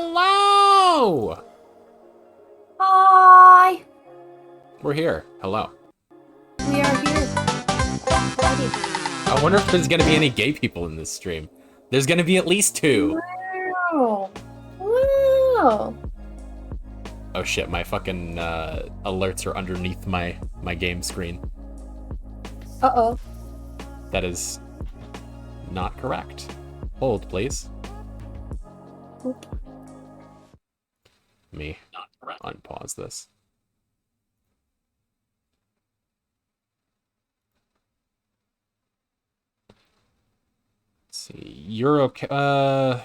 Hello! Hi! We're here. Hello. We are here. Ready. I wonder if there's gonna be any gay people in this stream. There's gonna be at least 2. Wow. Wow. Oh shit, my fucking alerts are underneath my game screen. Uh-oh. That is not correct. Hold, please. Oop. Let me unpause this. Let's see. You're okay.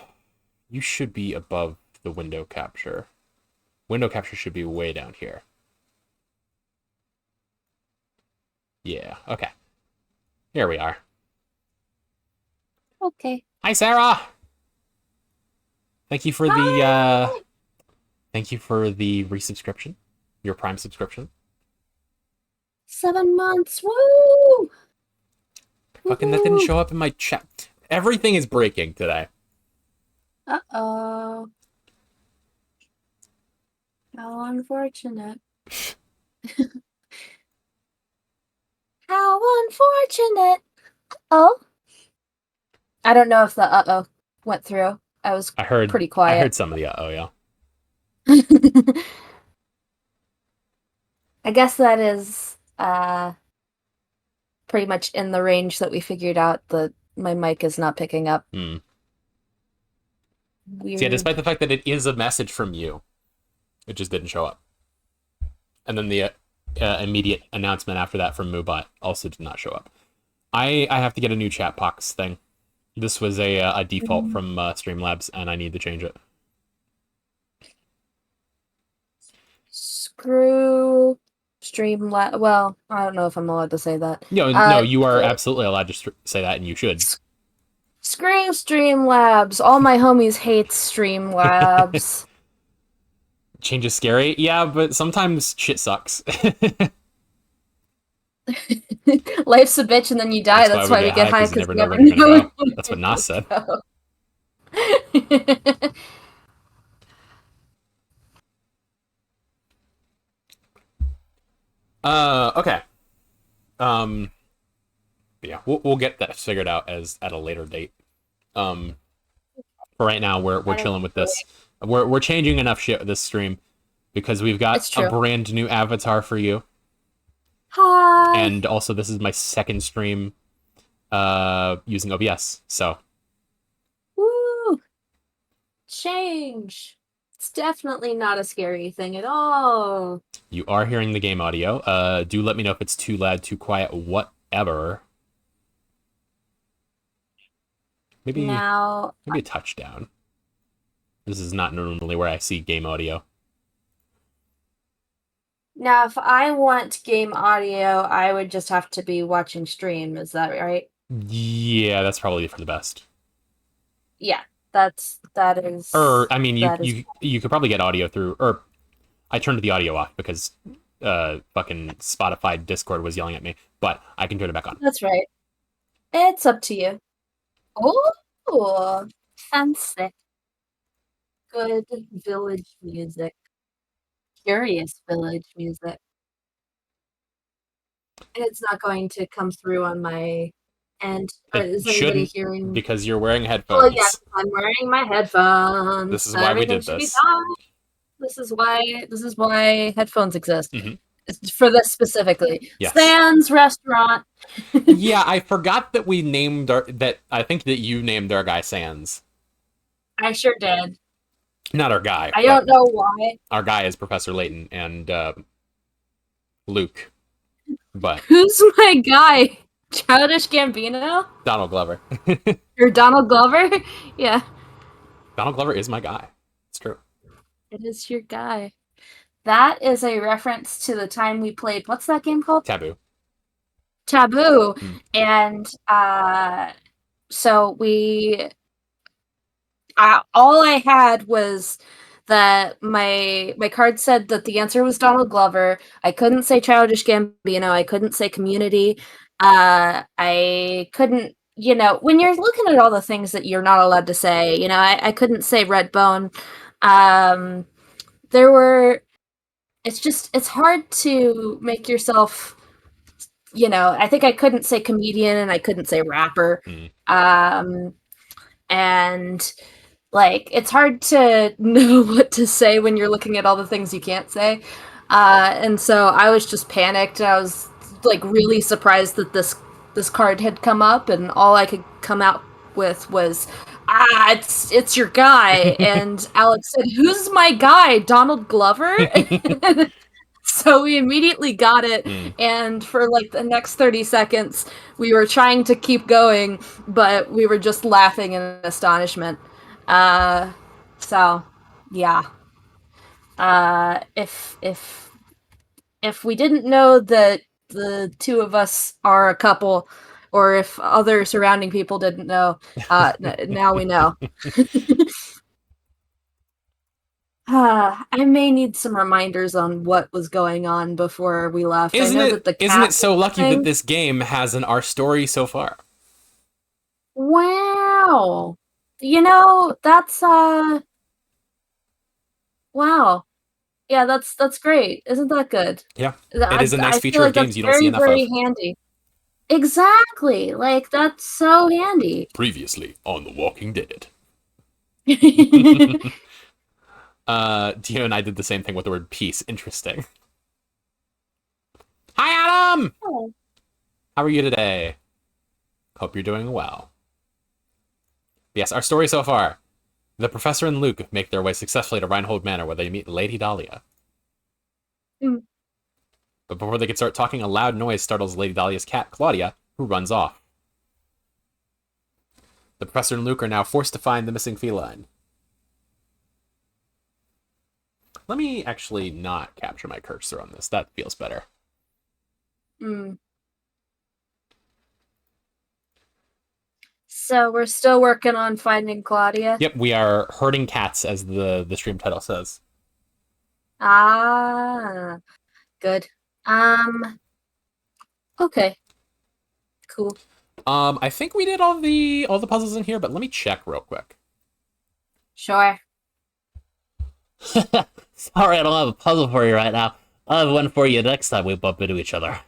You should be above the window capture. Window capture should be way down here. Yeah, okay. Here we are. Okay. Hi, Sarah! Thank you for the, thank you for the resubscription. Your Prime subscription. 7 months. Woo! Fucking that didn't show up in my chat. Everything is breaking today. Uh-oh. How unfortunate. How unfortunate. Oh. I don't know if the uh-oh went through. I was pretty quiet. I heard some of the uh-oh, yeah. I guess that is pretty much in the range that we figured out that my mic is not picking up. Hmm. Weird. So yeah, despite the fact that it is a message from you, it just didn't show up. And then the immediate announcement after that from Moobot also did not show up. I have to get a new chat box thing. This was a default from Streamlabs, and I need to change it. Screw Streamlabs. Well, I don't know if I'm allowed to say that. No, you are absolutely allowed to say that, and you should. Screw Streamlabs. All my homies hate Streamlabs. Change is scary? Yeah, but sometimes shit sucks. Life's a bitch and then you die. That's why we get high, because you never know where you're gonna go. That's what Nas said. Okay. Yeah, we'll get that figured out at a later date. For right now, we're chilling with this. We're changing enough shit with this stream because we've got a brand new avatar for you. Hi. And also, this is my second stream using OBS, so. Woo! Change. It's definitely not a scary thing at all. You are hearing the game audio. Do let me know if it's too loud, too quiet, whatever. Maybe a touchdown. This is not normally where I see game audio. Now, if I want game audio, I would just have to be watching stream. Is that right? Yeah, that's probably for the best. Yeah, that is. Or I mean, you could probably get audio through. Or I turned the audio off because fucking Spotify Discord was yelling at me. But I can turn it back on. That's right. It's up to you. Oh, fancy. Good village music. Curious village music. It's not going to come through on my end. Is anybody hearing? Because you're wearing headphones. Oh yes, I'm wearing my headphones. This is why we did this. This is why headphones exist. Mm-hmm. For this specifically. Yes. Sans restaurant. Yeah, I forgot that we named I think that you named our guy Sans. I sure did. Not our guy. I don't know why. Our guy is Professor Layton and Luke. But who's my guy? Childish Gambino? Donald Glover. Or Donald Glover? Yeah. Donald Glover is my guy. It's true. It is your guy. That is a reference to the time we played, what's that game called? Taboo. And so we all I had was that my card said that the answer was Donald Glover. I couldn't say Childish Gambino. I couldn't say Community. I couldn't, when you're looking at all the things that you're not allowed to say, I couldn't say Redbone. Um, there were. It's hard to make yourself. I think I couldn't say comedian and I couldn't say rapper. Hmm. Um, and like it's hard to know what to say when you're looking at all the things you can't say. And so I was just panicked. I was like really surprised that this card had come up, and all I could come out with was, it's your guy. And Alex said, "Who's my guy? Donald Glover?" So we immediately got it, Hmm. and for like the next 30 seconds, we were trying to keep going, but we were just laughing in astonishment. Uh, so, yeah. If we didn't know that the two of us are a couple, or if other surrounding people didn't know, now we know. I may need some reminders on what was going on before we left. I Isn't know it that the isn't cat it so lucky that thing. this game has an our story so far? Wow. That's wow. Yeah, that's great. Isn't that good? Yeah. It I is a nice I feel feature of like games that's you don't see very, enough very of. handy. Exactly. Like that's so handy. Previously on The Walking Dead. Dio and I did the same thing with the word peace. Interesting. Hi, Adam! Oh. How are you today? Hope you're doing well. Yes, our story so far. The professor and Luke make their way successfully to Reinhold Manor where they meet Lady Dahlia. Mm. But before they can start talking, a loud noise startles Lady Dahlia's cat, Claudia, who runs off. The professor and Luke are now forced to find the missing feline. Let me actually not capture my cursor on this. That feels better. Mm. So we're still working on finding Claudia. Yep, we are herding cats, as the stream title says. Ah, good. Okay, cool. I think we did all the puzzles in here, but let me check real quick. Sure. Sorry, I don't have a puzzle for you right now. I'll have one for you next time we bump into each other.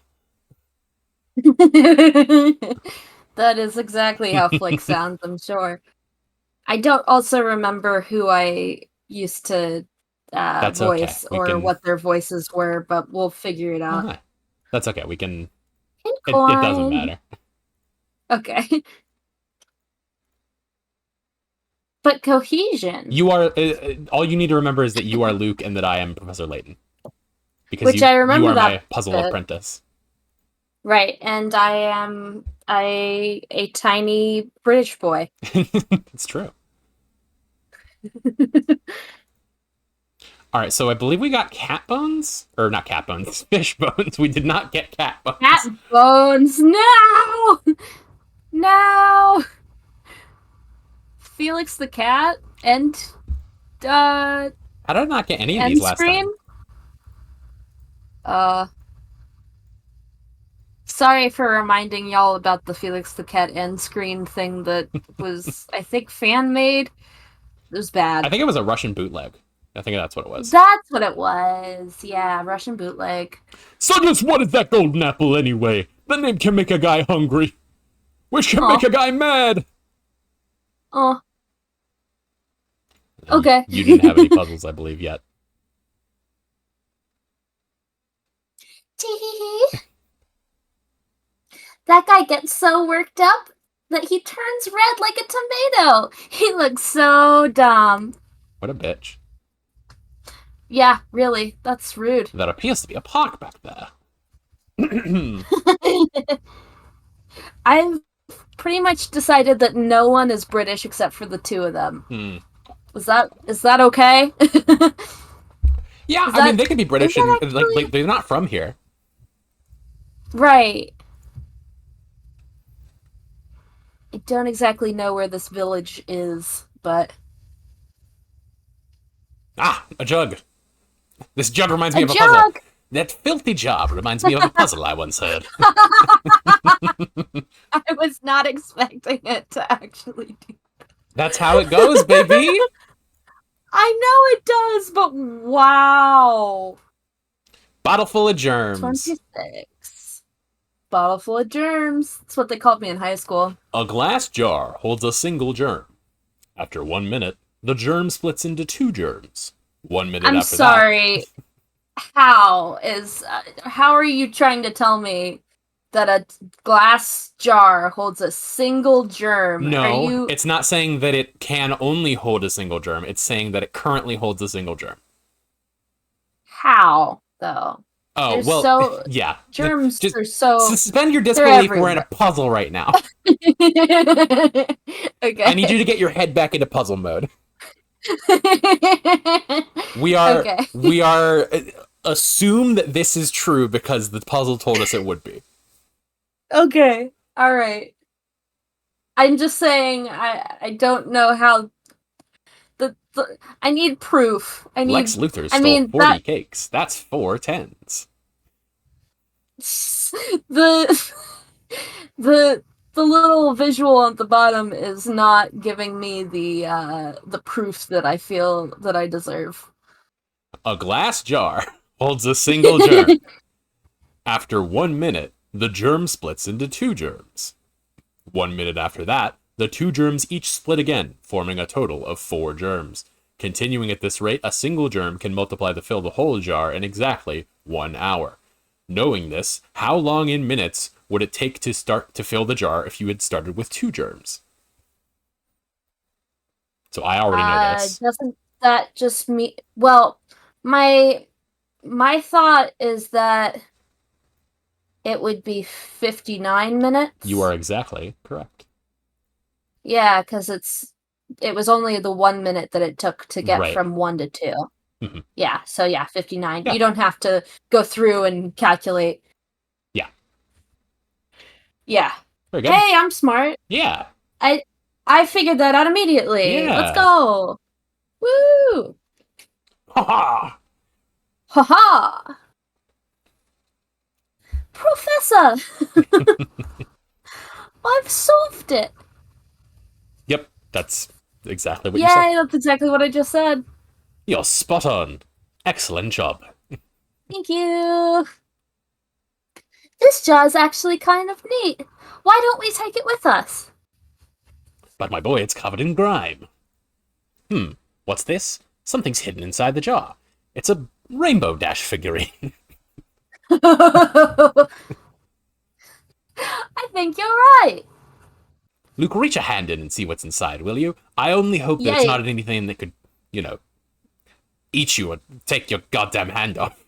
That is exactly how Flick sounds, I'm sure. I don't also remember who I used to That's okay. voice We or can. what their voices were, but we'll figure it Oh, out. hi. That's okay. We can. It doesn't Coin. matter. Okay. But cohesion, You are. All you need to remember is that you are Luke and that I am Professor Layton, because which you I you remember are that my puzzle bit. apprentice. Right, and I am a tiny British boy. It's true. All right, so I believe we got cat bones, or not cat bones, fish bones. We did not get cat Cat bones. bones. No! No! Felix the cat and How did I not get any of these end last screen. time? Uh, Sorry for reminding y'all about the Felix the cat end screen thing that was, I think, fan made. It was I bad. think it was a Russian bootleg. I think that's what it was. That's what it was. Yeah, Russian bootleg. So just what is that golden apple anyway? The name can make a guy hungry, which can make Oh, a guy mad. oh, okay. You didn't have any puzzles, I believe, yet. That guy gets so worked up that he turns red like a tomato. He looks so dumb. What a bitch. Yeah, really. That's rude. That appears to be a park back there. I've pretty much decided that no one is British except for the two of them. Is that okay? Yeah, Is I mean, that they could be is British that and like actually they're not from here. right? I don't exactly know where this village is, but Ah, a jug. This jug reminds me a of a puzzle. jug. That filthy job reminds me of a puzzle I once heard. I was not expecting it to actually do. That's how it goes, baby. I know it does, but wow. Bottle full of germs. 26. Bottle full of germs. That's what they called me in high school. A glass jar holds a single germ. After 1 minute, the germ splits into 2 germs. 1 minute I'm after that. sorry. How are you trying to tell me that a glass jar holds a single germ? No, it's not saying that it can only hold a single germ. It's saying that it currently holds a single germ. How though? Oh, They're well, so yeah. germs Just are so suspend your they're disbelief. We're in a everywhere. puzzle right now. I need you Okay. to get your head back into puzzle mode. We are Okay. we are assume that this is true because the puzzle told us it would be. Okay. All right. I'm just saying I don't know how the I need proof. Lex Luthor I stole mean 40 that cakes. That's 4 tens. the the the little visual at the bottom is not giving me the proof that I feel that I deserve. A glass jar holds a single germ. After 1 minute, the germ splits into 2 germs. 1 minute after that, the 2 germs each split again, forming a total of 4 germs. Continuing at this rate, a single germ can multiply to fill the whole jar in exactly 1 hour. Knowing this, how long in minutes would it take to start to fill the jar if you had started with 2 germs? So I already know this. Doesn't that just mean well, my my thought is that it would be 59 minutes. You are exactly correct. Yeah, because it was only the 1 minute that it took to get Right. from 1 to 2. Mhm. Yeah, so yeah, 59. Yeah. You don't have to go through and calculate. Yeah. Yeah. Very good. Hey, I'm smart. Yeah. I figured that out immediately. Let's Yeah. go. Woo! Ha ha! Ha ha! Professor! I've solved it. Yep, that's exactly what you said. Yay, that's exactly what I just said. You're spot on. Excellent job. Thank you. This jar is actually kind of neat. Why don't we take it with us? But my boy, it's covered in grime. What's this? Something's hidden inside the jar. It's a Rainbow Dash figurine. I think you're right. Luke, reach a hand in and see what's inside, will you? I only hope that it's Yay. not anything that could, eat you or take your goddamn hand off.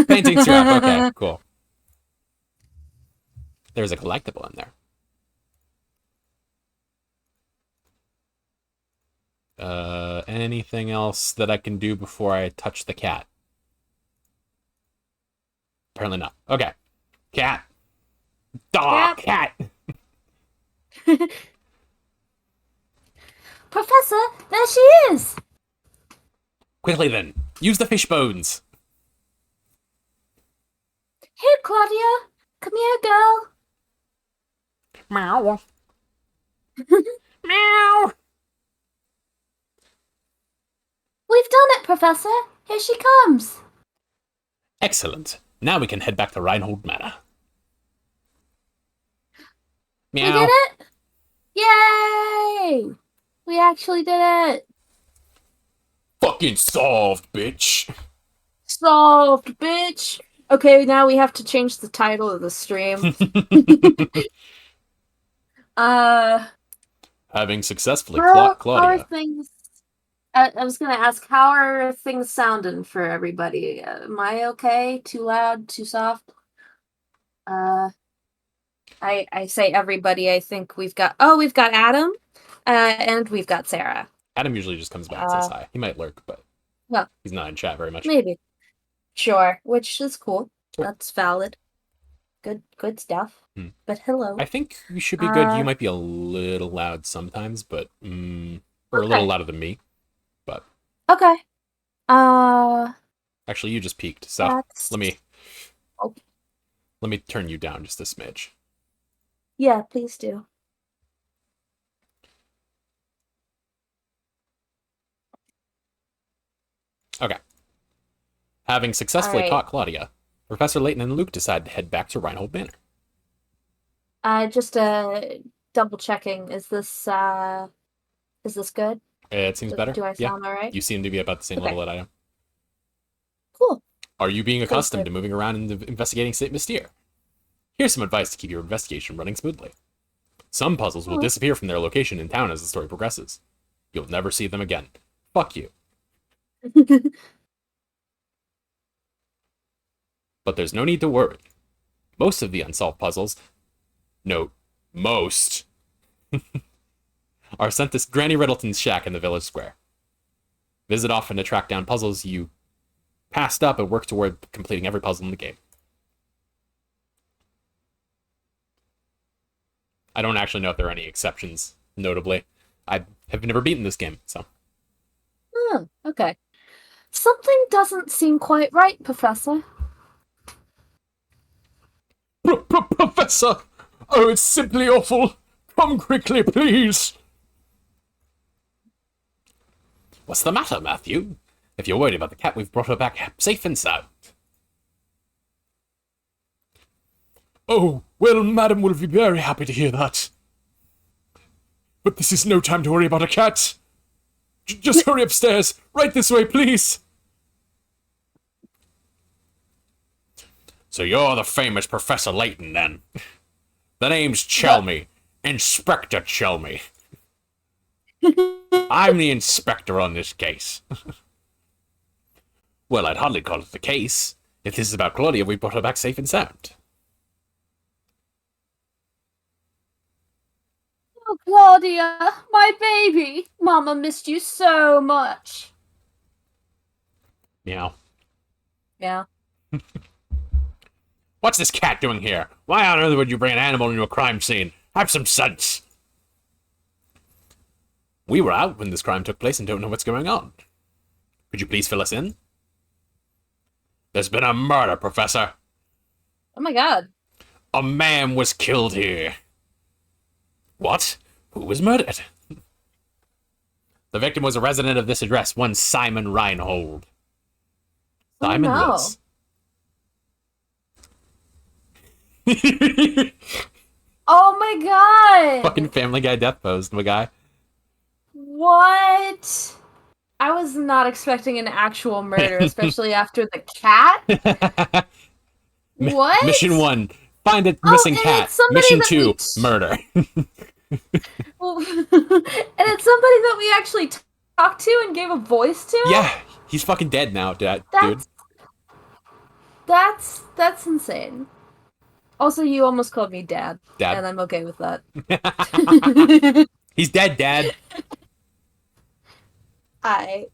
Painting scrap. Okay, cool. There's a collectible in there. Anything else that I can do before I touch the cat? Apparently not. Okay. Cat. Dog. Cat. Professor, there she is. Quickly then. Use the fish bones. Here, Claudia. Come here, girl. Meow. Meow. We've done it, Professor. Here she comes. Excellent. Now we can head back to Reinhold Manor. We Meow. did it. Yay! We actually did it. Fucking solved, bitch. Solved, bitch. Okay, now we have to change the title of the stream. Having successfully How clocked are Claudia. things? I was gonna ask, how are things sounding for everybody? Am I okay? Too loud? Too soft? I say everybody. I think we've got Adam, and we've got Sarah. Adam usually just comes back and says hi. He might lurk, but Well, he's not in chat very much. maybe. Sure, which is cool. Cool. That's valid. Good stuff. Hmm. But hello. I think you should be good. You might be a little loud sometimes, but or a little louder than me. But okay. actually, you just peaked, so That's... let me Oh. let me turn you down just a smidge. Yeah, please do. Okay. Having successfully Alright. caught Claudia, Professor Layton and Luke decide to head back to Reinhold Manor. Just double checking. Is this good? It seems better. Do I Yeah. sound alright? You seem to be about the same Okay. level that I am. Cool. Are you being accustomed good. to moving around and investigating St. Mystere? Here's some advice to keep your investigation running smoothly. Some puzzles will disappear from their location in town as the story progresses. You'll never see them again. Fuck you. But there's no need to worry. Most of the unsolved puzzles, note, most, are sent to Granny Riddleton's shack in the village square. Visit often to track down puzzles you passed up and work toward completing every puzzle in the game. I don't actually know if there are any exceptions, notably. I have never beaten this game, so. Oh, okay. Something doesn't seem quite right, Professor. Professor! Oh, it's simply awful! Come quickly, please! What's the matter, Matthew? If you're worried about the cat, we've brought her back safe and sound. Oh, well, Madam will be very happy to hear that. But this is no time to worry about a cat. Just hurry upstairs. Right this way, please. So you're the famous Professor Layton, then? The name's Chelmy. Inspector Chelmy. I'm the inspector on this case. Well, I'd hardly call it the case. If this is about Claudia, we brought her back safe and sound. Oh, Claudia, my baby. Mama missed you so much. Meow. Yeah. What's this cat doing here? Why on earth would you bring an animal into a crime scene? Have some sense. We were out when this crime took place and don't know what's going on. Could you please fill us in? There's been a murder, Professor. Oh my god. A man was killed here. What? Who was murdered? The victim was a resident of this address, one Simon Reinhold. Simon no. was. Oh my god. Fucking Family Guy death pose, my guy. What? I was not expecting an actual murder, especially after the cat. What? Mission 1, find a Oh, missing and cat. it's somebody Mission that 2, we- murder. Well, and it's somebody that we actually talked to and gave a voice to? Yeah, he's fucking dead now, dude. That's insane. Also, you almost called me Dad. Dad. And I'm okay with that. He's dead, Dad. You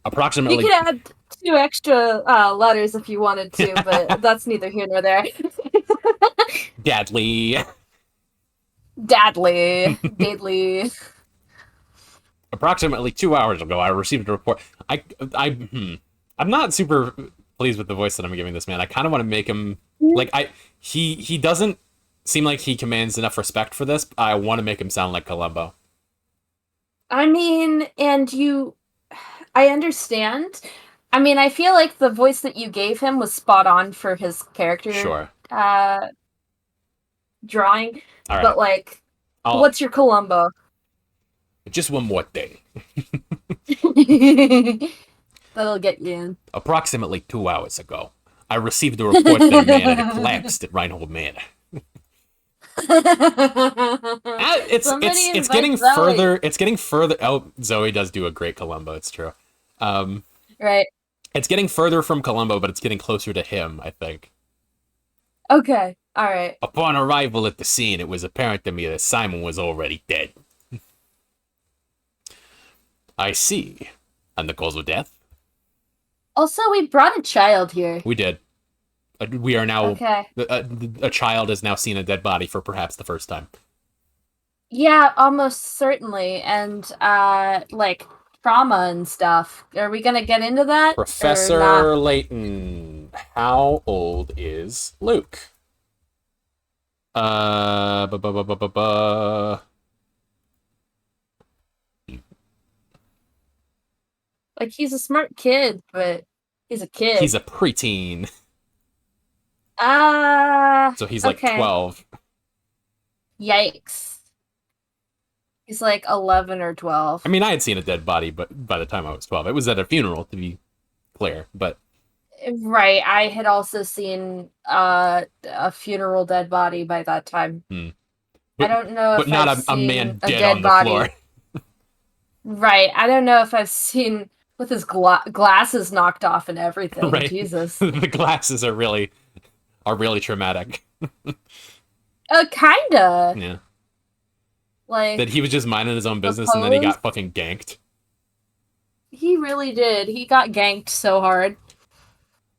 Approximately. could add 2 extra letters if you wanted to, but that's neither here nor there. Dadly. Dadly. Approximately 2 hours ago, I received a report. I'm not super pleased with the voice that I'm giving this man. I kind of want to make him like he doesn't seem like he commands enough respect for this. I want to make him sound like Columbo. I mean, I understand. I mean, I feel like the voice that you gave him was spot on for his character. Sure. Drawing. All right. But like, what's your Columbo? Just one more thing. That'll get you in. Approximately 2 hours ago, I received a report that a man had collapsed at Reinhold Manor. It's getting Zoe. further. It's getting further. Oh, Zoe does do a great Columbo. It's true. Right. It's getting further from Columbo, but it's getting closer to him, I think. Okay. All right. Upon arrival at the scene, it was apparent to me that Simon was already dead. I see. And the cause of death? Also, we brought a child here. We did. We are now... Okay. A child has now seen a dead body for perhaps the first time. Yeah, almost certainly. And, like, trauma and stuff. Are we gonna get into that? Professor Layton, how old is Luke? Like, he's a smart kid, but he's a kid. He's a preteen. So he's like Okay. 12. Yikes. He's like 11 or 12. I mean, I had seen a dead body, but by the time I was 12, it was at a funeral, to be clear. But Right. I had also seen a funeral dead body by that time. I but, don't know but if not I've a seen man a dead dead on the body. floor. Right. I don't know if I've seen with his glasses knocked off and everything. Right. Jesus. The glasses are really traumatic. Kinda. Yeah. Like, That he was just minding his own business and then he got fucking ganked. he really did. He got ganked so hard.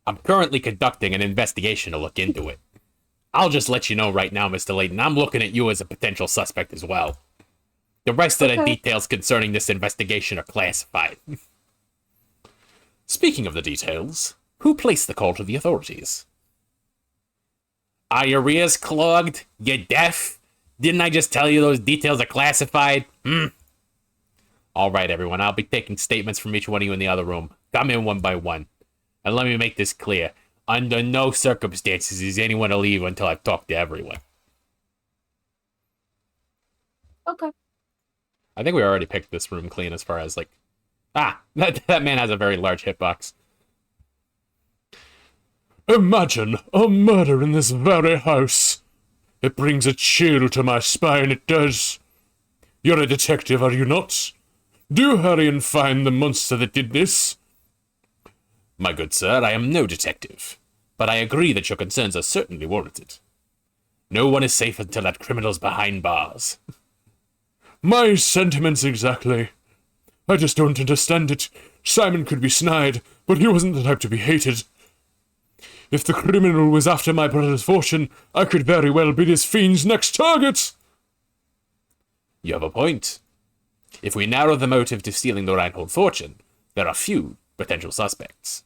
I'm currently conducting an investigation to look into it. I'll just let you know right now, Mr. Layton, I'm looking at you as a potential suspect as well. The rest of the Okay. details concerning this investigation are classified. Speaking of the details, who placed the call to the authorities? Are your ears clogged? You deaf? Didn't I just tell you those details are classified? All right, everyone, I'll be taking statements from each one of you in the other room. Come in one by one. And let me make this clear. Under no circumstances is anyone to leave until I've talked to everyone. Okay. I think we already picked this room clean as far as, like... that man has a very large hitbox. Imagine a murder in this very house. It brings a chill to my spine, it does. You're a detective, are you not? Do hurry and find the monster that did this. My good sir, I am no detective, but I agree that your concerns are certainly warranted. No one is safe until that criminal's behind bars. My sentiments exactly. I just don't understand it. Simon could be snide, but he wasn't the type to be hated. If the criminal was after my brother's fortune, I could very well be this fiend's next target. You have a point. If we narrow the motive to stealing the Reinhold fortune, there are few potential suspects.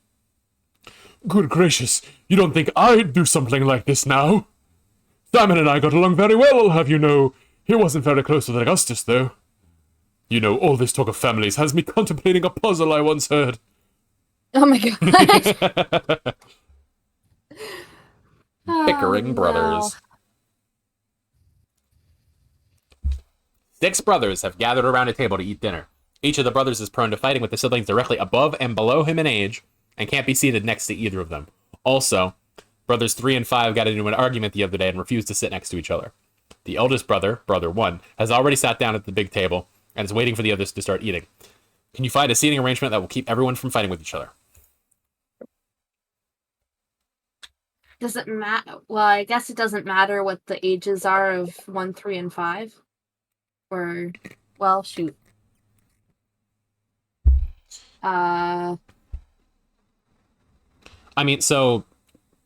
Good gracious, you don't think I'd do something like this now? Simon and I got along very well, I'll have you know. He wasn't very close with Augustus, though. You know, all this talk of families has me contemplating a puzzle I once heard. Oh my god. Bickering brothers. Wow. 6 brothers have gathered around a table to eat dinner. Each of the brothers is prone to fighting with the siblings directly above and below him in age, and can't be seated next to either of them. Also, brothers 3 and 5 got into an argument the other day and refused to sit next to each other. The eldest brother, brother 1, has already sat down at the big table and is waiting for the others to start eating. Can you find a seating arrangement that will keep everyone from fighting with each other? Does it matter? Well, I guess it doesn't matter what the ages are of 1, 3, and 5. Or, well, shoot. I mean, so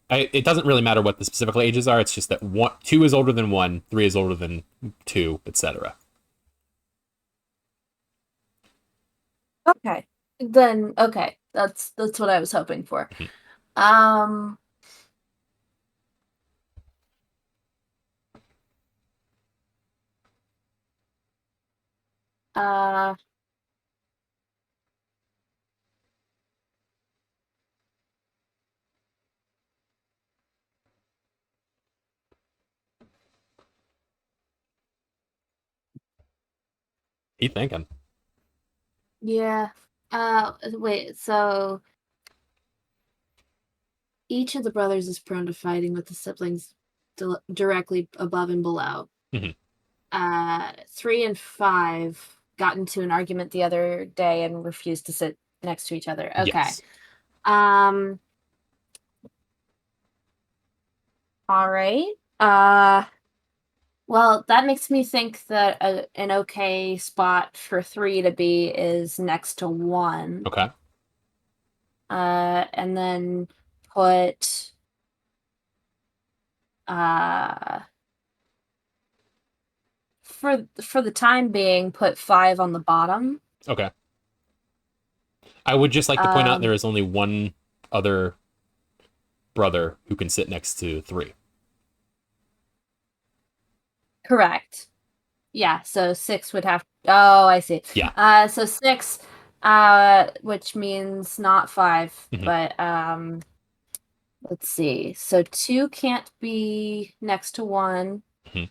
it doesn't really matter what the specific ages are. It's just that 2 is older than 1, 3 is older than 2, etc. Okay. Then, okay. That's what I was hoping for. Um... Uh... He thinking. Yeah. Wait, so each of the brothers is prone to fighting with the siblings directly above and below. Mhm. 3 and 5 got into an argument the other day and refused to sit next to each other. Okay. Yes. All right. Well, that makes me think that an okay spot for 3 to be is next to 1. Okay. And then put for the time being, put 5 on the bottom. Okay. I would just like to point out there is only one other brother who can sit next to 3. Correct. Yeah, so 6 would have... Oh, I see. Yeah. So 6 Which means not 5, Mhm. but let's see. So 2 can't be next to 1, Mhm.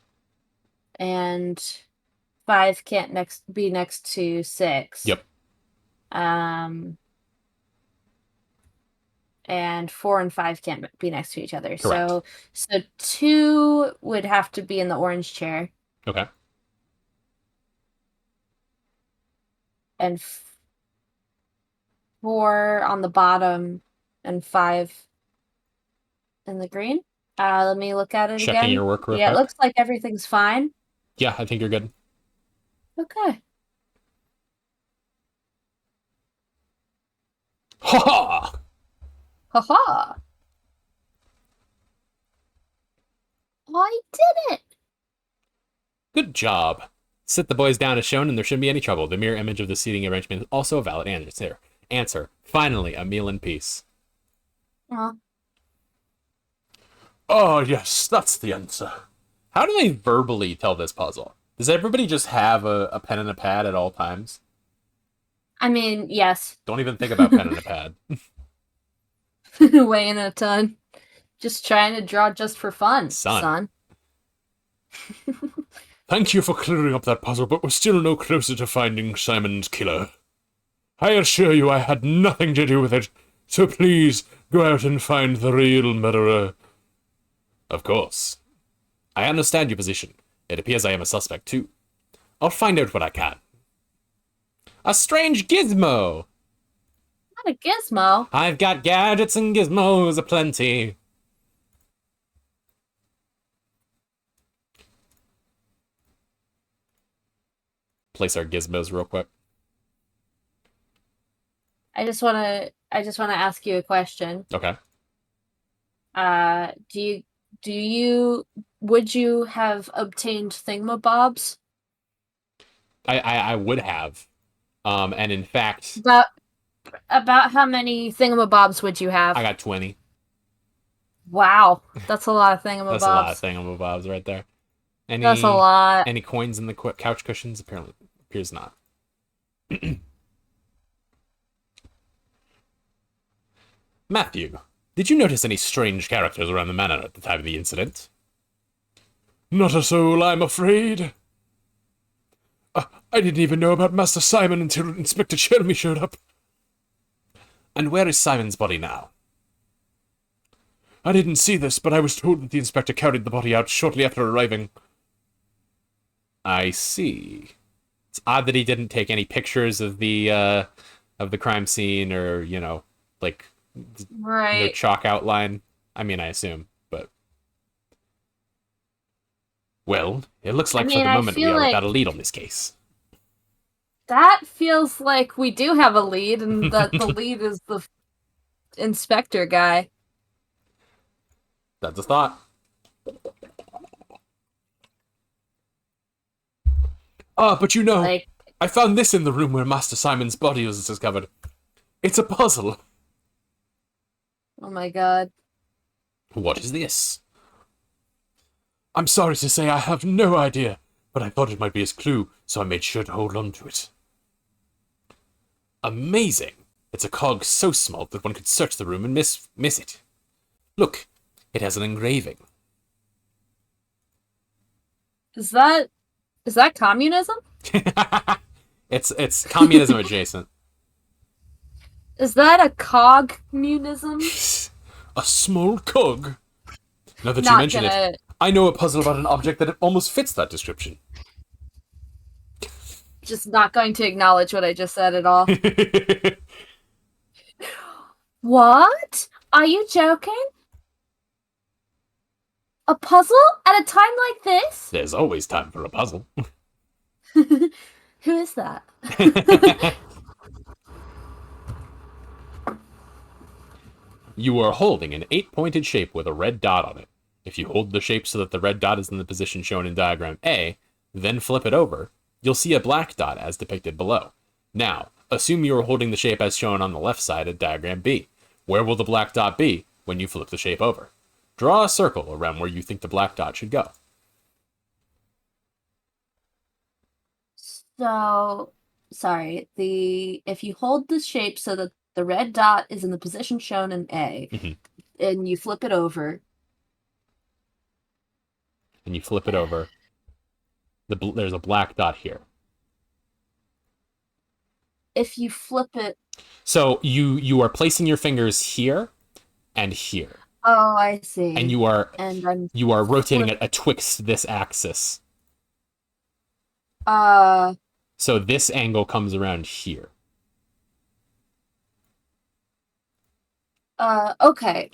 and 5 can't be next to 6. Yep. Um, and 4 and 5 can't be next to each other. Correct. So 2 would have to be in the orange chair, Okay. and 4 on the bottom, and 5 in the green. Let me look at it Checking again. your work real Yeah, it quick. looks like everything's fine. Yeah, I think you're good. Okay. Ha ha! Haha. I did it. Good job. Sit the boys down as shown, and there shouldn't be any trouble. The mirror image of the seating arrangement is also a valid answer. Finally, a meal in peace. Well, Oh, yes, that's the answer. How do they verbally tell this puzzle? Does everybody just have a pen and a pad at all times? I mean, yes. Don't even think about pen and a pad. Weighing a ton. Just trying to draw just for fun, Son. son. Thank you for clearing up that puzzle, but we're still no closer to finding Simon's killer. I assure you I had nothing to do with it, so please go out and find the real murderer. Of course. I understand your position. It appears I am a suspect too. I'll find out what I can. A strange gizmo! Not a gizmo. I've got gadgets and gizmos aplenty. Place our gizmos real quick. I just wanna ask you a question. Okay. Would you have obtained thingamabobs? I would have. And in fact, About how many thingamabobs would you have? I got 20. Wow, that's a lot of thingamabobs. That's a lot of thingamabobs right there. That's a lot. Any coins in the couch cushions? Apparently, appears not. Matthew, did you notice any strange characters around the manor at the time of the incident? Not a soul, I'm afraid. I didn't even know about Master Simon until Inspector Chelmy showed up. And where is Simon's body now? I didn't see this, but I was told that the inspector carried the body out shortly after arriving. I see. It's odd that he didn't take any pictures of the crime scene, or like no Right. chalk outline. I mean, I assume, but well, it looks like for the I moment we feel are like without a lead on this case. that feels like we do have a lead, and that the lead is the inspector guy. That's a thought. But Like, I found this in the room where Master Simon's body was discovered. It's a puzzle. oh my god. What is this? I'm sorry to say I have no idea, but I thought it might be his clue, so I made sure to hold on to it. Amazing! It's a cog so small that one could search the room and miss it. Look, it has an engraving. Is that communism? It's communism adjacent. Is that a cogmunism? A small cog. Now that you Not mention gonna. it, I know a puzzle about an object that almost fits that description. Just not going to acknowledge what I just said at all. What? Are you joking? A puzzle at a time like this? There's always time for a puzzle. Who is that? You are holding an 8-pointed shape with a red dot on it. If you hold the shape so that the red dot is in the position shown in diagram A, then flip it over, you'll see a black dot as depicted below. Now, assume you are holding the shape as shown on the left side of diagram B. Where will the black dot be when you flip the shape over? Draw a circle around where you think the black dot should go. So, sorry. If you hold the shape so that the red dot is in the position shown in A, Mhm. and you flip it over. And you flip it over. There's a black dot here. If you flip it, So you are placing your fingers here and here, oh, I see. and And I'm you are rotating flip- it atwixt this axis. uh So this angle comes around here. okay.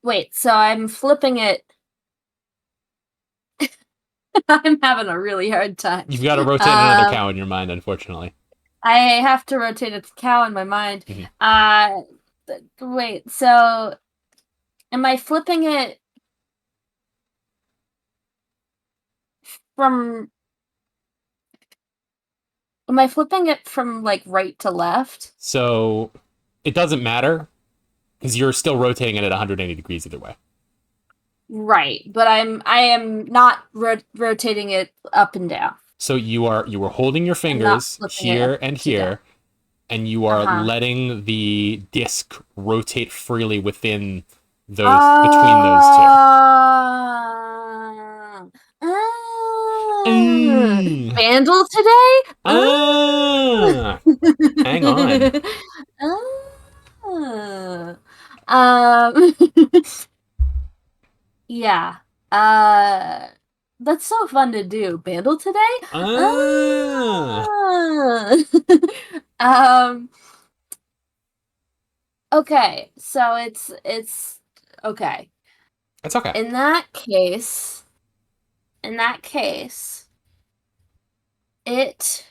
Wait, so I'm flipping it. I'm having a really hard time. You've got to rotate another cow in your mind, unfortunately. I have to rotate a cow in my mind. Mhm. Wait, so am I flipping it from like right to left? So it doesn't matter because you're still rotating it at 180 degrees either way. Right, but I am not rotating it up and down. So you are holding your I'm not fingers flipping it here up and to down. here, and you are Uh-huh. letting the disc rotate freely within those between those two. Mm. Vandal today? Ah, hang on. Um, yeah. That's so fun to do. Bandle today? Ah. Um, okay. So it's okay. It's okay. In that case, it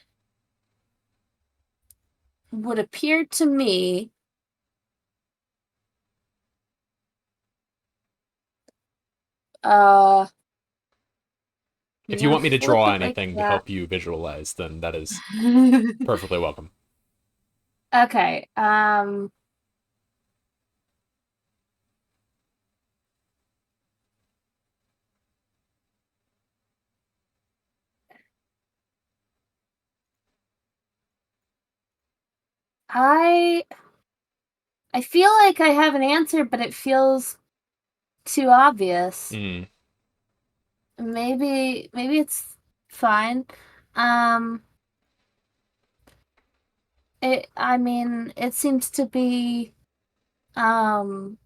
would appear to me uh If you want me to flip draw it like anything to that. help you visualize, then that is perfectly welcome. Okay. I feel like I have an answer, but it feels too obvious. Mm. Maybe it's fine. Um I mean, it seems to be um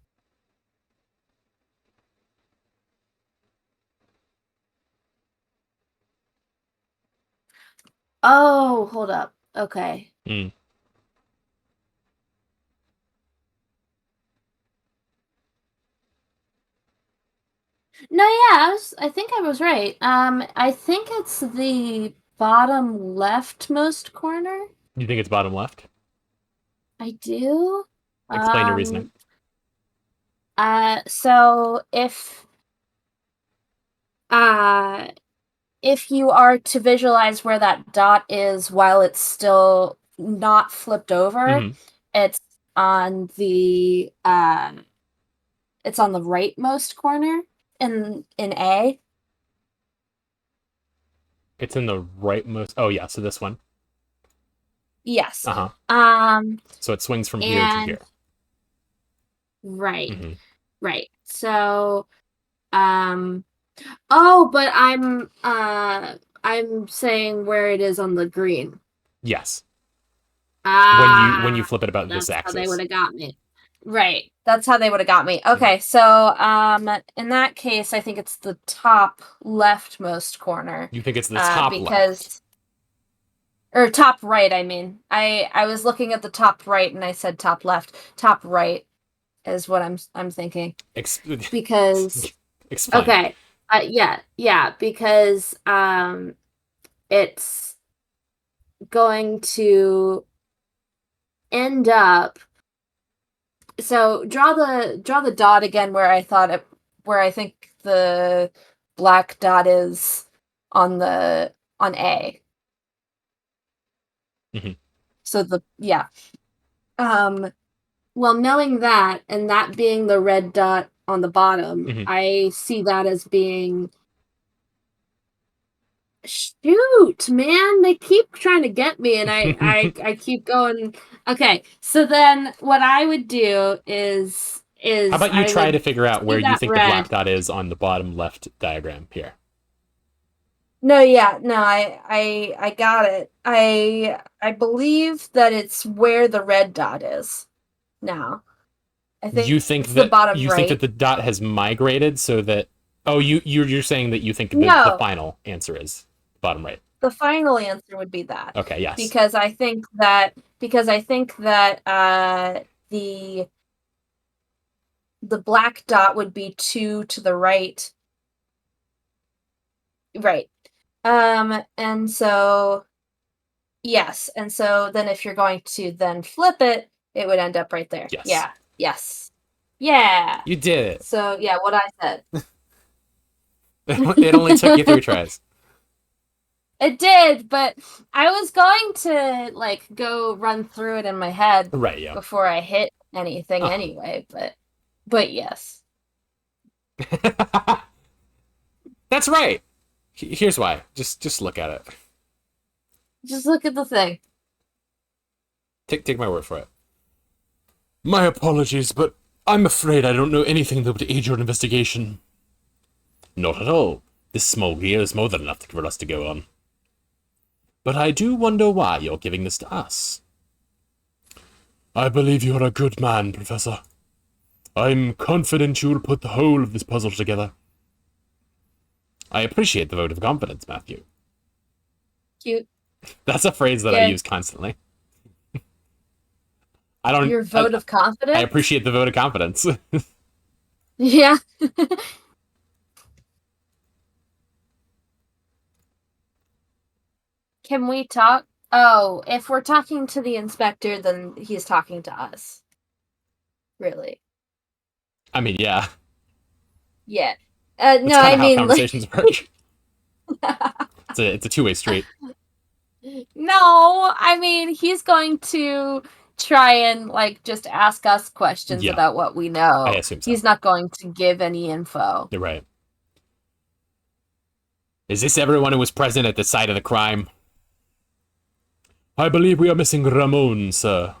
oh, hold up. Okay. Mm. No, yeah, I think I was right. I think it's the bottom leftmost corner. You think it's bottom left? I do. Explain your reasoning. So uh if you are to visualize where that dot is while it's still not flipped over, Mhm. it's on the rightmost corner in A. It's in the rightmost. Oh yeah, so this one. Yes. Uh huh. So it swings from here to And here. right. Mm-hmm. Right. So oh, but I'm saying where it is on the green. Yes. When you Ah, flip it about this that's how they axis. would have got me. Right. That's how they would have got me. Okay, so in that case, I think it's the top leftmost corner. You think it's the top because left? or top right, I mean. I was looking at the top right and I said top left. Top right is what I'm thinking. Because Explain. okay. Yeah, because it's going to end up. So draw the dot again where I think the black dot is on A. Mm-hmm. So well, knowing that and that being the red dot on the bottom, Mm-hmm. I see that as being Shoot, man, they keep trying to get me, and I keep going. Okay, so then what I would do How is about you I try to would figure out where see you that think the black red. dot is on the bottom left diagram here? No, yeah, no, I got it. I believe that it's where the red dot is now. I think it's the bottom You think that right. the dot has migrated so that you're saying that you think the No, final answer is bottom right. the final answer would be that Okay, yes. because I think that the black dot would be 2 to the right. Right. And so yes, and so then if you're going to then flip it, it would end up right there. Yes. Yeah. Yes. Yeah. You did it. So yeah, what I said. It only took you 3 tries. It did, but I was going to like go run through it in my head Right, yeah. before I hit anything Uh-huh. anyway, but yes. That's right. Here's why. Just look at it. Just look at the thing. Take my word for it. My apologies, but I'm afraid I don't know anything that would aid your investigation. Not at all. This small gear is more than enough for us to go on. But I do wonder why you're giving this to us. I believe you're a good man, Professor. I'm confident you'll put the whole of this puzzle together. I appreciate the vote of confidence, Matthew. Cute. That's a phrase that I use constantly. I don't. Your vote of confidence? I appreciate the vote of confidence. Yeah. Can we talk? Oh, if we're talking to the inspector, then he's talking to us. Really? I mean, yeah. Yeah. That's No, kind I of how mean, conversations work. It's a two-way street. no, I mean, he's going to try and like just ask us questions Yeah. about what we know. I assume so. He's not going to give any info. You're right. Is this everyone who was present at the site of the crime? I believe we are missing Ramon, sir.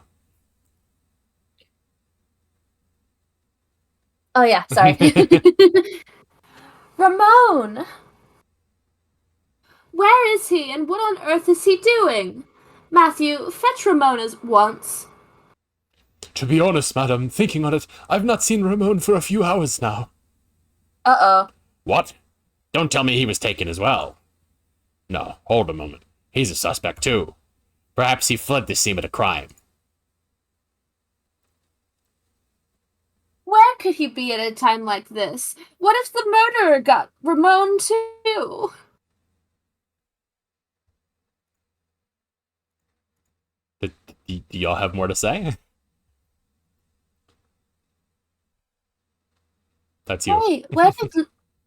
Oh yeah, sorry. Ramon! Where is he and what on earth is he doing? Matthew, fetch Ramon at once. To be honest, madam, thinking on it, I've not seen Ramon for a few hours now. Uh-oh. What? Don't tell me he was taken as well. No, hold a moment. He's a suspect too. Perhaps he fled the scene of the crime. Where could he be at a time like this? What if the murderer got Ramon too? Do y'all have more to say? That's you. Hey, where did...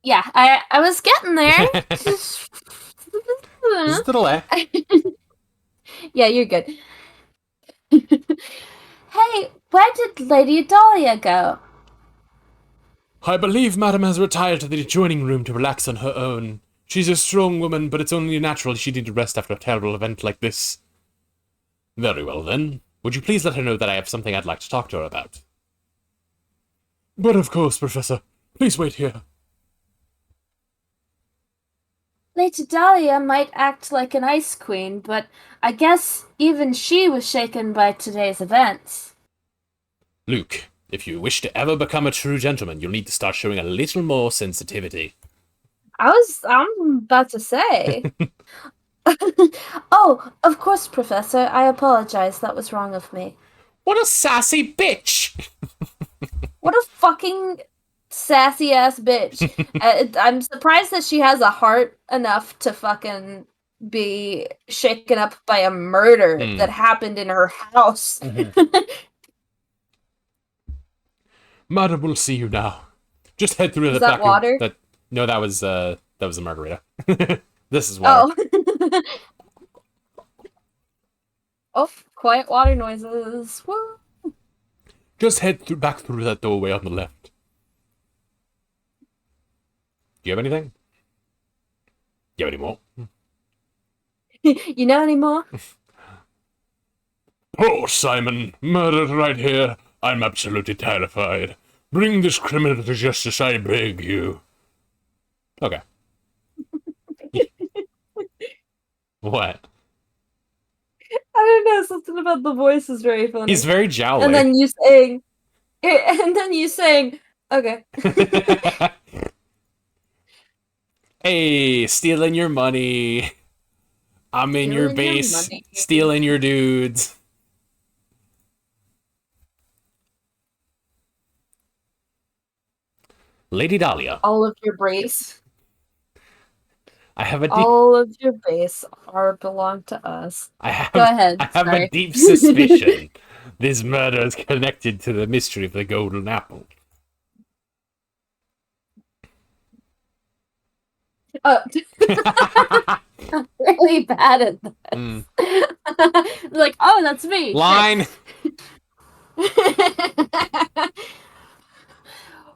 Yeah, I was getting there. Just a delay. Yeah, you're good. Hey, where did Lady Dahlia go? I believe Madam has retired to the adjoining room to relax on her own. She's a strong woman, but it's only natural she need to rest after a terrible event like this. Very well, then. Would you please let her know that I have something I'd like to talk to her about? But of course, Professor. Please wait here. Lady Dahlia might act like an ice queen, but I guess even she was shaken by today's events. Luke, if you wish to ever become a true gentleman, you'll need to start showing a little more sensitivity. I'm about to say. Oh, of course, Professor. I apologize. That was wrong of me. What a sassy bitch! What a fucking sassy ass bitch. I'm surprised that she has a heart enough to fucking be shaken up by a murder that happened in her house. Madam will see you now. Just head through the that back water? room. No, that was a margarita. This is water. Oh. Oh, quiet water noises. Woo. Just head back through that doorway on the left. Do you have anything? Do you have any more? You know any more? Poor Simon, murdered right here. I'm absolutely terrified. Bring this criminal to justice, I beg you. Okay. What? I don't know. Something about the voice is very funny. He's very jowly. And then you saying, okay. Hey, stealing your money. I'm in your Stealing your base, money. stealing your dudes. Lady Dahlia, All of your brace, I have a deep, all of your base are belong to us. I have, Go ahead. I have a Sorry. deep suspicion this murder is connected to the mystery of the golden apple. I'm really bad at this. Mm. Like, oh, that's me. Line.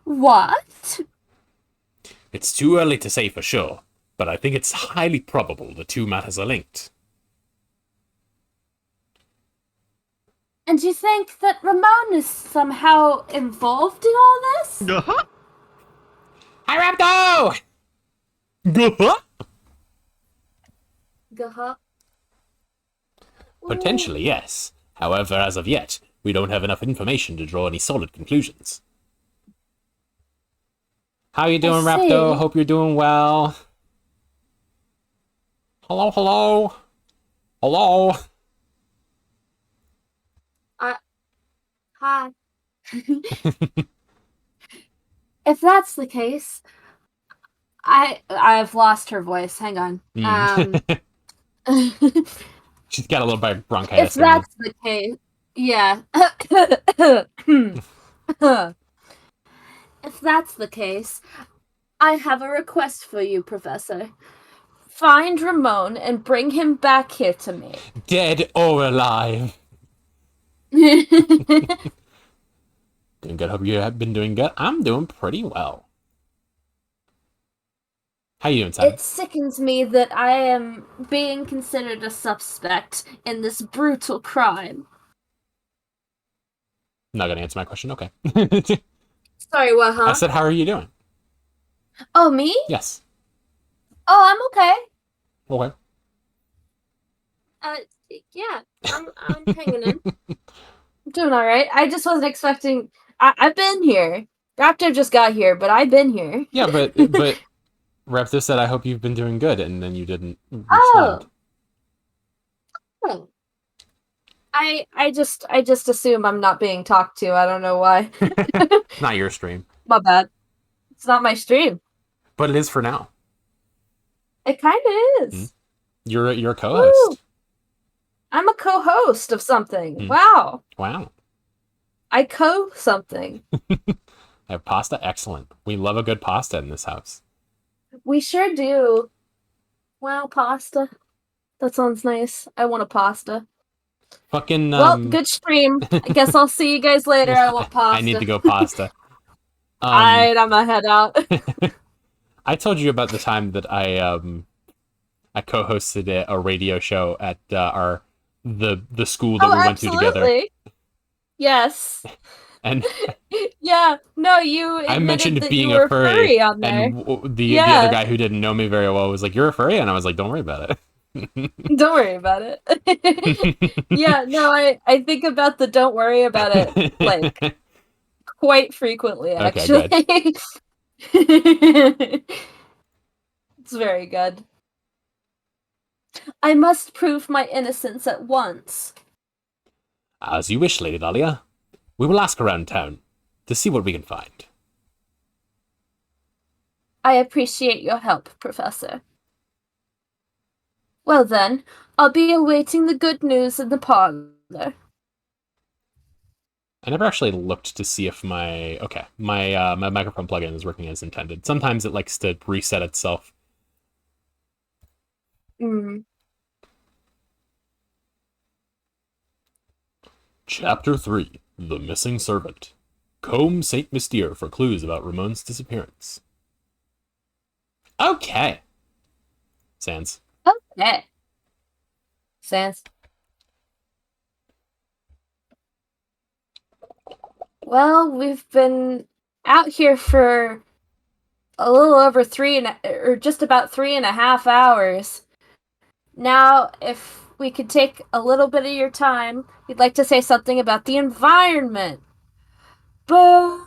What? It's too early to say for sure, but I think it's highly probable the two matters are linked. And you think that Ramon is somehow involved in all this? Hi, Rapto! Gah. Potentially, yes. However, as of yet, we don't have enough information to draw any solid conclusions. How you doing, I Rapto? see. Hope you're doing well. Hello, hello. Hello. Hi. If that's the case, I've lost her voice. Hang on. She's got a little bit of bronchitis. If that's the case, yeah. If that's the case, I have a request for you, Professor. Find Ramon and bring him back here to me. Dead or alive. Doing good. Hope you have been doing good. I'm doing pretty well. How you doing, Simon? It sickens me that I am being considered a suspect in this brutal crime. Not gonna answer my question. Okay. Sorry, what, huh? I said, how are you doing? Oh, me? Yes. Oh, I'm okay. Okay. Yeah, I'm hanging in. I'm doing all right. I just wasn't expecting. I've been here. Raptor just got here, but I've been here. Yeah, but Raptor said, I hope you've been doing good, and then you didn't Oh. respond. I just assume I'm not being talked to. I don't know why. Not your stream. My bad. It's not my stream. But it is for now. It kind of is. You're a co-host. Woo. I'm a co-host of something. Hmm. Wow. Wow. I something. I have pasta. Excellent. We love a good pasta in this house. We sure do. Wow, pasta. That sounds nice. I want a pasta. Fucking. Well, good stream. I guess I'll see you guys later. I want pasta. I need to go pasta. Alright, I'm gonna head out. I told you about the time that I co-hosted a radio show at the school that we went to together. Yes. And yeah, no, you. I mentioned that being you were a furry, on there. and the other guy who didn't know me very well was like, "You're a furry," and I was like, "Don't worry about it." Don't worry about it. Yeah, no, I think about the don't worry about it like quite frequently, actually. Okay, It's very good. I must prove my innocence at once. As you wish, Lady Dahlia. We will ask around town to see what we can find. I appreciate your help, Professor. Well then, I'll be awaiting the good news in the parlor. I never actually looked to see if my my microphone plugin is working as intended. Sometimes it likes to reset itself. Chapter 3: The Missing Servant. Comb Saint Mystere for clues about Ramon's disappearance. Okay. Sans. Okay. Sans. Well, we've been out here for a little over or just about 3.5 hours. Now, if we could take a little bit of your time, we'd like to say something about the environment. Boo!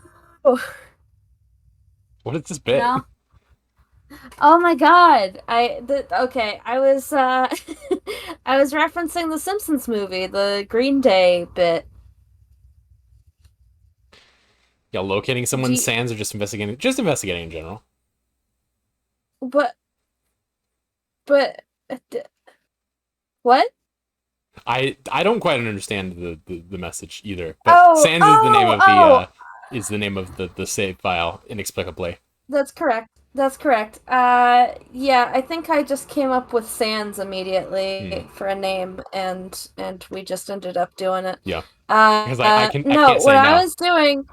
What is this bit? No. Oh my god. Okay, I was I was referencing the Simpsons movie, the Green Day bit. Yeah, locating Do someone's you- sands or just investigating? Just investigating in general. but but d- what? I don't quite understand the message either. But Oh, sans oh, oh. is the name of the save file inexplicably. That's correct. That's correct. Yeah, I think I just came up with Sans immediately for a name, and we just ended up doing it. Yeah. Because I No, can't what say I now. was doing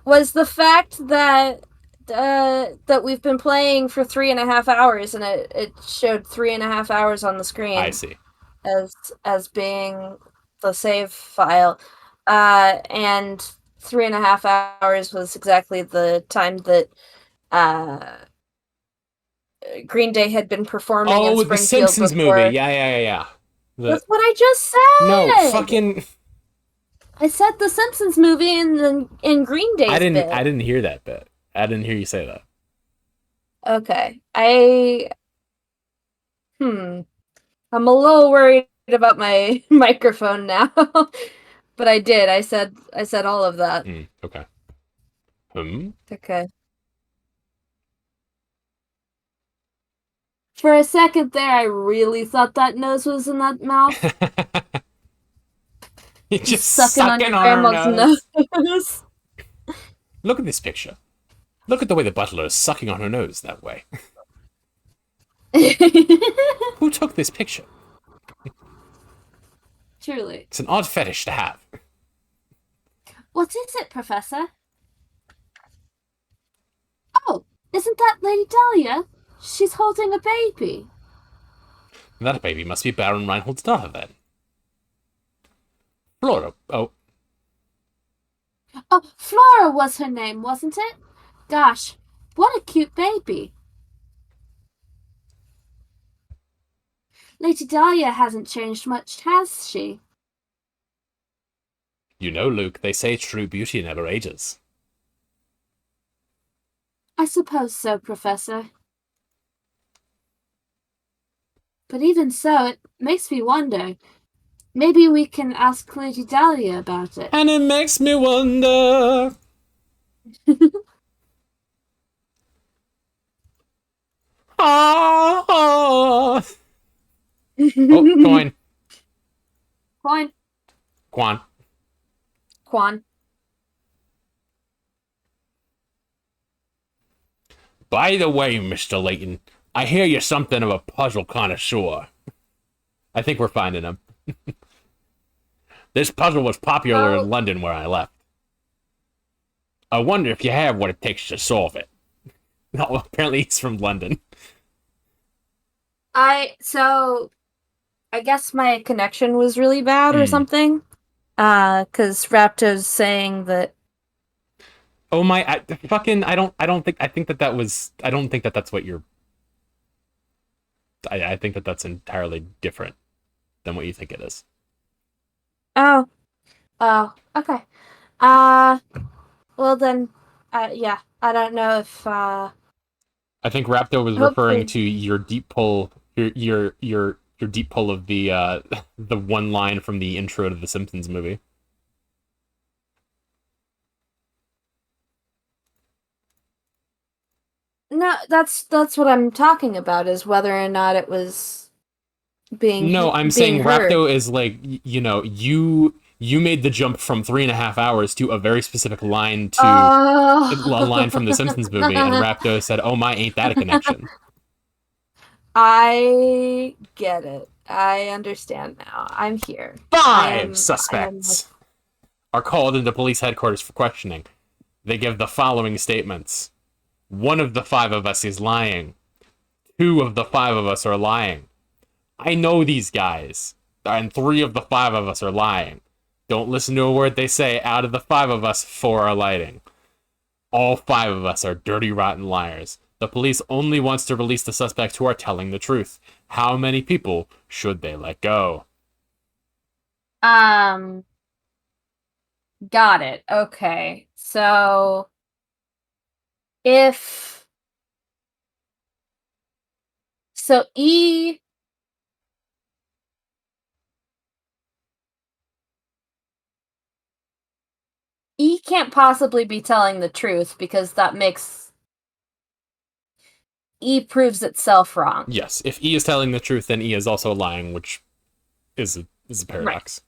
was the fact that that we've been playing for 3.5 hours, and it showed 3.5 hours on the screen I see. as being the save file, and 3.5 hours was exactly the time that uh, Green Day had been performing in Oh, the Springfield Simpsons movie. before. Yeah. That's what I just No, said. fucking. I said the Simpsons movie in Green Day's bit. I didn't hear that bit. I didn't hear you say that. Okay, I'm a little worried about my microphone now, but I did. I said all of that. Okay. Okay. For a second there, I really thought that nose was in that mouth. You're just sucking on your her grandma's nose. Look at this picture. Look at the way the butler is sucking on her nose that way. Who took this picture? Truly. It's an odd fetish to have. What is it, Professor? Oh, isn't that Lady Dahlia? She's holding a baby. That baby must be Baron Reinhold's daughter, then. Flora. Oh. Oh, Flora was her name, wasn't it? Gosh, what a cute baby. Lady Dahlia hasn't changed much, has she? You know, Luke, they say true beauty never ages. I suppose so, Professor. But even so, it makes me wonder. Maybe we can ask Lady Dahlia about it. And it makes me wonder. Oh, coin. Coin. Quan. By the way, Mr. Layton, I hear you're something of a puzzle connoisseur. I think we're finding him. This puzzle was popular in London where I left. I wonder if you have what it takes to solve it. No, apparently he's from London. So I guess my connection was really bad or something. Because Rapto's saying that. Oh my! I think that's what you're. I think that that's entirely different than what you think it is. Oh, okay. Well then, yeah. I don't know if. I think Rapto was Hopefully. referring to your deep pull, your deep pull of the the one line from the intro to the Simpsons movie. No, that's what I'm talking about, is whether or not it was being. No, I'm being saying heard. Rapto is like, you know, you made the jump from 3.5 hours to a very specific line to a line from the Simpsons movie, and Rapto said, "Oh my, ain't that a connection?" I get it. I understand now. I'm here. Five suspects are called into police headquarters for questioning. They give the following statements. 1 of the 5 of us is lying. 2 of the 5 of us are lying. I know these guys. and 3 of the 5 of us are lying. Don't listen to a word they say. Out of the 5 of us, 4 are lying. All 5 of us are dirty, rotten liars. The police only wants to release the suspects who are telling the truth. How many people should they let go? Got it. Okay. So if so E can't possibly be telling the truth because that makes E proves itself wrong. Yes, if E is telling the truth, then E is also lying, which is a paradox.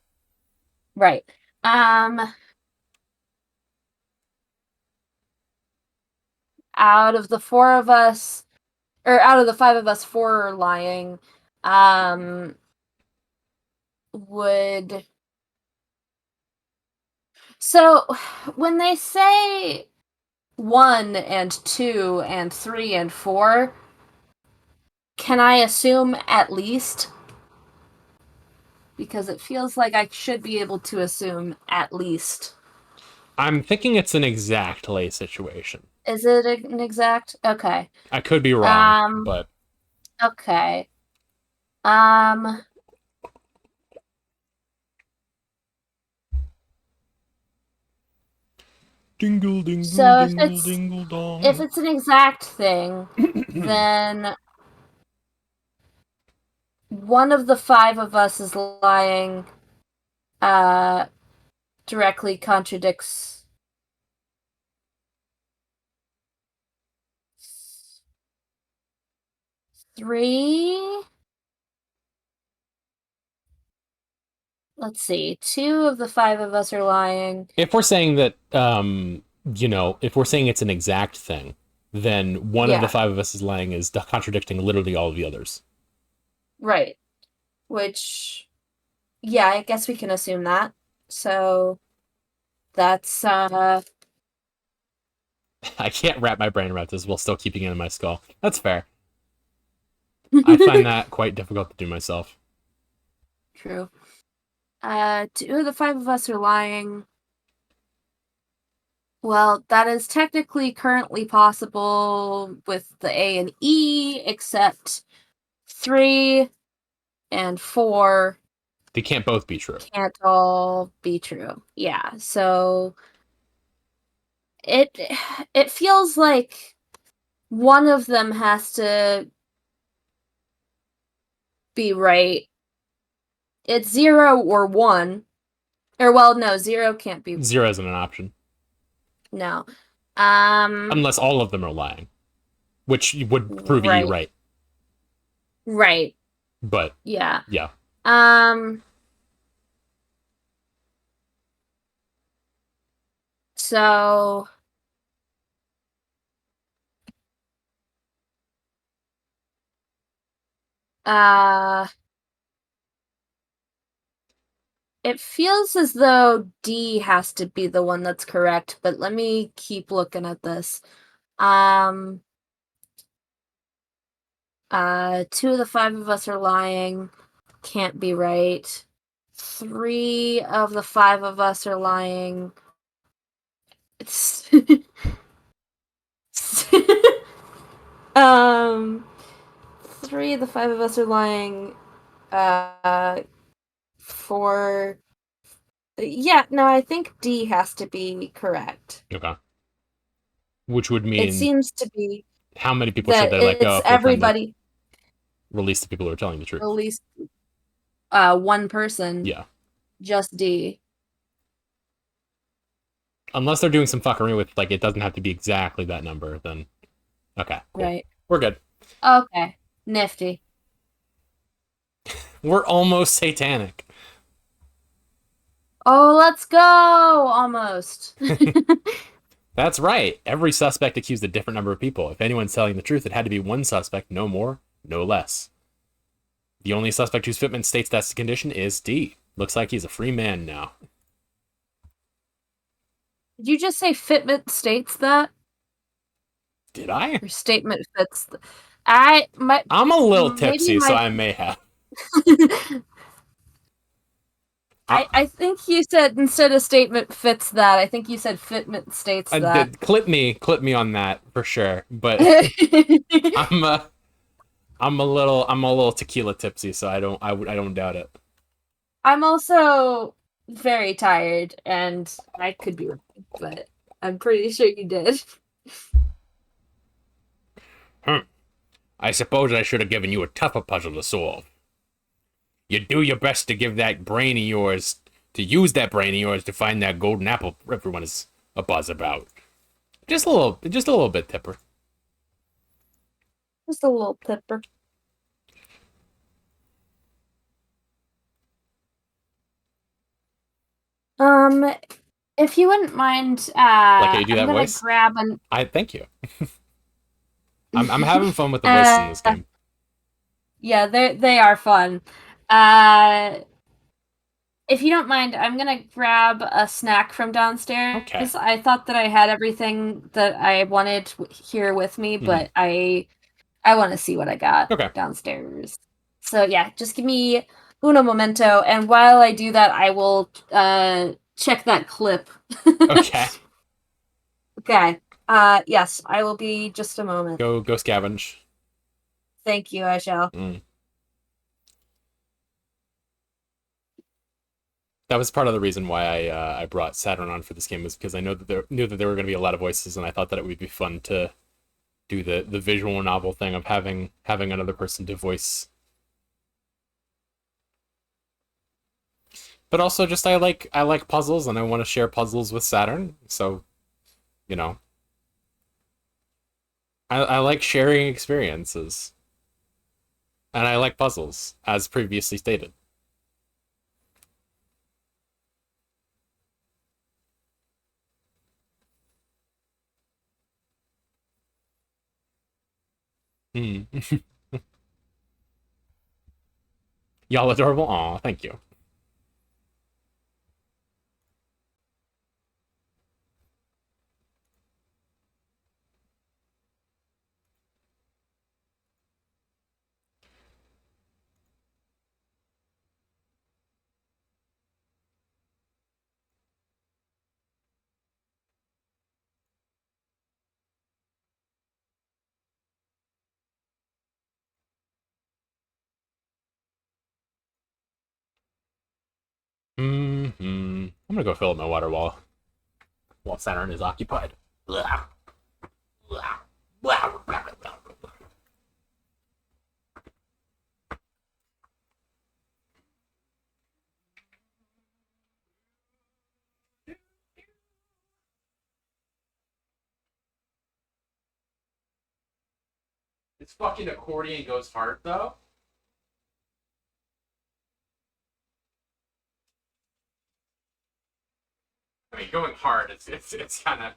Right. Out of the 4 of us, or out of the 5 of us, 4 are lying. Would so when they say 1 and 2 and 3 and 4, can I assume at least? Because it feels like I should be able to assume at least. I'm thinking it's an exact lay situation. Is it an exact? Okay. I could be wrong, but Okay. dingle dingle So dingle dingle dong. if it's an exact thing, then one of the 5 of us is lying. Directly contradicts 3. Let's see. 2 of the 5 of us are lying. If we're saying that, if we're saying it's an exact thing, then one of the 5 of us is lying is contradicting literally all of the others. Right. Which, yeah, I guess we can assume that. So that's I can't wrap my brain around this while still keeping it in my skull. That's fair. I find that quite difficult to do myself. True. 2 of the 5 of us are lying. Well, that is technically currently possible with the A and E, except 3 and 4 They can't both be true. can't all be true. Yeah, so it feels like one of them has to be right. It's 0 or 1. Or well, no, 0 can't be. 0 isn't an option. No. Unless all of them are lying, which would prove E right. Right. But yeah. Yeah. So it feels as though D has to be the one that's correct, but let me keep looking at this. 2 of the 5 of us are lying. Can't be right. 3 of the 5 of us are lying. It's 3 of the 5 of us are lying. 4. Yeah, no, I think D has to be correct. Okay. Which would mean It seems to be how many people should they let go if everybody release the people who are telling the truth? release one person. Yeah. Just D. Unless they're doing some fuckery with, like, it doesn't have to be exactly that number, then okay, cool. Right. We're good. Okay. Nifty. We're almost satanic. Oh, let's go! Almost. That's right. Every suspect accused a different number of people. If anyone's telling the truth, it had to be one suspect, no more, no less. The only suspect whose fitment states that's the condition is D. Looks like he's a free man now. Did you just say fitment states that? Did I? Or statement fits? I'm a little tipsy, so I may have. I think you said instead of statement fits that. I think you said fitment states that. Clip me on that for sure. But I'm I'm a little tequila tipsy, so I don't doubt it. I'm also very tired, and I could be wrong, but I'm pretty sure you did. I suppose I should have given you a tougher puzzle to solve. You do your best to give that brain of yours, to use that brain of yours to find that golden apple everyone is a buzz about. Just a little bit, Tipper. Just a little pepper. Um, if you wouldn't mind, Like how you do I'm that gonna voice? grab an. I thank you. I'm having fun with the voices in this game. Yeah, they are fun. Uh, if you don't mind, I'm gonna grab a snack from downstairs. Okay. I thought that I had everything that I wanted here with me, but I want to see what I got Okay. downstairs. So yeah, just give me uno momento, and while I do that, I will check that clip. Okay. Okay. Yes, I will be just a moment. Go scavenge. Thank you, I shall. That was part of the reason why I brought Saturn on for this game, was because I knew that there were going to be a lot of voices, and I thought that it would be fun to do the visual novel thing of having another person to voice. But also, just I like puzzles, and I want to share puzzles with Saturn. So, you know, I like sharing experiences, and I like puzzles, as previously stated. Hmm. Y'all adorable. Aw, thank you. I'm gonna go fill up my water while Saturn is occupied. This fucking accordion goes hard though. I mean, going hard. It's kind of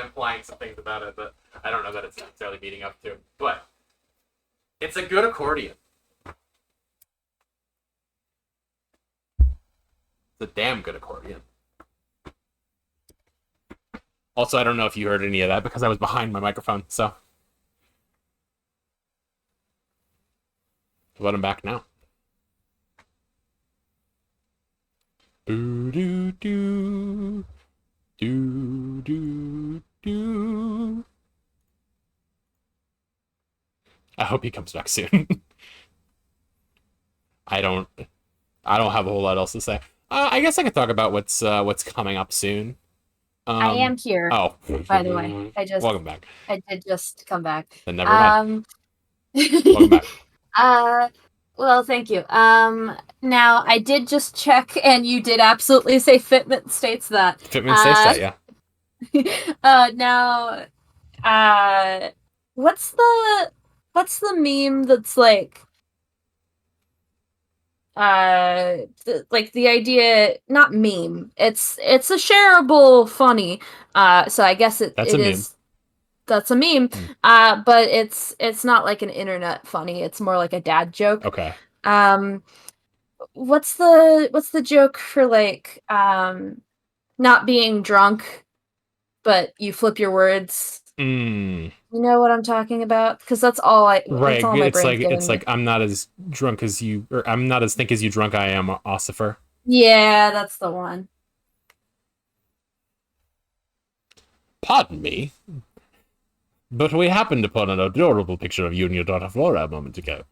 implying some things about it that I don't know that it's necessarily meeting up to. But it's a good accordion. It's a damn good accordion. Also, I don't know if you heard any of that because I was behind my microphone. So let him back now. Boo doo doo. Do do do. I hope he comes back soon. I don't have a whole lot else to say. I guess I could talk about what's coming up soon. I am here. Oh, by the way, welcome back. I did just come back. Then never mind. Welcome back. Well, thank you. Now I did just check, and you did absolutely say fitment states that. Fitment states that, yeah. Now, what's the meme that's like, like the idea, not meme. It's a shareable funny. So I guess That's a meme. That's a meme. But it's not like an internet funny. It's more like a dad joke. Okay. What's the joke for like not being drunk, but you flip your words? You know what I'm talking about? Because that's all right. That's all my brain's it's like I'm not as drunk as you, or I'm not as think as you drunk I am, Ossifer. Yeah, that's the one. Pardon me, but we happened upon an adorable picture of you and your daughter Flora a moment ago.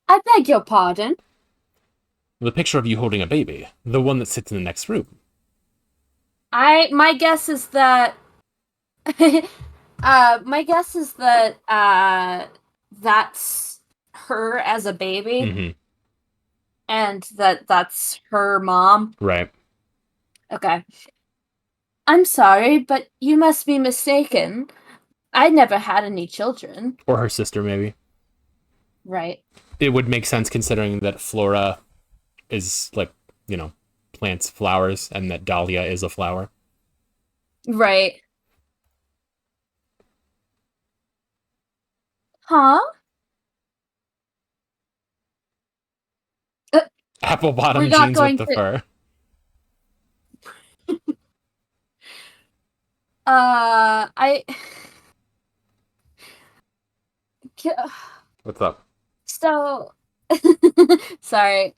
I beg your pardon. The picture of you holding a baby, the one that sits in the next room. My guess is that my guess is that that's her as a baby Mm-hmm. and that's her mom. Right. Okay. I'm sorry, but you must be mistaken. I never had any children. Or her sister, maybe. Right. It would make sense considering that Flora is, like, you know, plants flowers, and that Dahlia is a flower. Right. Huh? Apple bottom We're not jeans with going the to fur. I What's up? so sorry.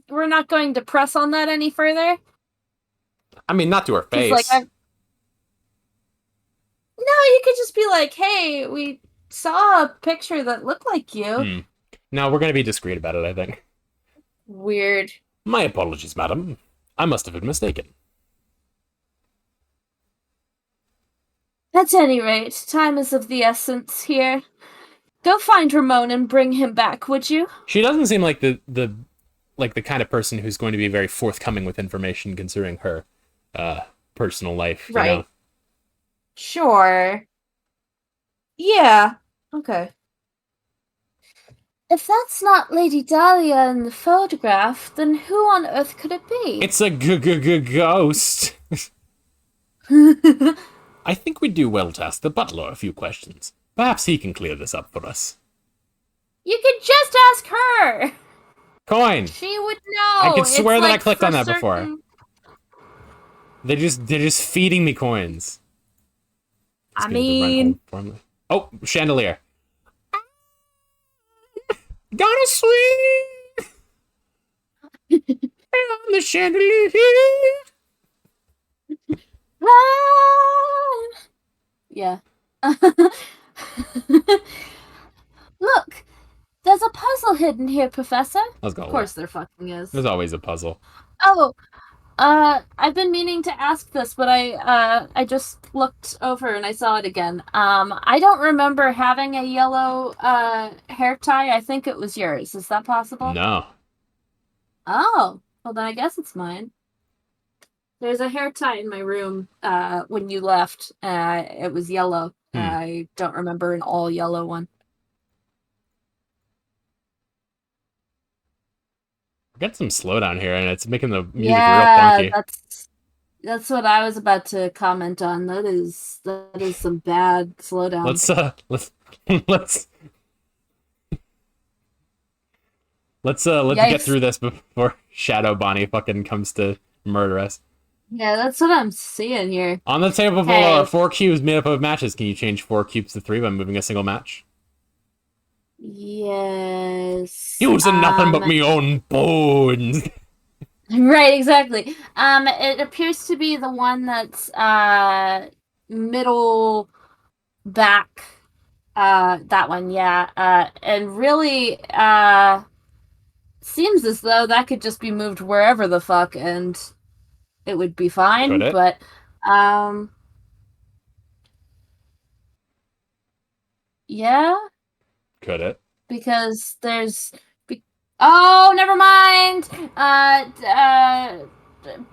We're not going to press on that any further. I mean, not to her Because, like, face. no, you could just be like, hey, we saw a picture that looked like you. Hmm. No, we're going to be discreet about it, I think. Weird. My apologies, madam. I must have been mistaken. At any rate, time is of the essence here. Go find Ramon and bring him back, would you? She doesn't seem like the kind of person who's going to be very forthcoming with information concerning her personal life, you Right. know? Sure. Yeah. Okay. If that's not Lady Dahlia in the photograph, then who on earth could it be? It's a ghost. I think we'd do well to ask the butler a few questions. Perhaps he can clear this up for us. You could just ask her. Coin! She would know. I could swear It's that I like clicked for on that certain... before. They're just feeding me coins. I Let's get the run mean... home formally. Oh, chandelier. Gonna swing on the chandelier. Ah! Yeah. Look, there's a puzzle hidden here, Professor. Let's go. Of course there fucking is. There's always a puzzle. Oh, I've been meaning to ask this, but I just looked over and I saw it again. I don't remember having a yellow hair tie. I think it was yours. Is that possible? No. Oh, well then I guess it's mine. There's a hair tie in my room. When you left, it was yellow. I don't remember an all yellow one. Get some slowdown here, and it's making the music real funky. That's what I was about to comment on. That is some bad slowdown. Let's get through this before Shadow Bonnie fucking comes to murder us. Yeah, that's what I'm seeing here. On the table below are 4 cubes made up of matches. Can you change 4 cubes to 3 by moving a single match? Yes. Using nothing but me own bones. Right, exactly. It appears to be the one that's middle back. That one, yeah. And really, seems as though that could just be moved wherever the fuck, and it would be fine. Could it? But, yeah. Could it? Because there's... Oh, never mind!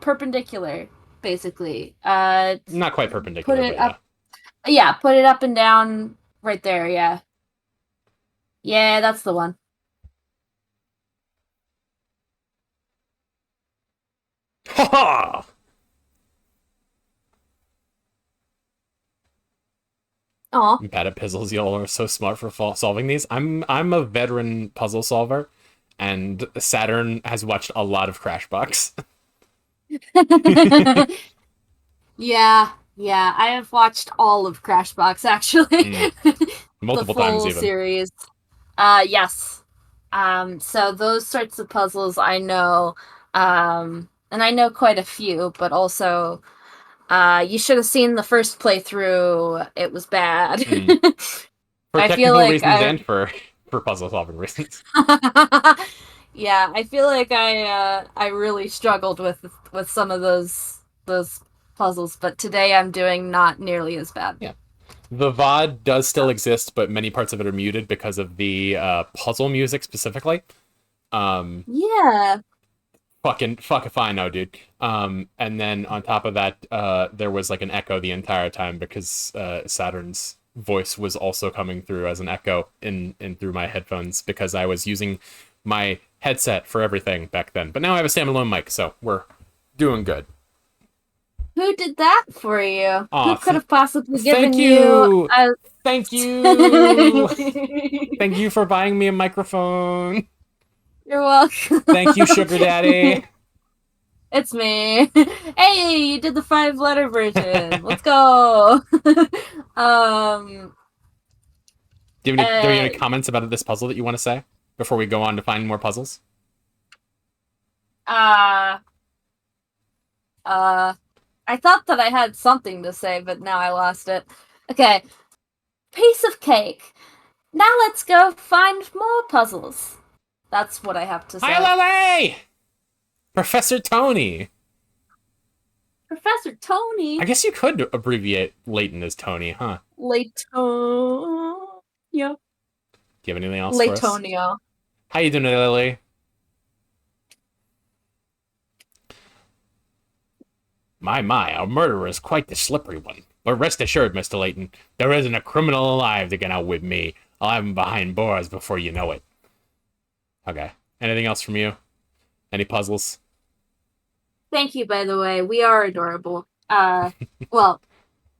Perpendicular, basically. Not quite perpendicular, Put it but up. Yeah, put it up and down right there, yeah. Yeah, that's the one. Ha ha! Aw. I'm bad at puzzles. Y'all are so smart for solving these. I'm a veteran puzzle solver, and Saturn has watched a lot of Crashbox. Yeah, I have watched all of Crashbox, actually. Multiple the full times, even. series. Yes. So those sorts of puzzles I know, and I know quite a few, but also, you should have seen the first playthrough. It was bad. Mm. For I feel technical like reasons I, and for puzzle solving reasons. yeah, I feel like I really struggled with some of those puzzles, but today I'm doing not nearly as bad. Yeah. The VOD does still exist, but many parts of it are muted because of the puzzle music specifically. Yeah. Fuck if I know, dude. And then on top of that, there was like an echo the entire time because Saturn's voice was also coming through as an echo in through my headphones because I was using my headset for everything back then. But now I have a standalone mic, so we're doing good. Who did that for you? Aw, Who could have possibly thank given you you, a thank you, thank you for buying me a microphone. You're welcome. Thank you, Sugar Daddy. It's me. Hey, you did the 5-letter version. Let's go. um Do you have any uh comments about this puzzle that you want to say before we go on to find more puzzles? uh uh I thought that I had something to say, but now I lost it. Okay. Piece of cake. Now let's go find more puzzles. That's what I have to Hi, say. Lily! Professor Tony. Professor Tony. I guess you could abbreviate Layton as Tony, huh? Layton. Yeah. Do you have anything else for us? Laytonia. How you doing, Lily? My, our murderer is quite the slippery one. But rest assured, Mr. Layton, there isn't a criminal alive to get out with me. I'll have him behind bars before you know it. Okay. Anything else from you? Any puzzles? Thank you, by the way. We are adorable. Well,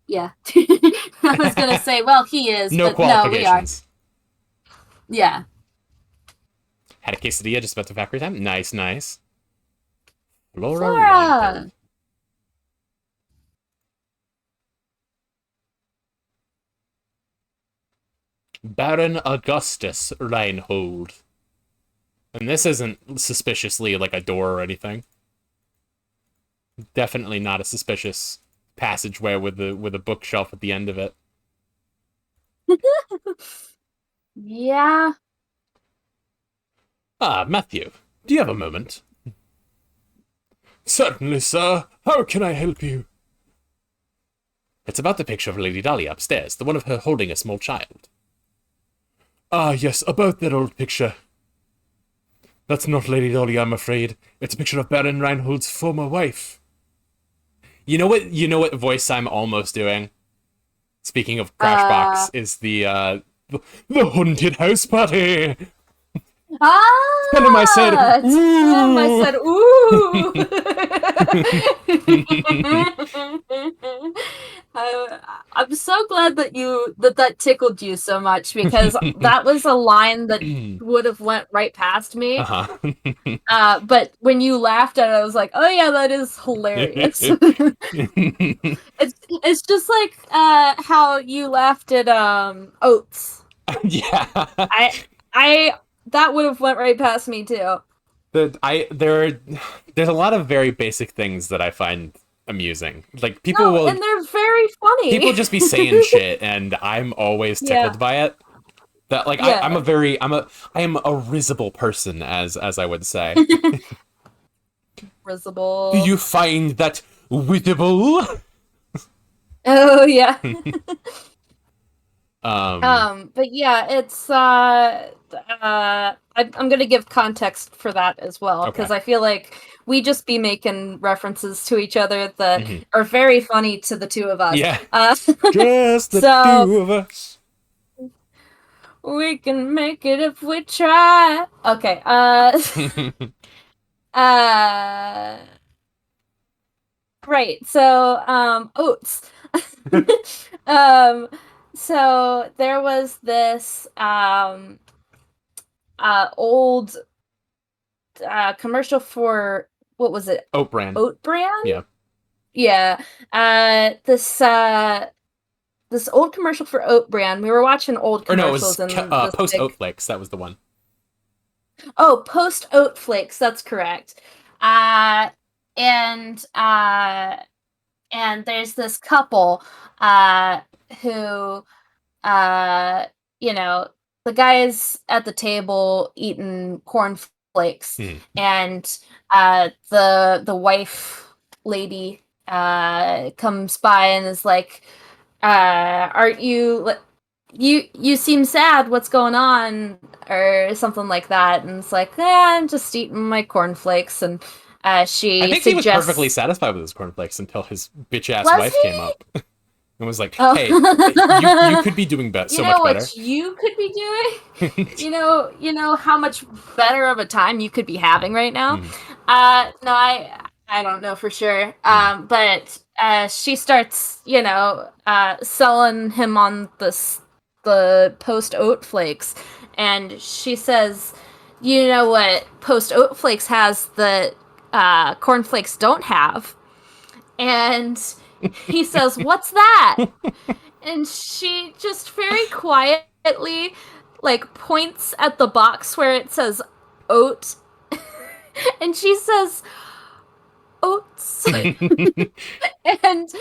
yeah. I was gonna say, well, he is, No but no, we are. qualifications. Yeah. Had a quesadilla just about to factory time. Nice, nice. Flora Flora! Reinhold. Baron Augustus Reinhold. And this isn't suspiciously like a door or anything. Definitely not a suspicious passageway with a bookshelf at the end of it. Yeah. Ah, Matthew, do you have a moment? Certainly, sir. How can I help you? It's about the picture of Lady Dahlia upstairs, the one of her holding a small child. Ah, yes, about that old picture. That's not Lady Dahlia, I'm afraid. It's a picture of Baron Reinhold's former wife. You know what? You know what voice I'm almost doing. Speaking of Crashbox, is the haunted house party. Tell him I said, Tell him I said, ooh. I'm so glad that that tickled you so much, because that was a line that would have went right past me. But when you laughed at it, I was like, oh yeah, that is hilarious. It's just like how you laughed at Oats. Yeah. I that would have went right past me too. There's a lot of very basic things that I find amusing. Like And they're very funny. people just be saying shit, and I'm always tickled by it. That like Yeah. I am a risible person, as I would say. Risible. Do you find that withable? Oh yeah. Um, But yeah, it's I'm gonna give context for that as well, because Okay. I feel like we just be making references to each other that Mhm. are very funny to the two of us. Yeah. Just the So- two of us. We can make it if we try. Okay. Right. So, oats. So there was this old commercial for, what was it? Oat brand. Oat brand? Yeah. Yeah. This this old commercial for Oat Bran. We were watching old Or no, it was commercials and this post big... Oat Flakes. That was the one. Oh, post Oat Flakes. That's correct. Uh, and and there's this couple who you know, the guys at the table eating cornflakes, and the wife lady comes by and is like, aren't you seem sad, what's going on, or something like that. And it's like, I'm just eating my cornfleks. And she I think suggests... he was perfectly satisfied with his cornflakes until his bitch ass Was wife he? came up and was like, Oh. "Hey, you could be doing so much better." What you could be doing? You know how much better of a time you could be having right now? No, I don't know for sure. But she starts, selling him on the post oat flakes, and she says, you know what post oat flakes has that cornflakes don't have? And he says, what's that? And she just very quietly, like, points at the box where it says oat. And she says, oats. and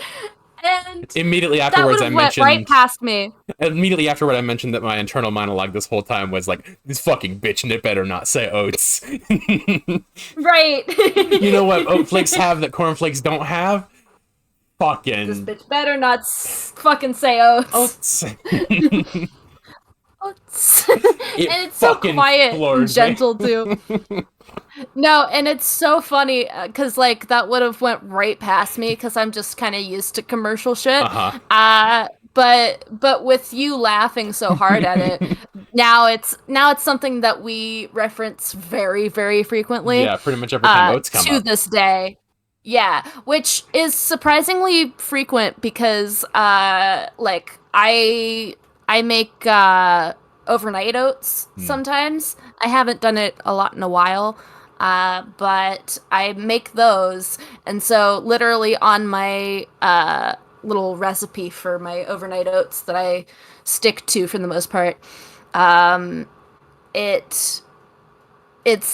Immediately that afterwards, would have went right past me. Immediately afterward, I mentioned that my internal monologue this whole time was like, "This fucking bitch, and it better not say oats." Right. You know what oat flakes have that cornflakes don't have? Fucking... This bitch better not fucking say oats. Oats. Oats. And it's so quiet and gentle too. No, and it's so funny because like that would have went right past me because I'm just kind of used to commercial shit. But with you laughing so hard at it, now it's something that we reference very, very frequently. Yeah, pretty much every time oats come to up. this day. Yeah, which is surprisingly frequent because like I make overnight oats sometimes. I haven't done it a lot in a while. But I make those, and so literally on my little recipe for my overnight oats that I stick to for the most part, it's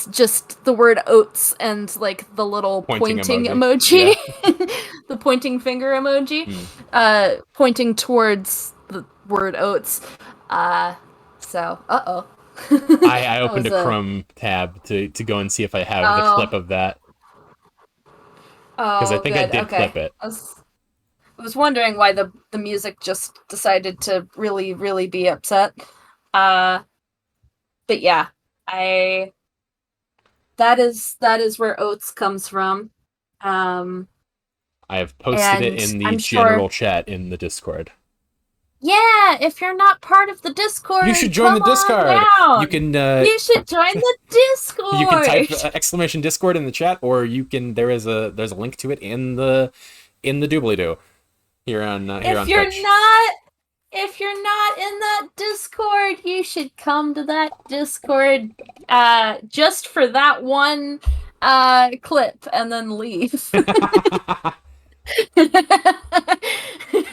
just the word oats and like the little pointing emoji. Yeah. The pointing finger emoji, pointing towards the word oats. I opened a Chrome tab to go and see if I have the clip of that. Because I think I did clip it. I was wondering why the music just decided to really, really be upset. But yeah, that is where oats comes from. I have posted it in the general chat in the Discord. Yeah, if you're not part of the Discord, you should join the Discord. You can. You should join the Discord. You can type exclamation Discord in the chat, or you can. There's a link to it in the doobly-doo here on Twitch. If you're not in that Discord, you should come to that Discord just for that one clip and then leave.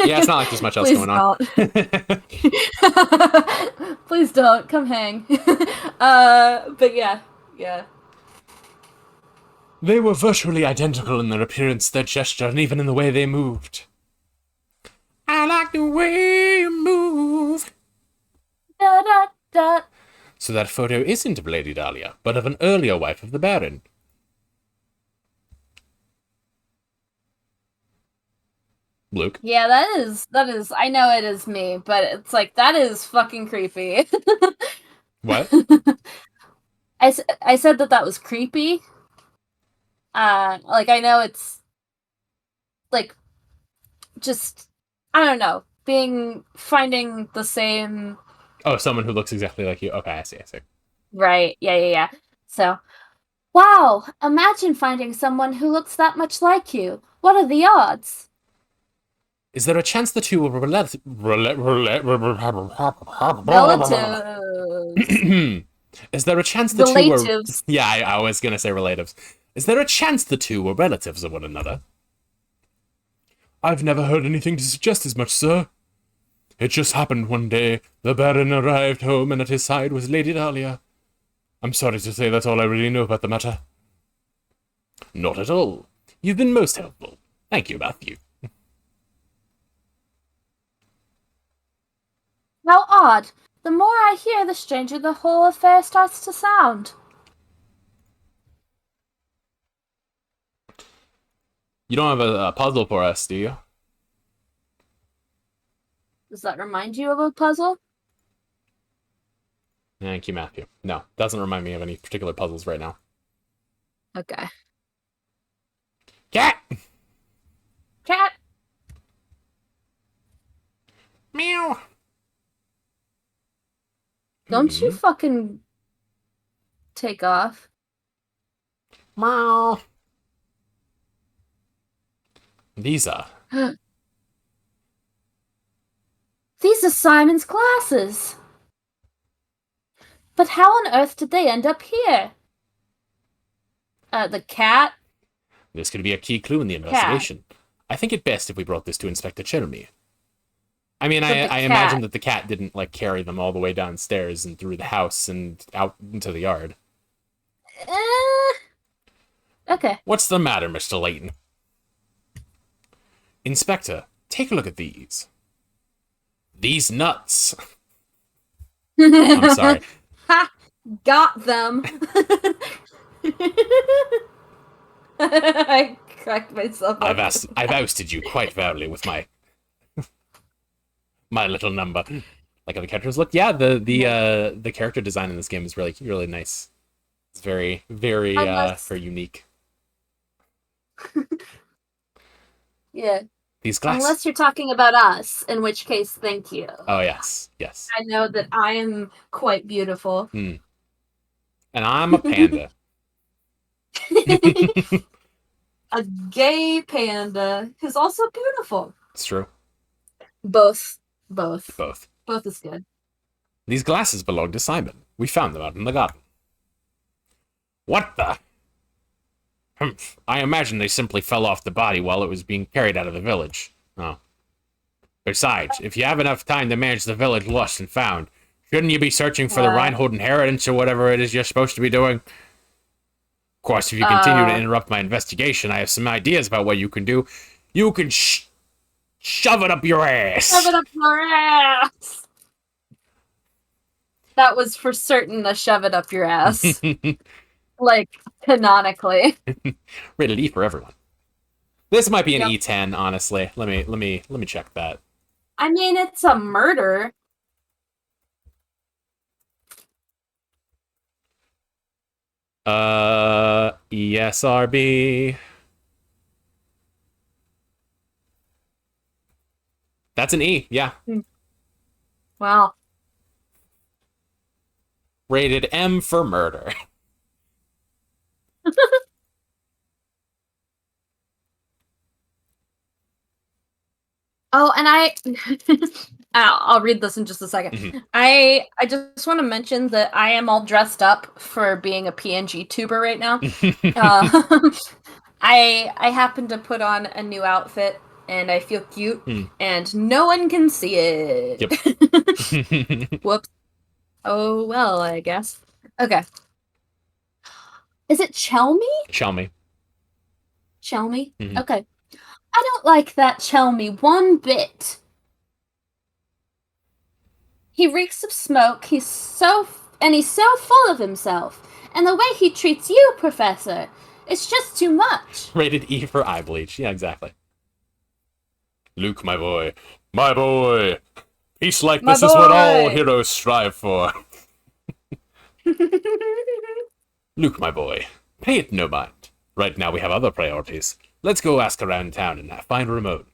Yeah, it's not like there's much else going on. Please don't come hang. But yeah. They were virtually identical in their appearance, their gesture, and even in the way they moved. I like the way you move. Da, da, da. So that photo isn't of Lady Dahlia, but of an earlier wife of the Baron. Luke? Yeah, that is, I know it is me, but it's like, that is fucking creepy. What? I said that was creepy. Like, I know it's, like, just, I don't know, finding the same... Oh, someone who looks exactly like you. Okay, I see. Right, yeah. So, wow, imagine finding someone who looks that much like you. What are the odds? Is there a chance the two were relatives? Is there a chance the two were... Yeah, I was going to say relatives. Is there a chance the two were relatives of one another? I've never heard anything to suggest as much, sir. It just happened one day. The Baron arrived home, and at his side was Lady Dahlia. I'm sorry to say that's all I really know about the matter. Not at all. You've been most helpful. Thank you, Matthew. How odd. The more I hear, the stranger the whole affair starts to sound. You don't have a puzzle for us, do you? Does that remind you of a puzzle? Thank you, Matthew. No, doesn't remind me of any particular puzzles right now. Okay. Cat! Cat! Meow! Don't you fucking take off. Meow! These These are Simon's glasses. But how on earth did they end up here? The cat? This could be a key clue in the investigation. I think it best if we brought this to Inspector Chelmy. I mean, I imagine that the cat didn't, like, carry them all the way downstairs and through the house and out into the yard. Okay. What's the matter, Mr. Layton? Inspector, take a look at these. These nuts. I'm sorry. Ha! Got them. I cracked myself up. I've ousted you quite fairly with my my little number. Like how the characters look. Yeah, the character design in this game is really, really nice. It's very, very very unique. Yeah. These glasses. Unless you're talking about us, in which case, thank you. Oh yes, yes. I know that I am quite beautiful. And I'm a panda. A gay panda who's also beautiful. It's true. Both is good. These glasses belong to Simon. We found them out in the garden. What the? Humph. I imagine they simply fell off the body while it was being carried out of the village. Oh. Besides, if you have enough time to manage the village lost and found, shouldn't you be searching for the Reinhold inheritance or whatever it is you're supposed to be doing? Of course, if you continue to interrupt my investigation, I have some ideas about what you can do. You can shove it up your ass. Shove it up your ass. That was for certain a shove it up your ass. Like, canonically. Rated E for everyone. This might be an E10, honestly. Let me check that. I mean, it's a murder. ESRB. That's an E, yeah. Wow. Rated M for murder. Oh, and I'll read this in just a second. Mm-hmm. I just want to mention that I am all dressed up for being a PNG tuber right now. I happen to put on a new outfit and I feel cute and no one can see it. Yep. Whoops. Oh well, I guess. Okay. Is it Chelmy? Chelmy. Chelmy? Mm-hmm. Okay. I don't like that Chelmy one bit. He reeks of smoke, he's so full of himself. And the way he treats you, Professor, it's just too much. Rated E for eye bleach. Yeah, exactly. Luke, my boy. My boy! Peace like this is what all heroes strive for. Luke, my boy. Pay it no mind. Right now we have other priorities. Let's go ask around town and find a remote.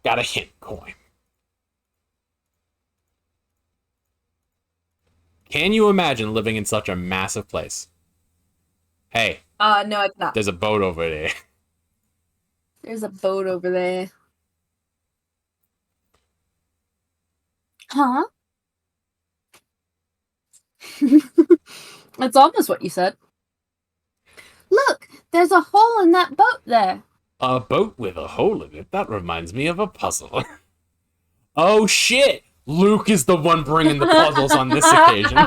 Got a hint coin. Can you imagine living in such a massive place? Hey. No, it's not. There's a boat over there. There's a boat over there. Huh? That's almost what you said. Look, there's a hole in that boat there. A boat with a hole in it? That reminds me of a puzzle. Oh shit! Luke is the one bringing the puzzles on this occasion.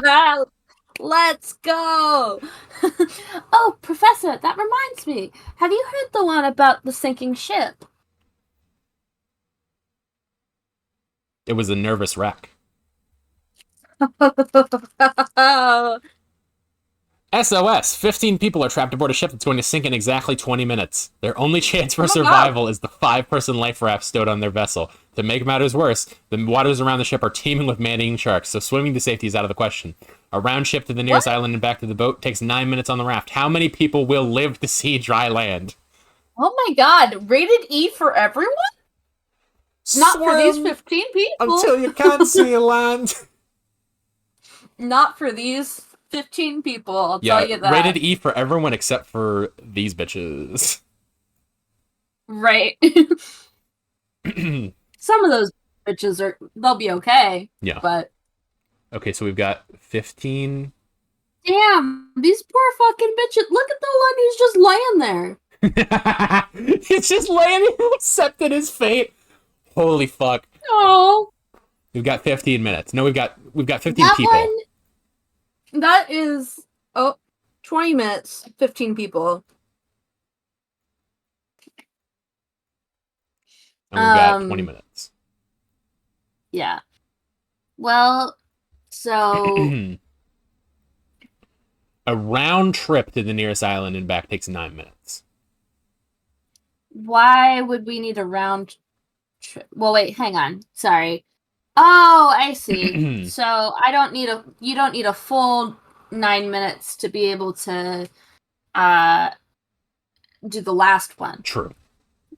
Let's go! Oh, Professor, that reminds me. Have you heard the one about the sinking ship? It was a nervous wreck. SOS! 15 people are trapped aboard a ship that's going to sink in exactly 20 minutes. Their only chance for survival is the 5-person life raft stowed on their vessel. To make matters worse, the waters around the ship are teeming with man-eating sharks, so swimming to safety is out of the question. A round trip to the nearest island and back to the boat takes 9 minutes on the raft. How many people will live to see dry land? Oh my god, rated E for everyone? Not for these 15 people. Until you can't see land. Not for these 15 people, I'll tell you that. Rated E for everyone except for these bitches. Right. Some of those bitches they'll be okay. Yeah. But okay, so we've got 15. Damn, these poor fucking bitches. Look at the one who's just laying there. He's just laying here accepting his fate. Holy fuck. Oh. We've got 15 minutes. No, we've got 15 people. That is 20 minutes, 15 people. And we've got 20 minutes. Yeah. Well, so a round trip to the nearest island and back takes 9 minutes. Why would we need a round trip? Well, wait, hang on. Sorry. Oh, I see. So you don't need a full 9 minutes to be able to do the last one. True.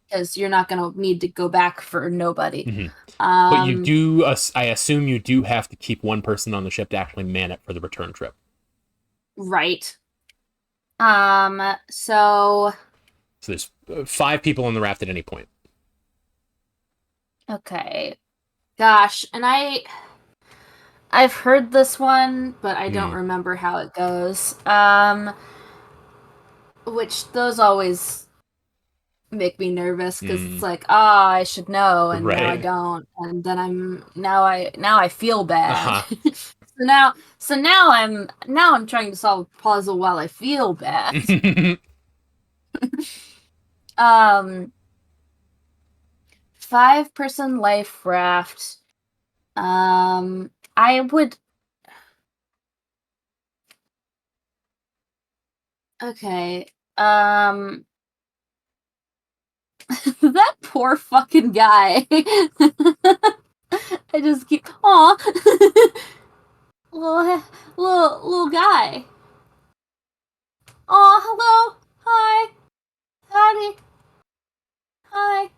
Because you're not going to need to go back for nobody. Mm-hmm. But you do, I assume you do have to keep one person on the ship to actually man it for the return trip. Right. So there's 5 people on the raft at any point. Okay. Gosh, and I've heard this one, but I don't remember how it goes. Which those always make me nervous because it's like, I should know, and now I don't, and then now I feel bad. So now I'm trying to solve a puzzle while I feel bad. 5-person life raft. I would. Okay. That poor fucking guy. I just keep. Aw. little guy. Aw, hello. Hi. Howdy. Hi.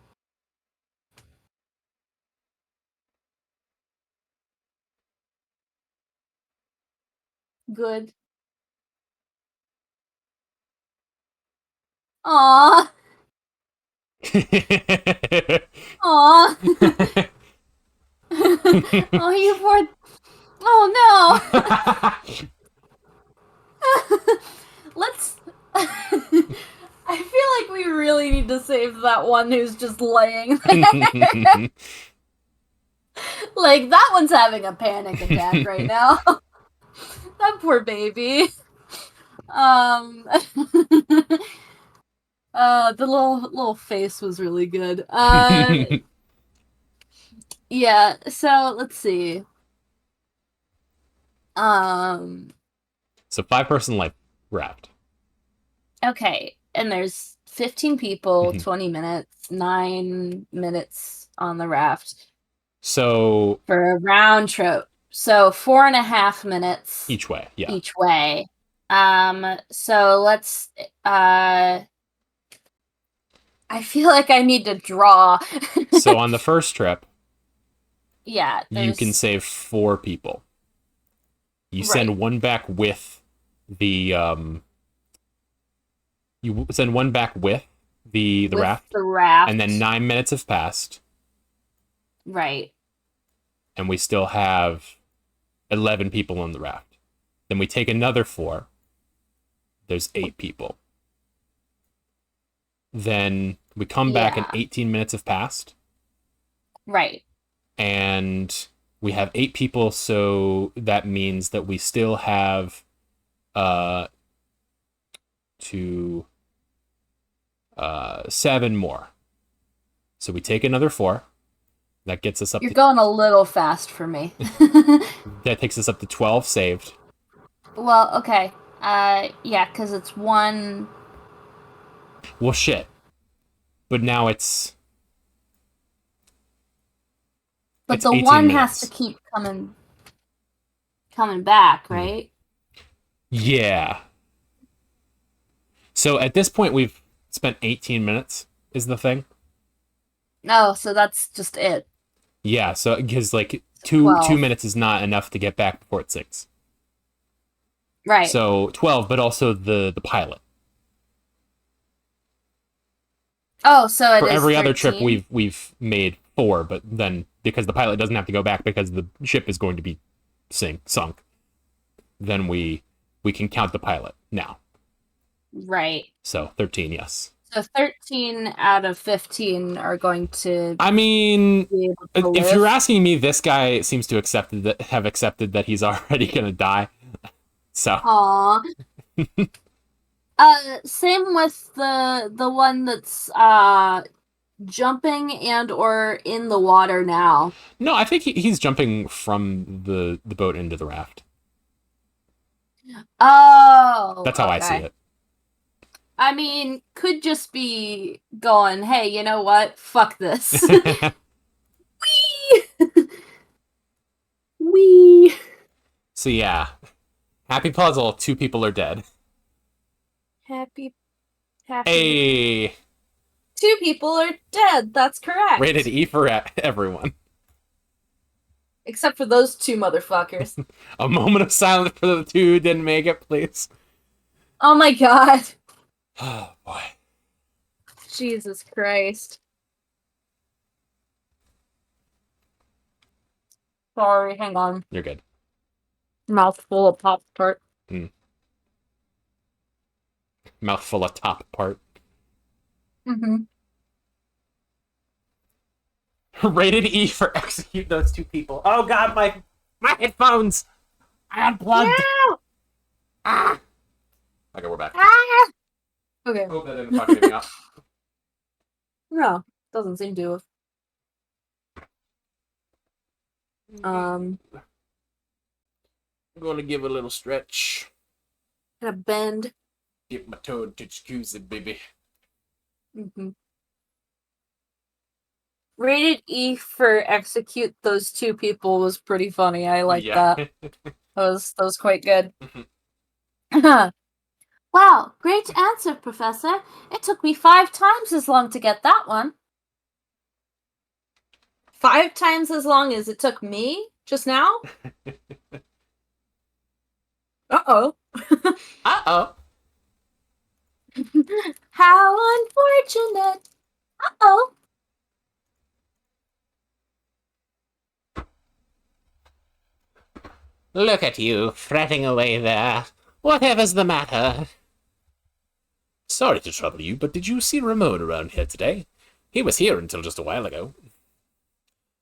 Good. Aw. Aw. Oh, you poor. Oh no. Let's. I feel like we really need to save that one who's just laying there. Like, that one's having a panic attack right now. That poor baby. The little face was really good. Yeah, so let's see. So 5-person life raft. Okay, and there's 15 people, 20 minutes, 9 minutes on the raft. So for a round trip. So 4.5 minutes each way. Yeah. Each way. So let's I feel like I need to draw. So on the first trip, yeah, you can save 4 people. You send one back with the you send one back with the raft. The raft. And then 9 minutes have passed. Right. And we still have 11 people on the raft. Then we take another 4. There's 8 people. then we come back and Yeah. 18 minutes have passed. Right. And we have 8 people, so that means that we still have to 7 more. So we take another 4. That gets us up You're to going a little fast for me. that takes us up to 12 saved. Well, okay. Yeah, because it's one. Well, shit. But now it's But the 18 one minutes. has to keep coming back, Hmm. right? Yeah. So at this point, we've spent 18 minutes, is the thing. No, so that's just it. Yeah, so because like two 12. minutes is not enough to get back before it's 6. Right. So 12, but also the pilot. Oh, so it For is every 13? other trip, we've made 4, but then because the pilot doesn't have to go back because the ship is going to be sunk, then we can count the pilot now. Right. So 13, yes. So 13 out of 15 are going to I mean, be able to if live. you're asking me, this guy seems to have accepted that he's already gonna die. So Aww. Same with the one that's jumping and or in the water now. no, I think he's jumping from the boat into the raft. Oh, That's how I see okay. it. I mean, could just be going, hey, you know what? Fuck this. Wee! Wee! So yeah, happy puzzle. 2 people are dead. Happy. Hey, 2 people are dead. That's correct. rated E for everyone. Except for those 2 motherfuckers. A moment of silence for the 2 who didn't make it, please. Oh my god. Oh boy. Jesus Christ. Sorry, hang on. You're good. Mouthful of Pop-Tart. Mouthful of top part. Mm-hmm. Rated E for execute those 2 people. Oh god, my headphones! I unplugged! No! Ah! Okay, we're back. Ah! Okay. Hope that didn't fuck anything up. No, doesn't seem to have. I'm gonna give a little stretch. Gonna bend. Get my toe to excuse it, baby. Mm-hmm. Rated E for execute those 2 people was pretty funny. I like that. That was quite good. Wow, great answer, Professor. It took me 5 times as long to get that one. 5 times as long as it took me just now? Uh-oh. Uh-oh. How unfortunate. Uh-oh. Look at you, fretting away there. Whatever's the matter? Sorry to trouble you, but did you see Ramon around here today? He was here until just a while ago.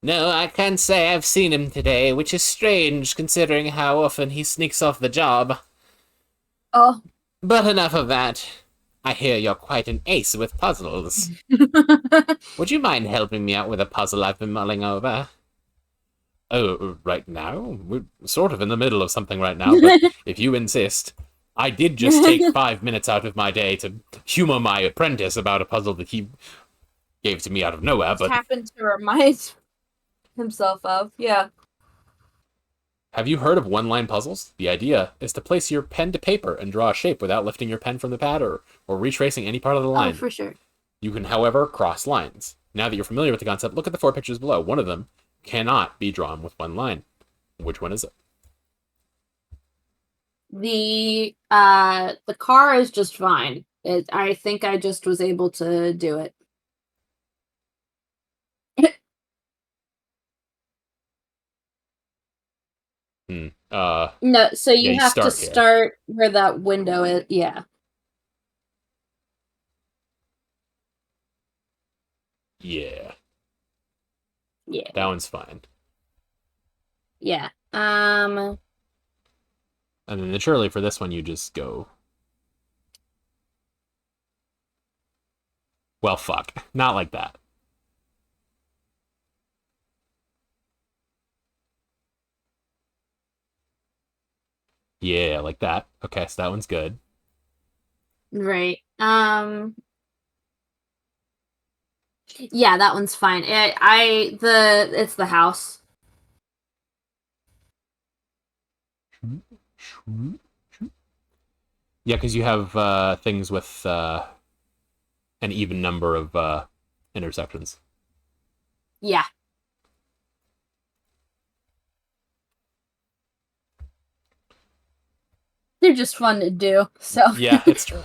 No, I can't say I've seen him today, which is strange considering how often he sneaks off the job. Oh. But enough of that. I hear you're quite an ace with puzzles. Would you mind helping me out with a puzzle I've been mulling over? Oh, right now? We're sort of in the middle of something right now, but if you insist. I did just take 5 minutes out of my day to humor my apprentice about a puzzle that he gave to me out of nowhere, but... happened to remind himself of, yeah. Have you heard of one-line puzzles? The idea is to place your pen to paper and draw a shape without lifting your pen from the pad or retracing any part of the line. Oh, for sure. You can, however, cross lines. Now that you're familiar with the concept, look at the 4 pictures below. One of them cannot be drawn with one line. Which one is it? The car is just fine. I think I just was able to do it. No, so you you have to start here. start where that window is. Yeah. Yeah. Yeah. That one's fine. Yeah. And then surely for this one, you just go. Well, fuck. Not like that. Yeah, like that. Okay, so that one's good. Right. Yeah, that one's fine. It's the house. Yeah, because you have things with an even number of intersections. Yeah. They're just fun to do. So Yeah, it's true.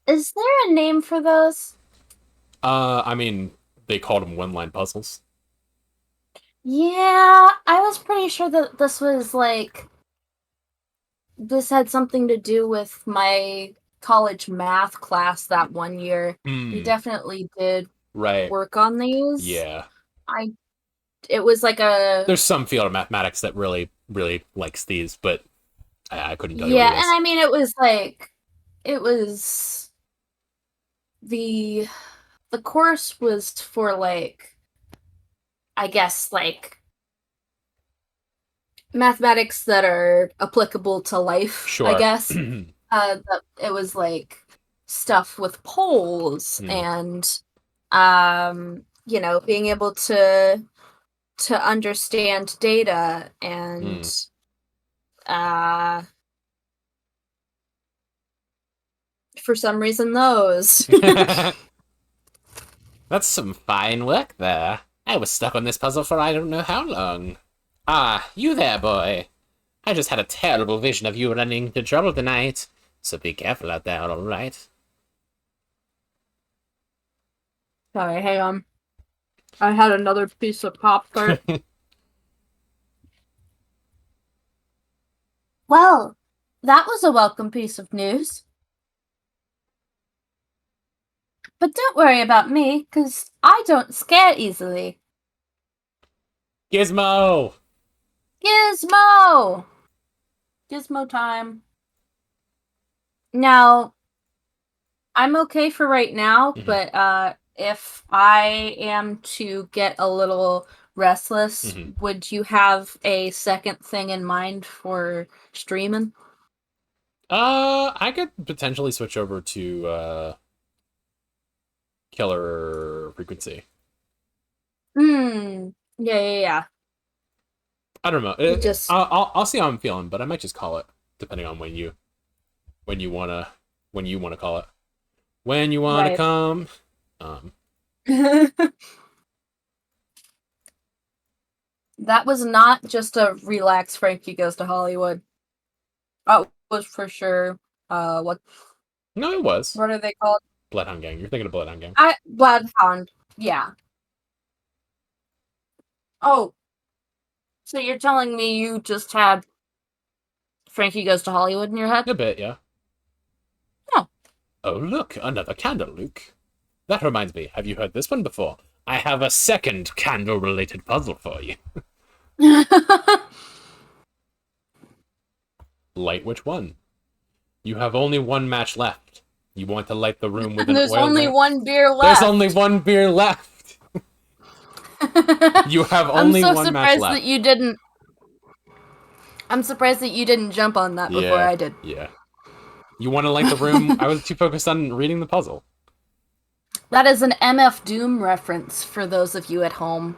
is there a name for those? I mean, they called them one-line puzzles. Yeah, I was pretty sure that this had something to do with my college math class that one year. We Hmm. definitely did Right. work on these. Yeah. I it was like a There's some field of mathematics that really, really likes these, but I couldn't tell you what yeah, it and is. I mean it was the the course was for like I guess like mathematics that are applicable to life, I Sure. guess. It was like stuff with poles Hmm. and being able to understand data Hmm. and uh for some reason those. That's some fine work there. I was stuck on this puzzle for I don't know how long. Ah, you there, boy. I just had a terrible vision of you running into trouble tonight. So be careful out there, alright? Sorry, hang on. I had another piece of Pop Tart. Well, that was a welcome piece of news. But don't worry about me, because I don't scare easily. Gizmo! Gizmo! Gizmo time. Now, I'm okay for right now, Mhm. but if I am to get a little restless, Mhm. would you have a second thing in mind for streaming? I could potentially switch over to killer frequency. Hmm. Yeah. I don't know. You just I'll see how I'm feeling, but I might just call it depending on when you wanna when you wanna call it. When you wanna right. come. That was not just a relax Frankie Goes to Hollywood. That was for sure. What No, it was are they called? Bloodhound Gang. You're thinking of Bloodhound Gang. Bloodhound. Yeah. Oh, so you're telling me you just had Frankie Goes to Hollywood in your head? A bit, yeah. No. Oh, look, another candle, Luke. That reminds me, have you heard this one before? I have a second candle-related puzzle for you. Light which one? You have only one match left. You want to light the room with an There's oil only lamp? one beer There's left. only one beer left. You have I'm only so one match surprised that left. you didn't. I'm surprised that you didn't jump on that before Yeah, I did. yeah. You want to light the room? I was too focused on reading the puzzle. That is an MF Doom reference for those of you at home.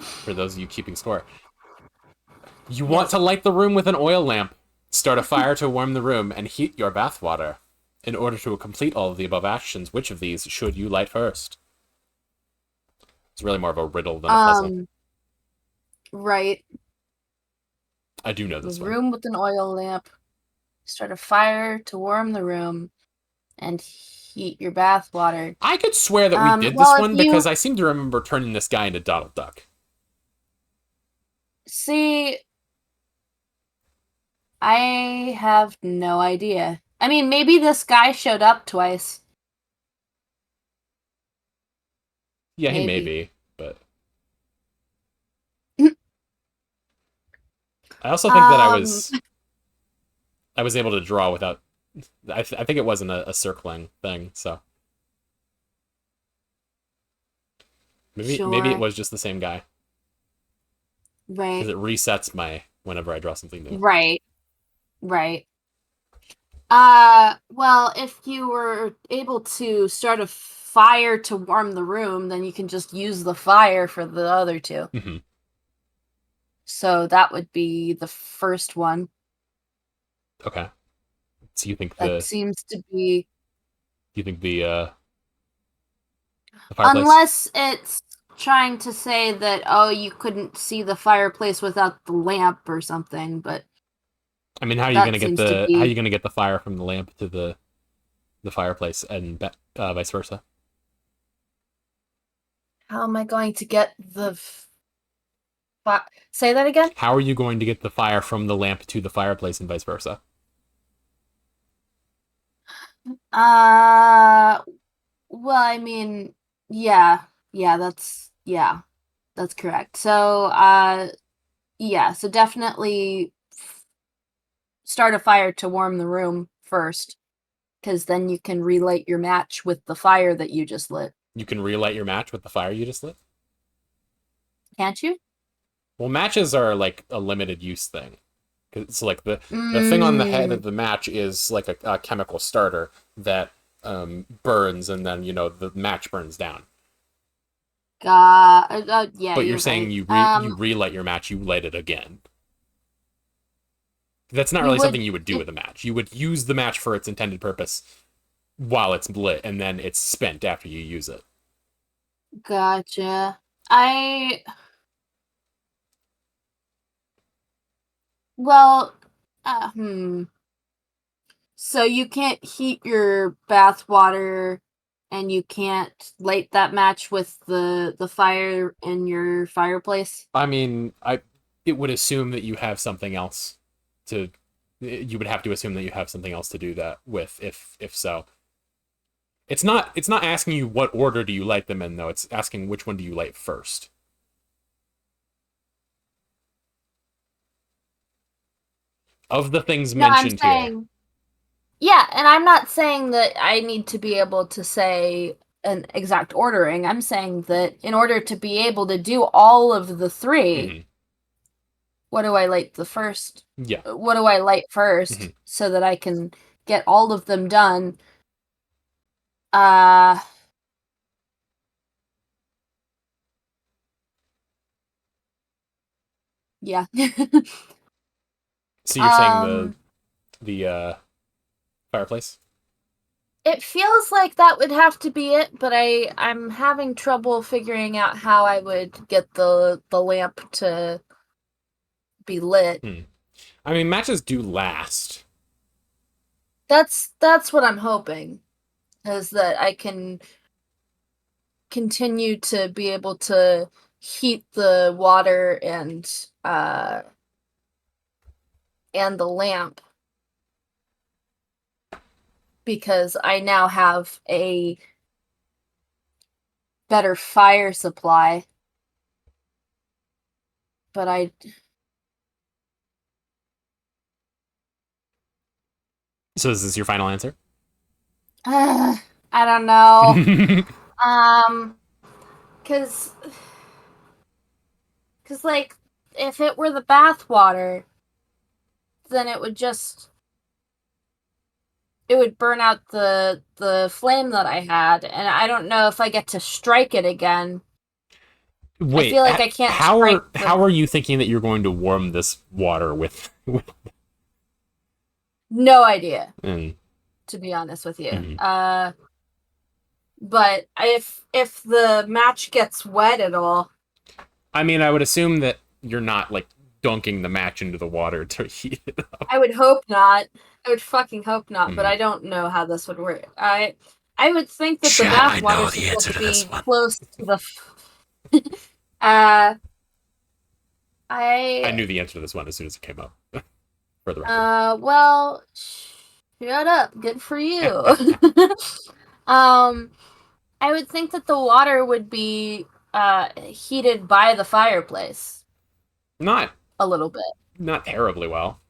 For those of you keeping score. You want Yes. to light the room with an oil lamp, start a fire to warm the room, and heat your bathwater. In order to complete all of the above actions, which of these should you light first? It's really more of a riddle than a puzzle. Right. I do know The this one. room with an oil lamp. Start a fire to warm the room and heat your bath water. I could swear that we did this Well, if one you because I seem to remember turning this guy into Donald Duck. see, I have no idea. I mean, maybe this guy showed up twice. Yeah, he may Maybe. be, but I also think that Um, I was able to draw without. I think it wasn't a circling thing, so maybe it sure. was just the same guy because Right. it resets my whenever I draw something new. Right. Right. Well, if you were able to start a fire to warm the room, then you can just use the fire for the other two. Hmm. So that would be the first one. Okay, so That seems to be, you think the fireplace? unless it's trying to say that, oh, you couldn't see the fireplace without the lamp or something, but I mean, that seems to how are you be, gonna get the fire from the lamp to the fireplace and vice versa? how am I going to get say that again? How are you going to get the fire from the lamp to the fireplace and vice versa? Uh, well, I mean, yeah, yeah, that's correct. So, yeah, so definitely start a fire to warm the room first, because then you can relight your match with the fire that you just lit, You can relight your match with the fire you just lit. can't you? Well, matches are like a limited use thing. It's like the thing on the head Mm, of the match is like a chemical starter that burns, and then the match burns down. yeah, But you're you're saying right. you relight your match, you light it again. That's not You really would, something you would do it, with a match. You would use the match for its intended purpose while it's lit, and then it's spent after you use it. gotcha. I, well, hmm. So you can't heat your bath water and you can't light that match with the fire in your fireplace? I mean, it would assume that you have something else to. You would have to assume that you have something else to do that with, if so. It's not asking you what order do you light them in though. It's asking which one do you light first. Of the things No, I'm mentioned here. saying, yeah, and I'm not saying that I need to be able to say an exact ordering. I'm saying that in order to be able to do all of the three, Hmm. what do I light the first? Yeah. What do I light Hmm. first so that I can get all of them done? Uh, yeah. So you're saying um, the fireplace? it feels like that would have to be it, but I'm having trouble figuring out how I would get the lamp to be lit. Hmm. I mean, matches do last. That's what I'm hoping, is that I can continue to be able to heat the water and the lamp, because I now have a better fire supply. But So is this your final answer? I don't know. Um, cause, like, if it were the bath water, then it would burn out the flame that I had, and I don't know if I get to strike it again. I Wait, feel like I can't strike how are you thinking that you're going to warm this water with? no idea, Mm, to be honest with you. mhm. But if the match gets wet at all, I mean, I would assume that you're not like dunking the match into the water to heat it up. I would hope not. I would fucking hope not, but Mhm. I don't know how this would work. I would think that the Chat, bath I water know is the supposed answer to to this be one. close to the uh I I knew the answer to this one as soon as it came up. For the record. well, shut up. Good for you. um I would think that the water would be heated by the fireplace Not a little bit. not terribly well.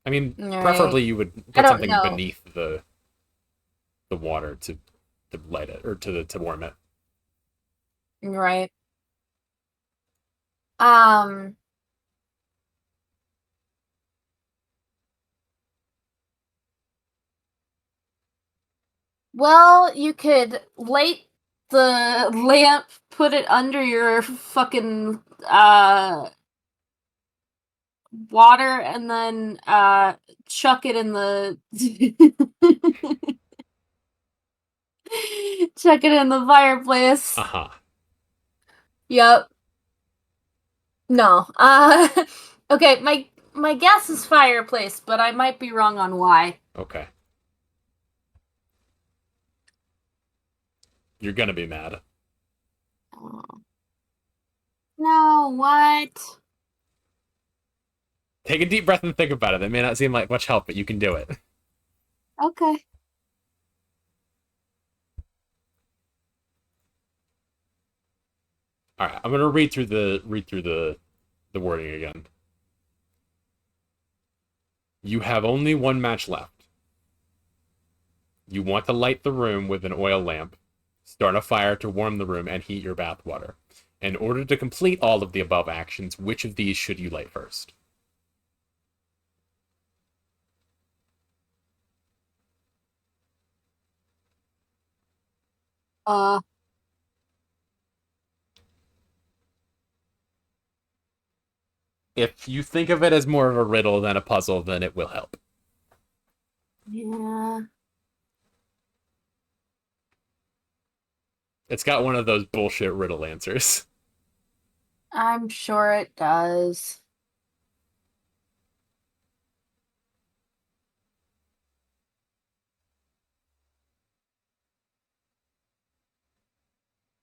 I mean, All right. preferably you would I put don't something know. beneath the water to light it or to warm it. Right. Um, well, you could light the lamp, put it under your fucking water, and then chuck it in the chuck it in the fireplace. Uh-huh. Yep. No. Okay, my guess is fireplace, but I might be wrong on why. Okay. You're gonna be mad. No, what? Take a deep breath and think about it. That may not seem like much help, but you can do it. Okay. All right, I'm gonna read through the wording again. You have only one match left. You want to light the room with an oil lamp, start a fire to warm the room, and heat your bath water. In order to complete all of the above actions, which of these should you light first? Uh, If you think of it as more of a riddle than a puzzle, then it will help. yeah. It's got one of those bullshit riddle answers. I'm sure it does.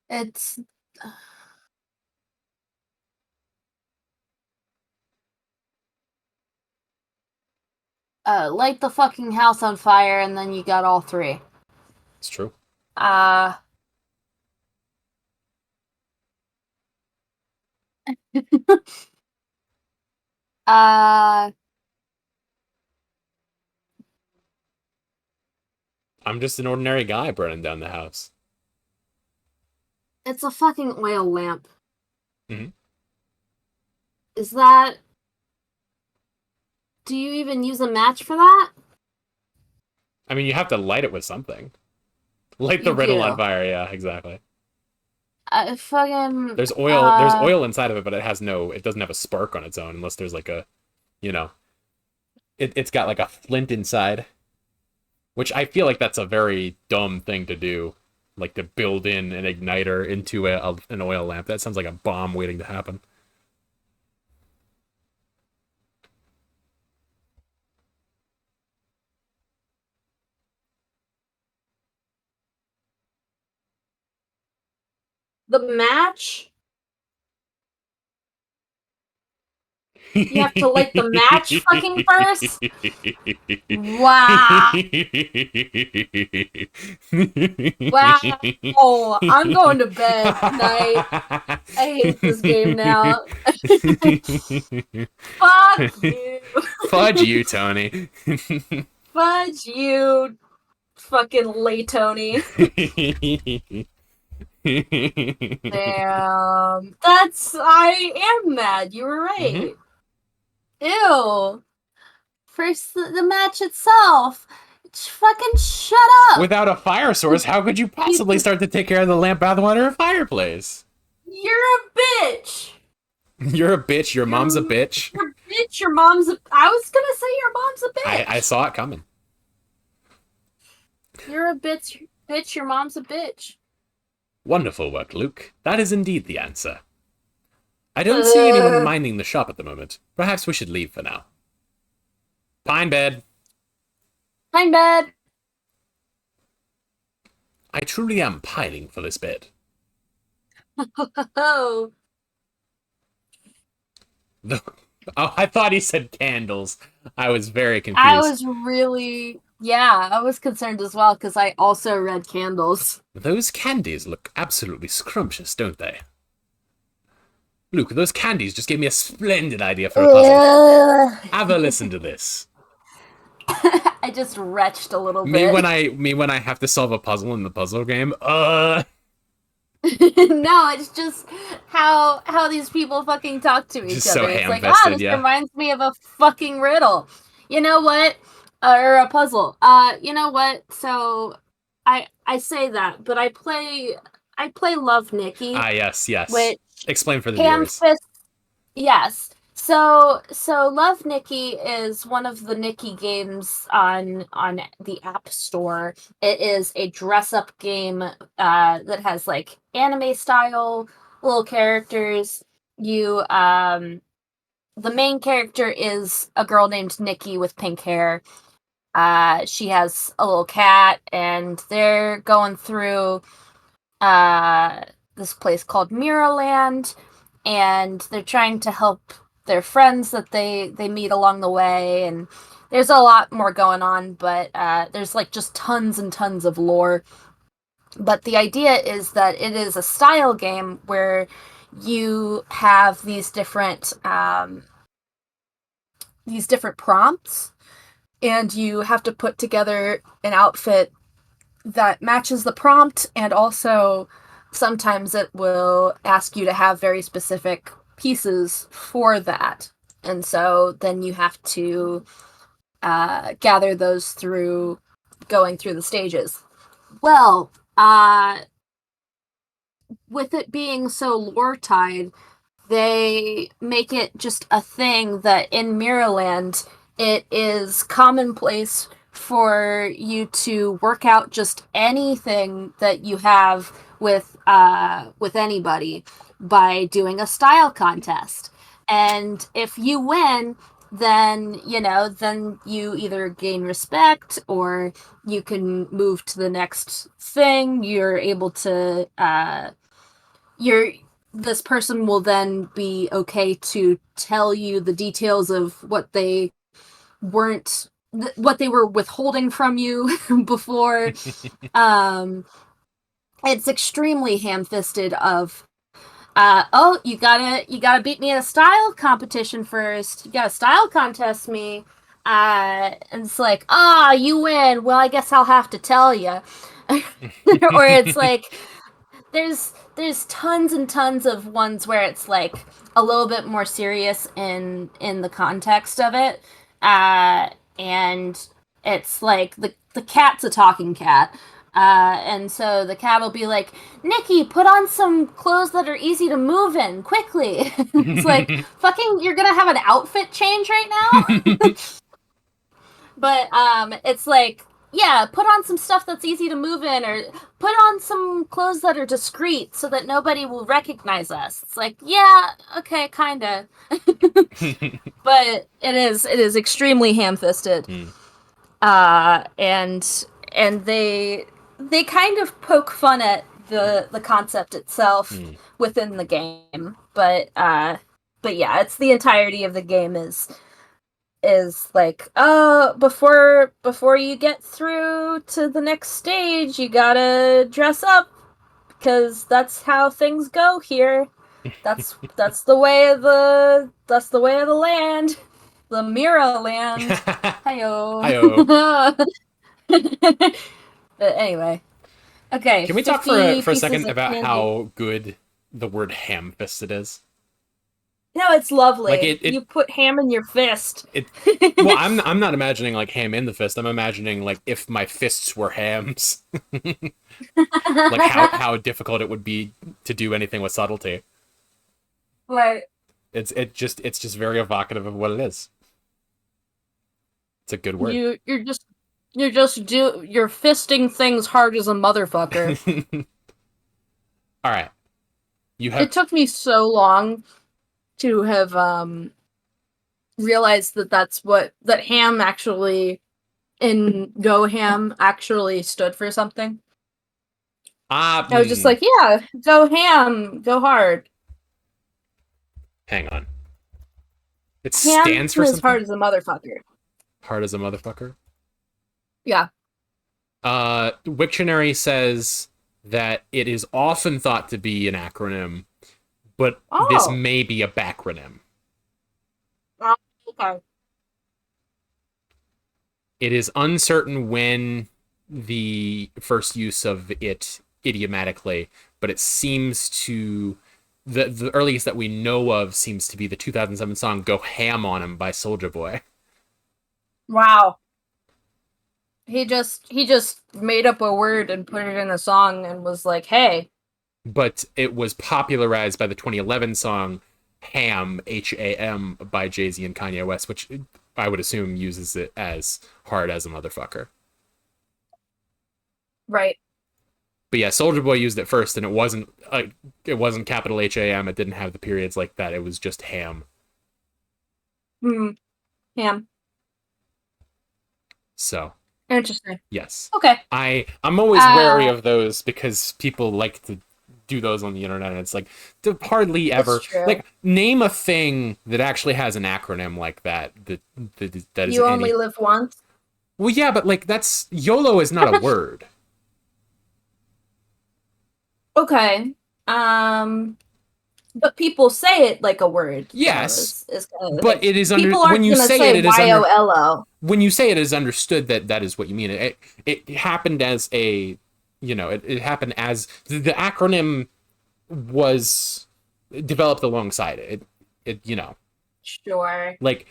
It's light the fucking house on fire and then you got all three. It's true. Uh uh I'm just an ordinary guy burning down the house. it's a fucking oil lamp. Mhm. Is that do you even use a match for that? I mean, you have to light it with something. Light the You riddle on do. fire. Yeah, exactly. Fucking There's oil. There's oil inside of it, but it has no. It doesn't have a spark on its own unless there's like a, you know, it's got like a flint inside, which I feel like that's a very dumb thing to do, like to build in an igniter into an oil lamp. That sounds like a bomb waiting to happen. the match. You have to light the match fucking first? Wow. Wow. I'm going to bed tonight. I hate this game now. Fuck you. Fudge you, Tony. Fudge you, fucking Laytony. Damn. I am mad. You were right. Ew. First, the match itself. Fucking shut up. Without a fire source, how could you possibly start to take care of the lamp, bathwater, or fireplace? You're a bitch. You're a bitch. Your mom's a bitch. You're a bitch. Your mom's a. I was gonna say your mom's a bitch. I saw it coming. You're a bitch. Bitch. Your mom's a bitch. Wonderful work, Luke. That is indeed the answer. I don't see anyone minding the shop at the moment. Perhaps we should leave for now. Pine bed. I'm bad. I truly am pining for this bed. Oh. Oh, I thought he said candles. I was very confused. I was really Yeah, I was concerned as well because I also read candles. Those candies look absolutely scrumptious, don't they? Luke, those candies just gave me a splendid idea for a puzzle. Have a listen to this. I just retched a little Me bit. when I have to solve a puzzle in the puzzle game. No, it's just how these people fucking talk to each Just so other. It's like, ham-fisted, this yeah. reminds me of a fucking riddle. You know what? Or a puzzle. You know what? So I say that, but I play Love Nikki, Ah, yes. which Explain for the Ham viewers. Fist. Yes. So Love Nikki is one of the Nikki games on the App Store. It is a dress up game that has like anime style little characters. You The main character is a girl named Nikki with pink hair. She has a little cat, and they're going through uh this place called Miraland, and they're trying to help their friends that they meet along the way, and there's a lot more going on, but there's like just tons and tons of lore. But the idea is that it is a style game where you have these different prompts, and you have to put together an outfit that matches the prompt, and also sometimes it will ask you to have very specific pieces for that. And so then you have to gather those through going through the stages. Well, with it being so lore tied, they make it just a thing that in Mirrorland it is commonplace for you to work out just anything that you have with anybody by doing a style contest. And if you win, then you either gain respect or you can move to the next thing. You're able to you're this person will then be okay to tell you the details of weren't what they were withholding from you before. um it's extremely ham-fisted of you gotta beat me in a style competition first. You gotta style contest me. And it's like, you win. Well, I guess I'll have to tell you. Or it's like, there's tons and tons of ones where it's like a little bit more serious in the context of it, and it's like the cat's a talking cat, and so the cat will be like, Nikki, put on some clothes that are easy to move in quickly. It's like, fucking, you're gonna have an outfit change right now. But it's like, yeah, put on some stuff that's easy to move in, or put on some clothes that are discreet so that nobody will recognize us. It's like, yeah, okay, kinda. But it is extremely ham-fisted. And they kind of poke fun at the concept itself within the game. But yeah, it's the entirety of the game is like, before you get through to the next stage, you gotta dress up because that's how things go here. That's the way of the land, the Mira land. Hi-yo. Hiyo. But anyway, okay. Can we talk 50 for a pieces second of about candy. how good the word ham-fisted is? No, it's lovely. Like it You put ham in your fist. well, I'm not imagining like ham in the fist. I'm imagining like if my fists were hams. Like how difficult it would be to do anything with subtlety. Right. It's just very evocative of what it is. It's a good word. You're fisting things hard as a motherfucker. All right. You It have took me so long to have realized that ham actually in Go Ham actually stood for something. I was just like, yeah, go ham, go hard. hang on. It Ham stands for is something. hard as a motherfucker. Hard as a motherfucker. Yeah. Wiktionary says that it is often thought to be an acronym, but this Oh. may be a backronym. Okay. It is uncertain when the first use of it idiomatically, but it seems to the earliest that we know of seems to be the 2007 song "Go Ham on 'Em" by Soulja Boy. Wow. He just made up a word and put it in a song and was like, "Hey." But it was popularized by the 2011 song "Ham" (Ham) by Jay-Z and Kanye West, which I would assume uses it as hard as a motherfucker. Right. But yeah, Soldier Boy used it first, and it wasn't capital HAM. It didn't have the periods like that. It was just ham. Hmm. Ham. So Interesting. yes, Okay. I'm always wary of those because people like to do those on the internet, and it's like hardly ever like name a thing that actually has an acronym like that. That is You only live once. Well, yeah, but like that's YOLO is not a word. Okay. But people say it like a word. Yes, though, is kind of, but like, it is people aren't when you gonna say it is YOLO. When you say it is understood that that is what you mean. It happened as a, it happened as the acronym was developed alongside it. Sure. Like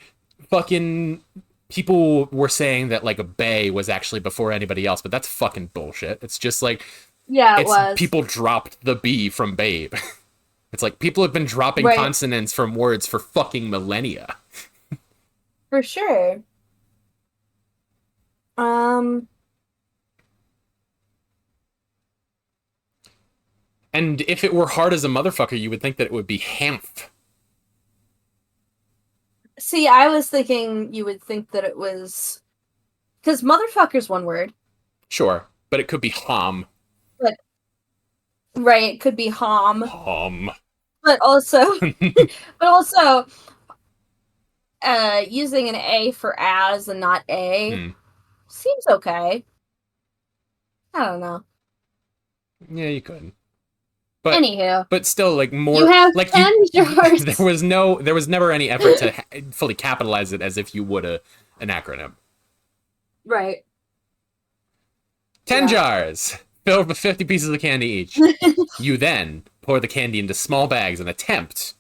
fucking people were saying that like a bay was actually before anybody else, but that's fucking bullshit. It's just like Yeah, it it's was. people dropped the B from babe. It's like people have been dropping consonants from words for fucking millennia. For sure. And if it were hard as a motherfucker, you would think that it would be hamph. See, I was thinking you would think that it was because motherfucker's one word. Sure, but it could be hom. But right, it could be hom. Hom. But also using an A for as and not a seems okay. I don't know. Yeah, you could. But anywho, but still, like more. You have like 10 jars. There was never any effort to fully capitalize it as if you would an acronym. Right. 10 jars filled with 50 pieces of candy each. You then pour the candy into small bags and attempt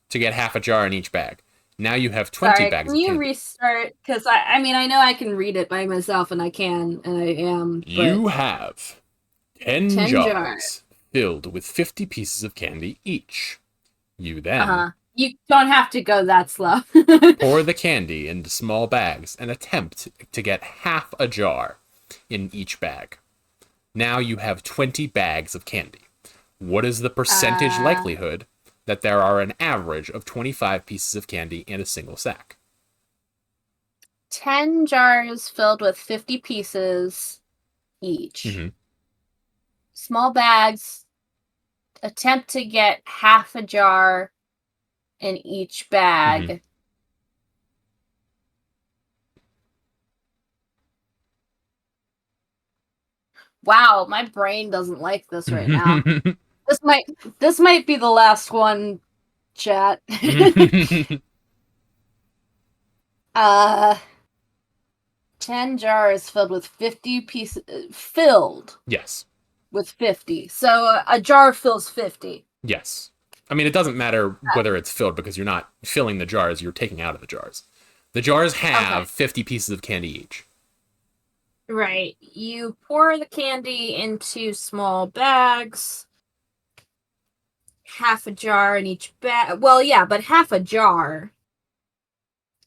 to get half a jar in each bag. Now you have 20 bags of candy. Can you restart? Because I mean, I know I can read it by myself, and I can, and I am. But You have 10 jars filled with 50 pieces of candy each. You then you don't have to go that slow. pour the candy into small bags and attempt to get half a jar in each bag. Now you have 20 bags of candy. What is the percentage likelihood that there are an average of 25 pieces of candy in a single sack? 10 jars filled with 50 pieces each. Mm-hmm. Small bags. Attempt to get half a jar in each bag. Mm-hmm. Wow, my brain doesn't like this right now. This might be the last one, chat. 10 jars filled with 50 pieces filled. Yes. With 50. So a jar fills 50. Yes. I mean, it doesn't matter whether it's filled because you're not filling the jars, you're taking out of the jars. The jars have 50 pieces of candy each. Right. You pour the candy into small bags. Half a jar in each bag. Well, yeah, but half a jar.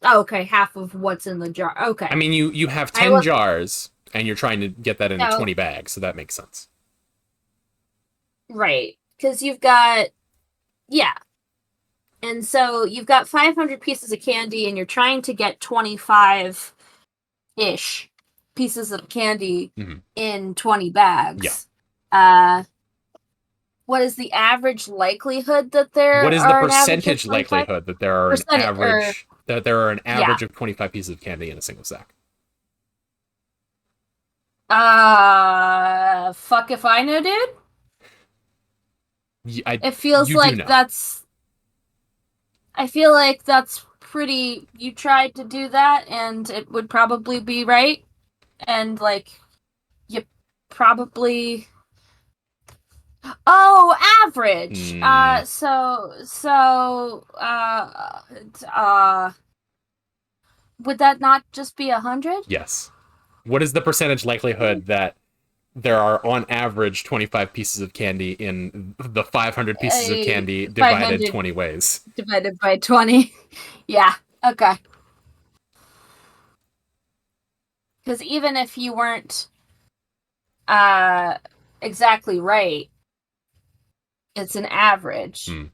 Okay, half of what's in the jar. Okay. I mean, you have 10 jars, and you're trying to get that into 20 bags, so that makes sense. Right. Because you've got... Yeah. And so you've got 500 pieces of candy, and you're trying to get 25-ish pieces of candy in 20 bags. Yeah. What is the average likelihood that there What is are the percentage likelihood that there are an average of 25 pieces of candy in a single sack? Fuck if I know, dude. It feels You do like know. that's. I feel like that's pretty. You tried to do that, and it would probably be right. And like, you probably. Oh, average. Hmm. Would that not just be 100? Yes. What is the percentage likelihood that there are, on average, 25 pieces of candy in the 500 pieces of candy divided 500 20 ways? divided by 20. Yeah. Okay. Because even if you weren't uh exactly right, it's an average. Hmm.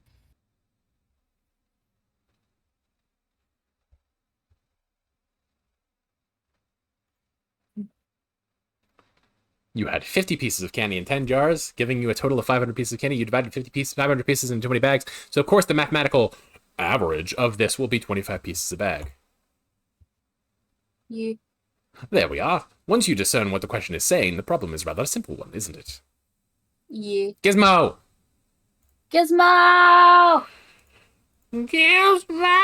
You had 50 pieces of candy in 10 jars, giving you a total of 500 pieces of candy. You divided 500 pieces into 20 bags. So, of course, the mathematical average of this will be 25 pieces a bag. You There we are. Once you discern what the question is saying, the problem is rather a simple one, isn't it? you Gizmo! Gizmo! Gizmo!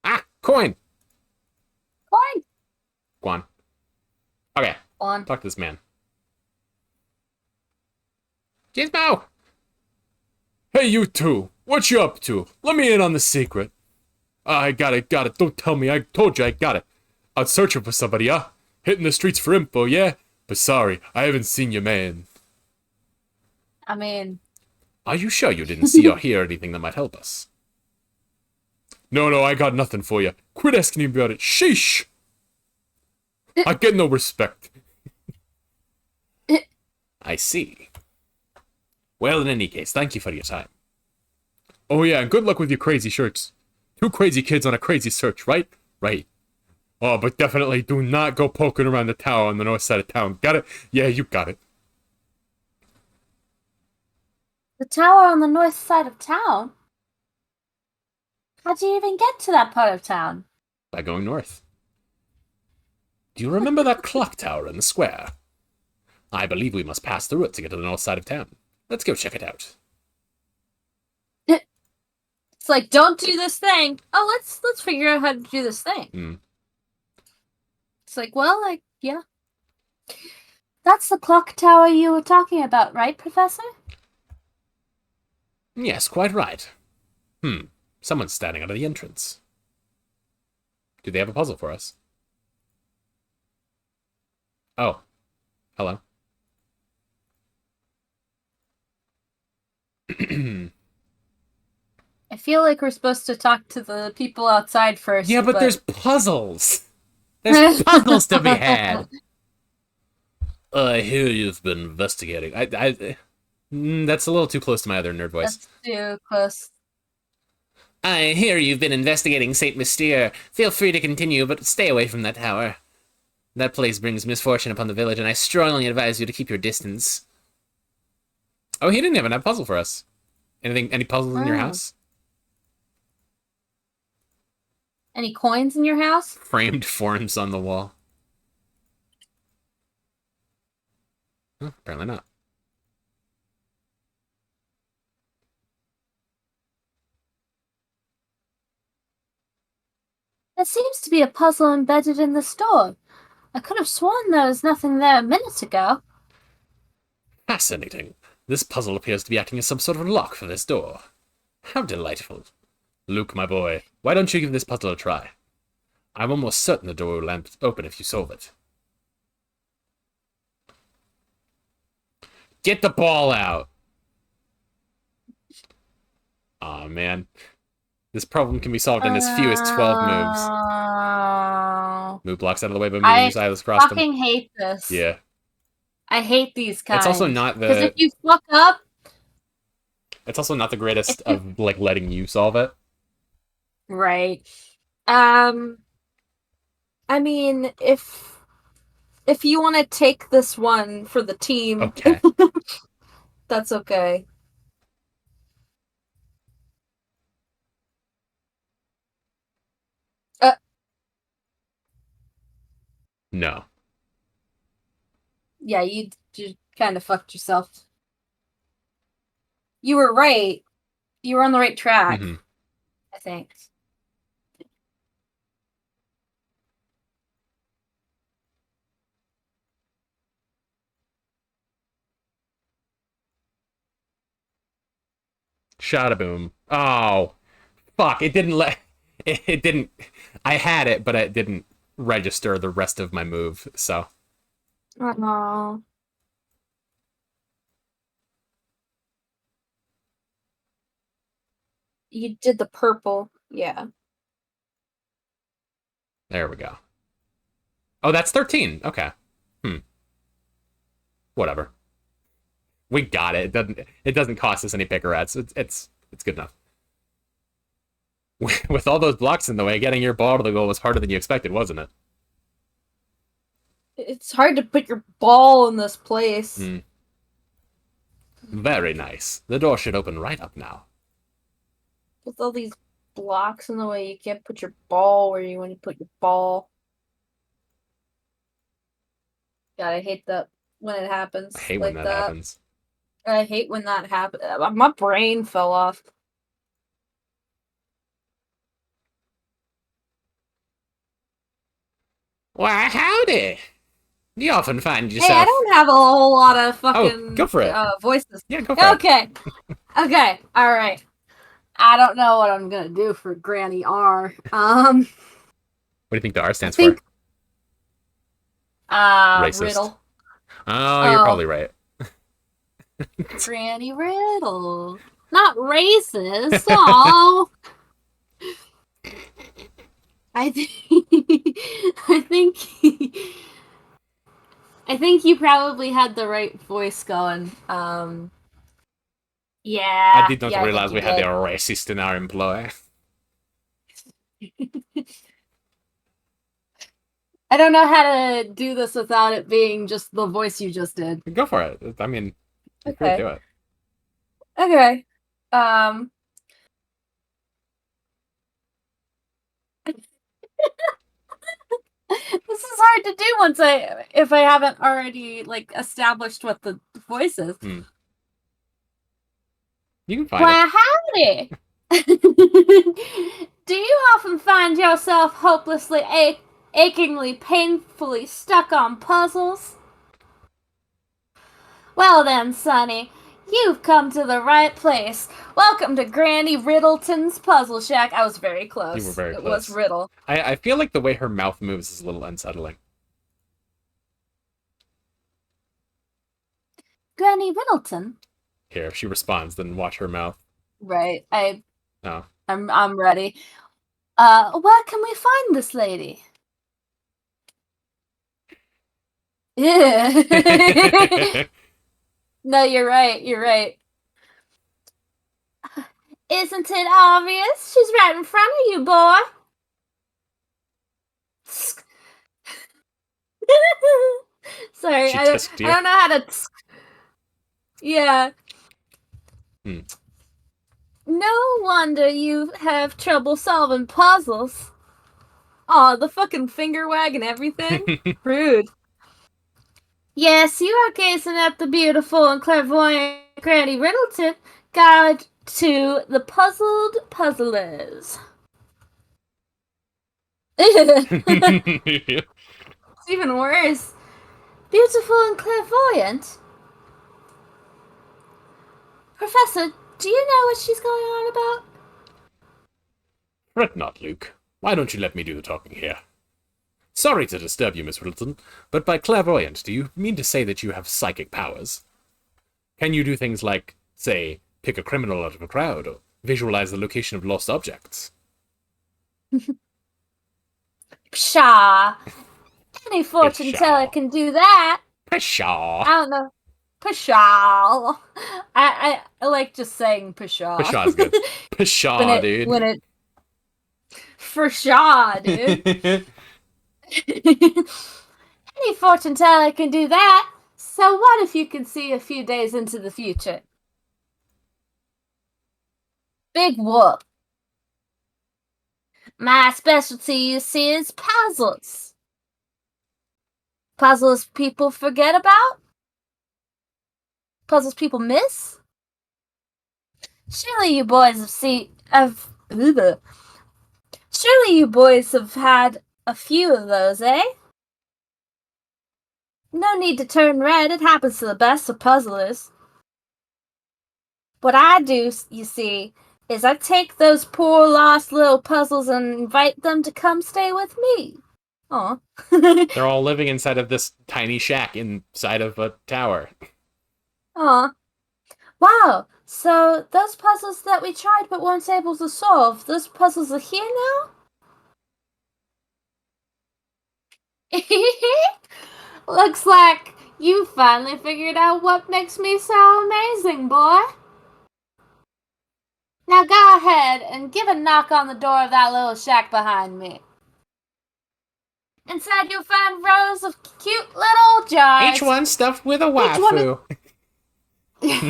Ah, coin! Coin Go on. Okay, on. talk to this man. Gizmo! Hey, you two! What you up to? Let me in on the secret. I got it. Don't tell me. I told you I got it. Out searching for somebody, huh? Hitting the streets for info, yeah? But sorry, I haven't seen your man. I mean, Are you sure you didn't see or hear anything that might help us? No, I got nothing for you. Quit asking me about it. Sheesh! I get no respect. I see. Well, in any case, thank you for your time. Oh yeah, and good luck with your crazy shirts. Two crazy kids on a crazy search, right? Right. Oh, but definitely do not go poking around the tower on the north side of town. Got it? Yeah, you got it. the tower on the north side of town? How'd you even get to that part of town? By going north. Do you remember that clock tower in the square? I believe we must pass through it to get to the north side of town. Let's go check it out. It's like, don't do this thing. Oh, let's figure out how to do this thing. Hmm. It's like, well, like, yeah. That's the clock tower you were talking about, right, Professor? Yes, quite right. Someone's standing out of the entrance. Do they have a puzzle for us? Oh. Hello. I feel like we're supposed to talk to the people outside first. Yeah, but there's puzzles. There's puzzles to be had. I hear you've been investigating. That's a little too close to my other nerd voice. That's too close. I hear you've been investigating Saint Mystere. Feel free to continue, but stay away from that tower. That place brings misfortune upon the village, and I strongly advise you to keep your distance. Oh, he didn't have a puzzle for us. Any puzzles in your house? Any coins in your house? Framed forms on the wall. Huh, apparently not. There seems to be a puzzle embedded in the store. I could have sworn there was nothing there a minute ago. Fascinating. This puzzle appears to be acting as some sort of lock for this door. How delightful. Luke, my boy, why don't you give this puzzle a try? I'm almost certain the door will open if you solve it. Get the ball out! Aw, man. This problem can be solved in as few as 12 moves. Move blocks out of the way by moving your silas across them. I fucking hate this. Yeah. I hate these kinds. It's also not Because the... if you fuck up... It's also not the greatest of, like, letting you solve it. Right. I mean, if you want to take this one for the team... Okay. that's okay. No. Yeah, you kind of fucked yourself. You were right. You were on the right track, Hmm. I think. Shot a boom. Oh, fuck! It didn't let. It didn't. I had it, but it didn't register the rest of my move. So Oh. You did the purple. Yeah. there we go. Oh, that's 13. Okay. Whatever. We got it. It doesn't cost us any picarettes. It's good enough. With all those blocks in the way, getting your ball to the goal was harder than you expected, wasn't it? It's hard to put your ball in this place. Mm. Very nice. The door should open right up now. With all these blocks in the way, you can't put your ball where you want to put your ball. God, I hate that when it happens. I hate when that happens. I hate when that happens. My brain fell off. Why, howdy! You often find Hey, yourself. I don't have a whole lot of Oh, fucking go for it. voices. Yeah, go for it. Okay. Okay. All right. I don't know what I'm gonna do for Granny R. What do you think the R stands think- for? Racist. Riddle. Oh, you're probably right. Granny Riddle. Not racist. Oh. I think I think you probably had the right voice going. Yeah. I did not yeah, I realize think we you had a did. racist in our employ. I don't know how to do this without it being just the voice you just did. Go for it. I mean, you could Okay. do it. Okay. This is hard to do if I haven't already like established what the voice is. You can find it. Why, howdy! Do you often find yourself hopelessly, achingly, painfully stuck on puzzles? Well then, Sonny, you've come to the right place. Welcome to Granny Riddleton's Puzzle Shack. I was very close. You were very It close. was Riddle. I feel like the way her mouth moves is a little unsettling. Granny Riddleton? Here, if she responds, then watch her mouth. Right. No. I'm ready. Where can we find this lady? Yeah. No, you're right. You're right. Isn't it obvious? She's right in front of you, boy. Sorry, She I tisked you. don't know how to. Yeah. No wonder you have trouble solving puzzles. Aw, the fucking finger wag and everything. Rude. Yes, you are gazing at the beautiful and clairvoyant Granny Riddleton, guide to the puzzled puzzlers. It's even worse. Beautiful and clairvoyant? Professor, do you know what she's going on about? Fret not, Luke. Why don't you let me do the talking here? Sorry to disturb you, Miss Riddleton, but by clairvoyant, do you mean to say that you have psychic powers? Can you do things like, say, pick a criminal out of a crowd, or visualize the location of lost objects? Pshaw. Any fortune teller can do that. Pshaw. I don't know. Pshaw. I like just saying pshaw. Pshaw's good. Pshaw, dude. For sure, dude. Any fortune teller can do that. So what if you can see a few days into the future? Big whoop. My specialty, you see, is puzzles. Puzzles people forget about? Puzzles people miss? Surely you boys Surely you boys have had a few of those, eh? No need to turn red, it happens to the best of puzzlers. What I do, you see, is I take those poor lost little puzzles and invite them to come stay with me. Aw. They're all living inside of this tiny shack inside of a tower. Aw. Wow, so those puzzles that we tried but weren't able to solve, those puzzles are here now? Looks like you finally figured out what makes me so amazing, boy. Now go ahead and give a knock on the door of that little shack behind me. Inside you'll find rows of cute little jars. Each one stuffed with a waifu. Each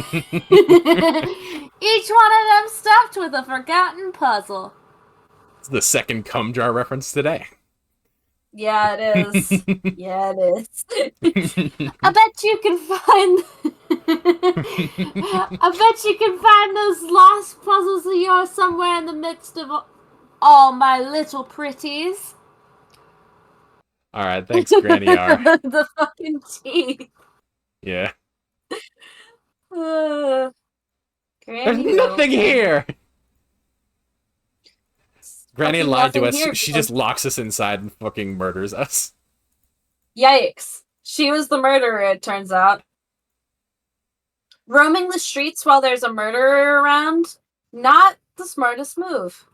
one of them stuffed with a forgotten puzzle. It's the second cum jar reference today. Yeah, it is. Yeah, it is. I bet you can find. I bet you can find those lost puzzles of yours somewhere in the midst of all my little pretties. All right, thanks, Granny R. The fucking teeth. Yeah. Granny There's nothing here. Granny lied to us. She just locks us inside and fucking murders us. Yikes. She was the murderer, it turns out. Roaming the streets while there's a murderer around, not the smartest move.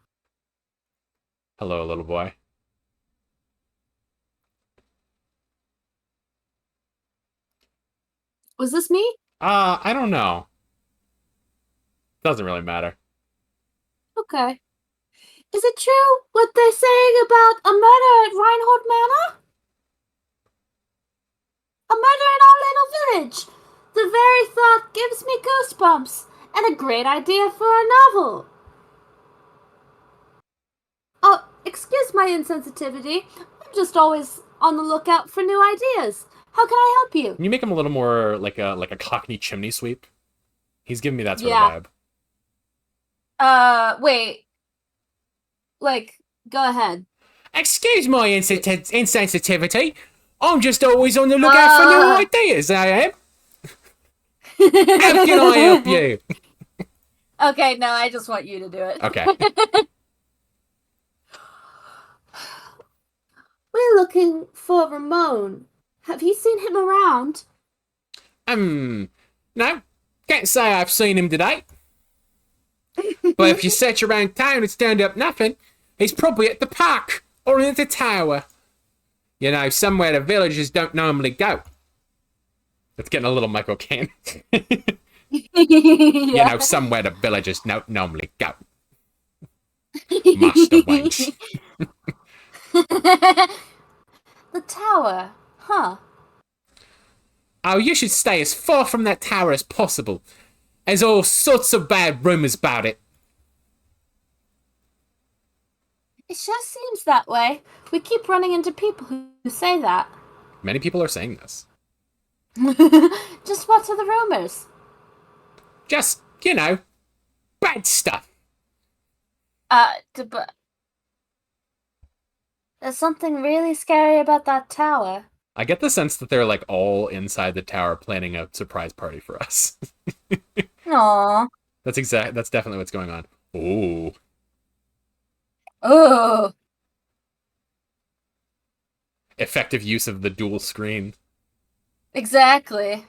Hello, little boy. Was this me? I don't know. Doesn't really matter. Okay. Is it true what they're saying about a murder at Reinhold Manor? A murder in our little village! The very thought gives me goosebumps, and a great idea for a novel. Oh, excuse my insensitivity. I'm just always on the lookout for new ideas. How can I help you? Can you make him a little more like a Cockney chimney sweep? He's giving me that sort of vibe. Wait. Like, go ahead. Excuse my insensitivity. I'm just always on the lookout for new ideas, I am. How can I help you? Okay, no, I just want you to do it. Okay. We're looking for Ramon. Have you seen him around? No. Can't say I've seen him today. But if you search around town and stand up nothing, he's probably at the park or in the tower. You know, somewhere the villagers don't normally go. It's getting a little Michael Caine. You know, somewhere the villagers don't normally go. Master Wench. The tower, huh? Oh, you should stay as far from that tower as possible. There's all sorts of bad rumors about it. It sure seems that way. We keep running into people who say that. Many people are saying this. Just what are the rumors? Just, you know, bad stuff. But there's something really scary about that tower. I get the sense that they're like all inside the tower planning a surprise party for us. Aww. That's definitely what's going on. Ooh. Oh. Effective use of the dual screen. Exactly.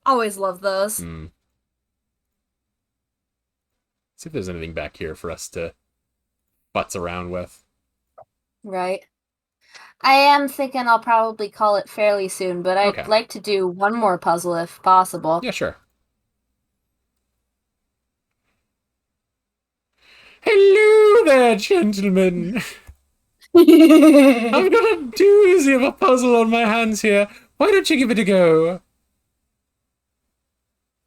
Always love those. See if there's anything back here for us to butts around with. Right. I am thinking I'll probably call it fairly soon, but I'd like to do one more puzzle if possible. Yeah, sure. Hello there, gentlemen. I've got a doozy of a puzzle on my hands here. Why don't you give it a go?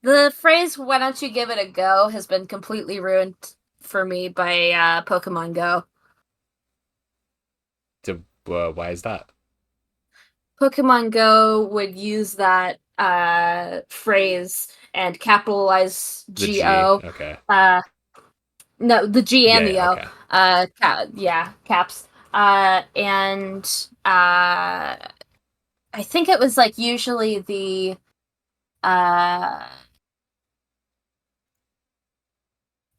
The phrase, why don't you give it a go, has been completely ruined for me by Pokemon Go. Why is that? Pokemon Go would use that phrase and capitalize The G. G-O. Okay. No, the G and the Yeah, O. okay. Caps. And I think it was like usually the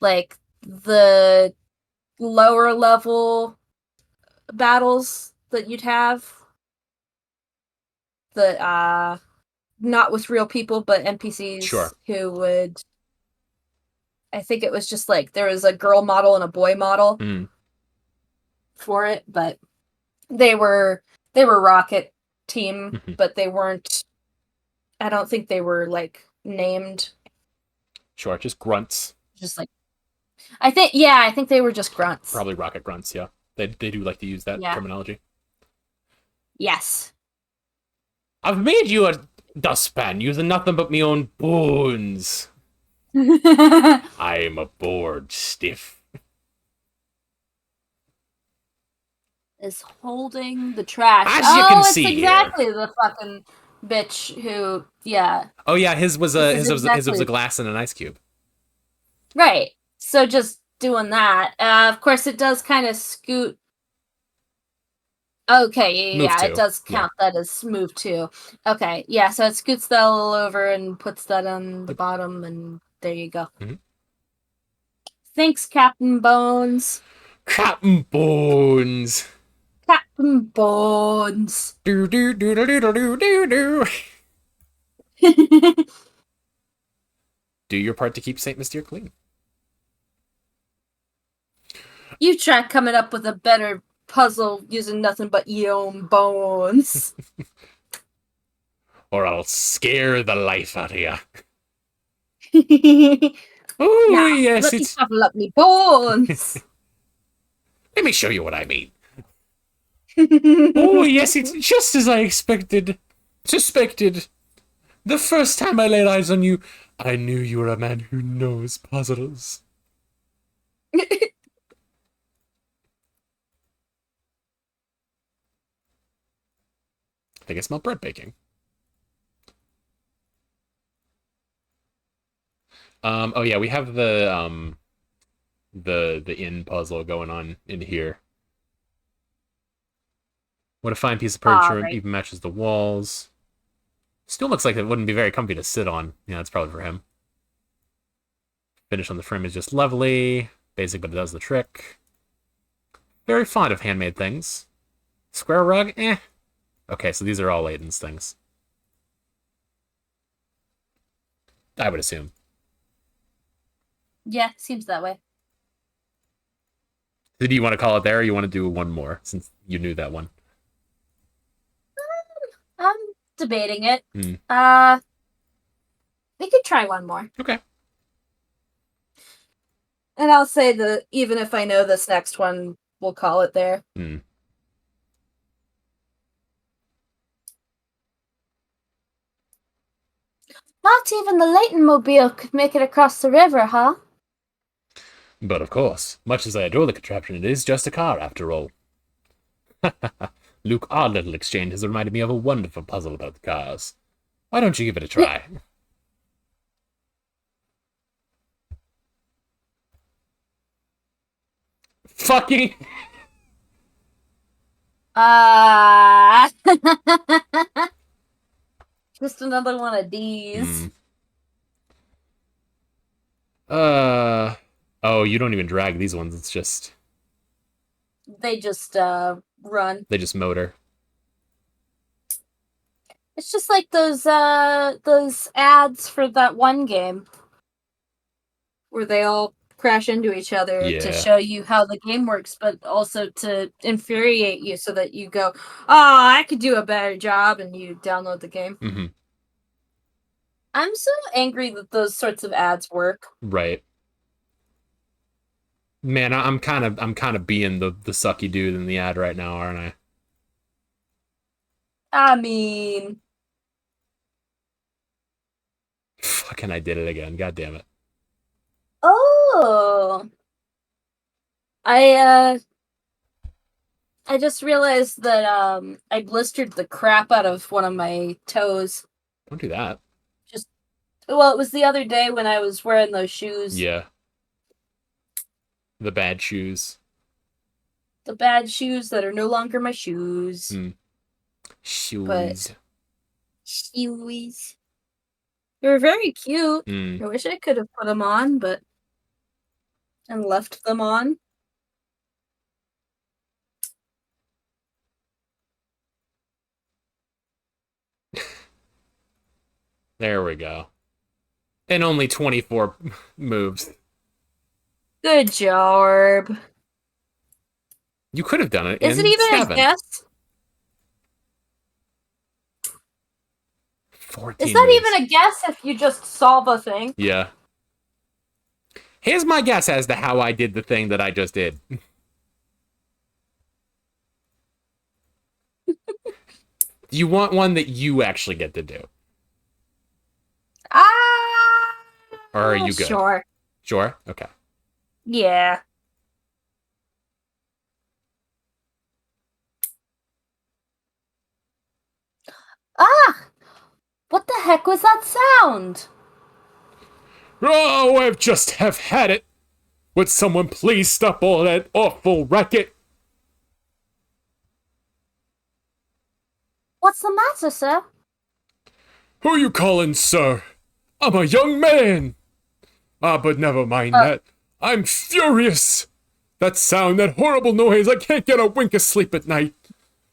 like the lower level battles that you'd have. The not with real people, but NPCs Sure. who would. I think it was just like there was a girl model and a boy model Mm. for it, but they were Rocket Team, Mhm. but they weren't. I don't think they were like named. Sure, just grunts. Just like I think they were just grunts. Probably rocket grunts, yeah. They do like to use that Yeah. terminology. Yes. I've made you a dustpan using nothing but me own bones. I'm a bored stiff. Is holding the trash. As you can it's see exactly the fucking bitch who. Yeah. Oh yeah, his was This a is his was exactly- a glass and an ice cube. Right. So just doing that. Of course, it does kind of scoot. Okay, Move yeah, to, it does count that as move too. Okay, yeah, so it scoots that a little over and puts that on the bottom, and there you go. Mhm. Thanks, Captain Bones. Captain Bones. Captain Bones. Do do do do do do do do. Do your part to keep Saint Mystere clean. You try coming up with a better puzzle using nothing but your own bones. Or I'll scare the life out of you. Now, Oh yes, let me it's. shuffle up me bones. Let me show you what I mean. Oh yes, it's just as I expected. Suspected. The first time I laid eyes on you, I knew you were a man who knows puzzles. I think I smell bread baking. Oh yeah, we have the inn puzzle going on in here. What a fine piece of furniture, Right. even matches the walls. Still looks like it wouldn't be very comfy to sit on. Yeah, that's probably for him. Finish on the frame is just lovely. Basic, but it does the trick. Very fond of handmade things. Square rug? Eh. Okay, so these are all Layton's things. I would assume. Yeah, seems that way. So do you want to call it there, or you want to do one more, since you knew that one? I'm debating it. Hmm. We could try one more. Okay. And I'll say that even if I know this next one, we'll call it there. Hmm. Not even the Layton mobile could make it across the river, huh? But of course, much as I adore the contraption, it is just a car after all. Luke, our little exchange has reminded me of a wonderful puzzle about the cars. Why don't you give it a try? Fucking... Just another one of these. Oh, you don't even drag these ones. It's just... They just run. They just motor. It's just like those ads for that one game where they all crash into each other Yeah. to show you how the game works, but also to infuriate you so that you go, "Oh, I could do a better job," and you download the game. Mm-hmm. I'm so angry that those sorts of ads work. Right. Man, I'm kind of being the sucky dude in the ad right now, aren't I? I mean, Fucking, I did it again. God damn it. oh, I I just realized that I blistered the crap out of one of my toes. Don't do that. Just well, it was the other day when I was wearing those shoes. Yeah. The bad shoes. The bad shoes that are no longer my shoes. Hmm. Shoes. But shoes. They were very cute. Hmm. I wish I could have put them on, but and left them on. There we go. And only 24 moves. Good job. You could have done it Is in it even 7. a guess? 14 Is that moves. even a guess if you just solve a thing? Yeah. Here's my guess as to how I did the thing that I just did. You want one that you actually get to do? Or are you good? Sure. Sure? Okay. Yeah. Ah! What the heck was that sound? Oh, I've just have had it. Would someone please stop all that awful racket? What's the matter, sir? Who you calling, sir? I'm a young man. Ah, but never mind that. I'm furious. That sound, that horrible noise, I can't get a wink of sleep at night.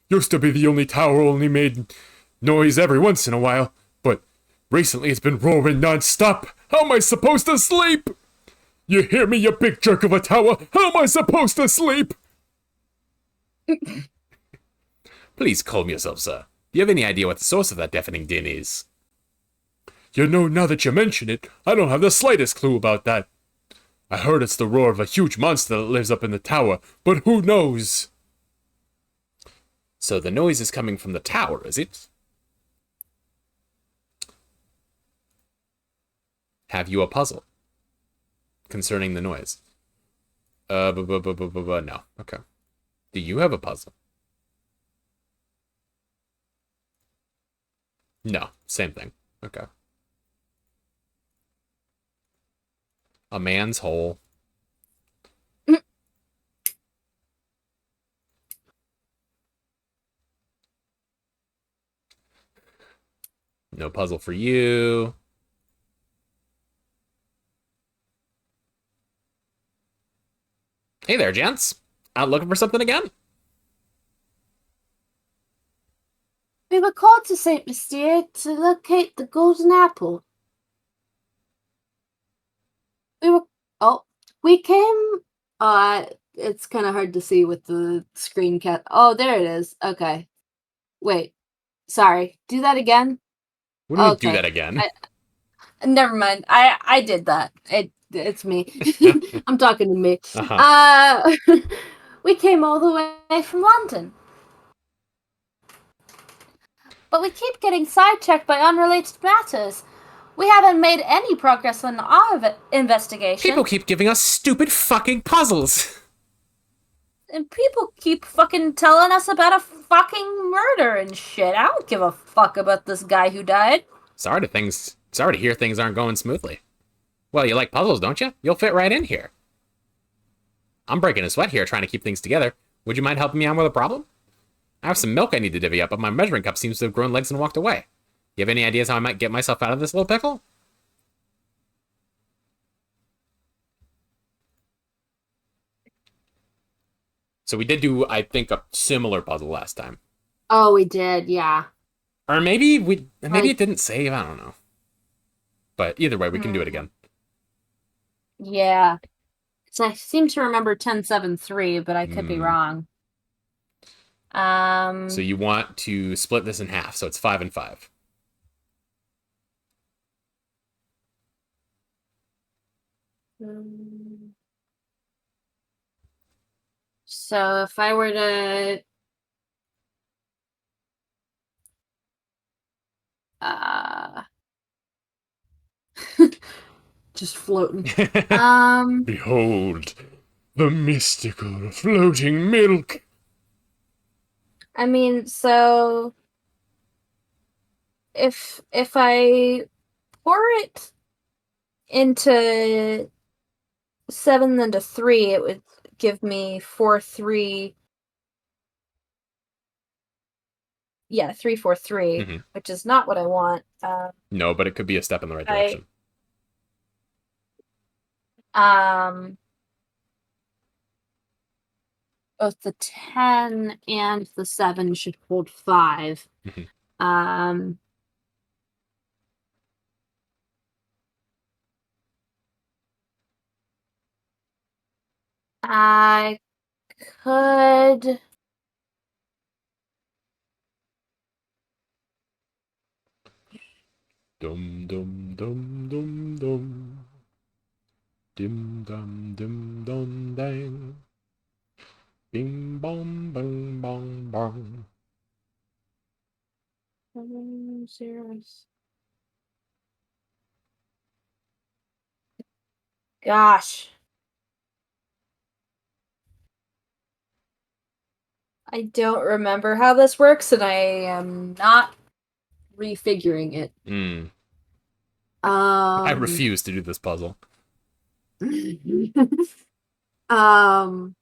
Used to be the only tower only made noise every once in a while, but recently it's been roaring non-stop. How am I supposed to sleep? You hear me, you big jerk of a tower? How am I supposed to sleep? Please calm yourself, sir. Do you have any idea what the source of that deafening din is? You know, now that you mention it, I don't have the slightest clue about that. I heard it's the roar of a huge monster that lives up in the tower, but who knows? So the noise is coming from the tower, is it? Have you a puzzle concerning the noise? No. Okay. Do you have a puzzle? No. Same thing. Okay. A man's hole. No puzzle for you. Hey there, gents. Out looking for something again? We were called to St. Mystere to locate the golden apple. We came. It's kind of hard to see with the screen cat. Oh, there it is. Okay. Wait. Sorry. Do that again. What do you mean, do Okay. that again? Never mind. I did that. It's me. I'm talking to me. Uh-huh. We came all the way from London. But we keep getting sidetracked by unrelated matters. We haven't made any progress on our investigation. People keep giving us stupid fucking puzzles. And people keep fucking telling us about a fucking murder and shit. I don't give a fuck about this guy who died. Sorry to hear things aren't going smoothly. Well, you like puzzles, don't you? You'll fit right in here. I'm breaking a sweat here trying to keep things together. Would you mind helping me out with a problem? I have some milk I need to divvy up, but my measuring cup seems to have grown legs and walked away. You have any ideas how I might get myself out of this little pickle? So we did do, I think, a similar puzzle last time. Oh, we did, yeah. Or maybe it didn't save, I don't know. But either way, we can do it again. Yeah. So I seem to remember 1073, but I could be wrong. So you want to split this in half, so it's 5 and 5. So if I were to just floating. Behold, the mystical floating milk. I mean, so if I pour it into 7 then to 3, it would give me 4-3. Yeah, 3-4-3, Mhm. which is not what I want. No, but it could be a step in the right I direction. um both the 10 and the 7 should hold 5. Mhm. Um I could Dum dum dum dum dum. Dim dum dim dum dang. Bing bong bong bong bong. zeros. Gosh. I don't remember how this works, and I am not refiguring it. Mm. I Um, refuse to do this puzzle. um,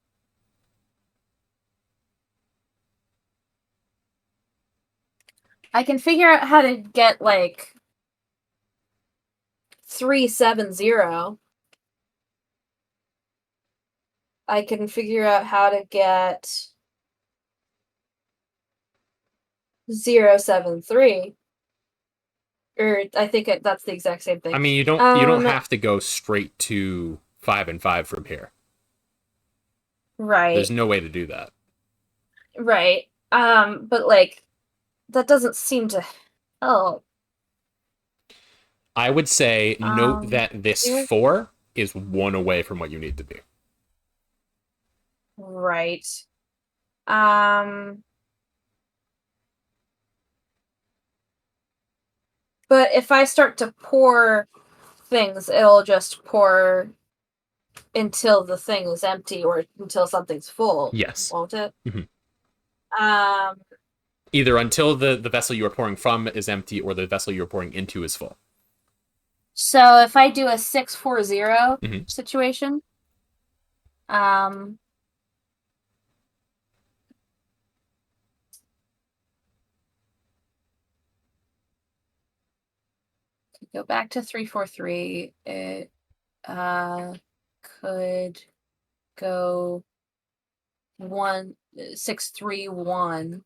I can figure out how to get like 370. I can figure out how to get 073. Or I think that's the exact same I thing. mean, you don't have to go straight to 5 and 5 from here. There's Right, no way to do that. right. But like that doesn't seem to help. I would say note that this Zero. 4 is 1 away from what you need to be. Right. Um, but if I start to pour things, it'll just pour until the thing is empty or until something's full, Yes. won't it? Mhm. Um, Either until the vessel you are pouring from is empty or the vessel you're pouring into is full. so if I do a 640 Mhm. situation, um, go back to 343. It could go 631.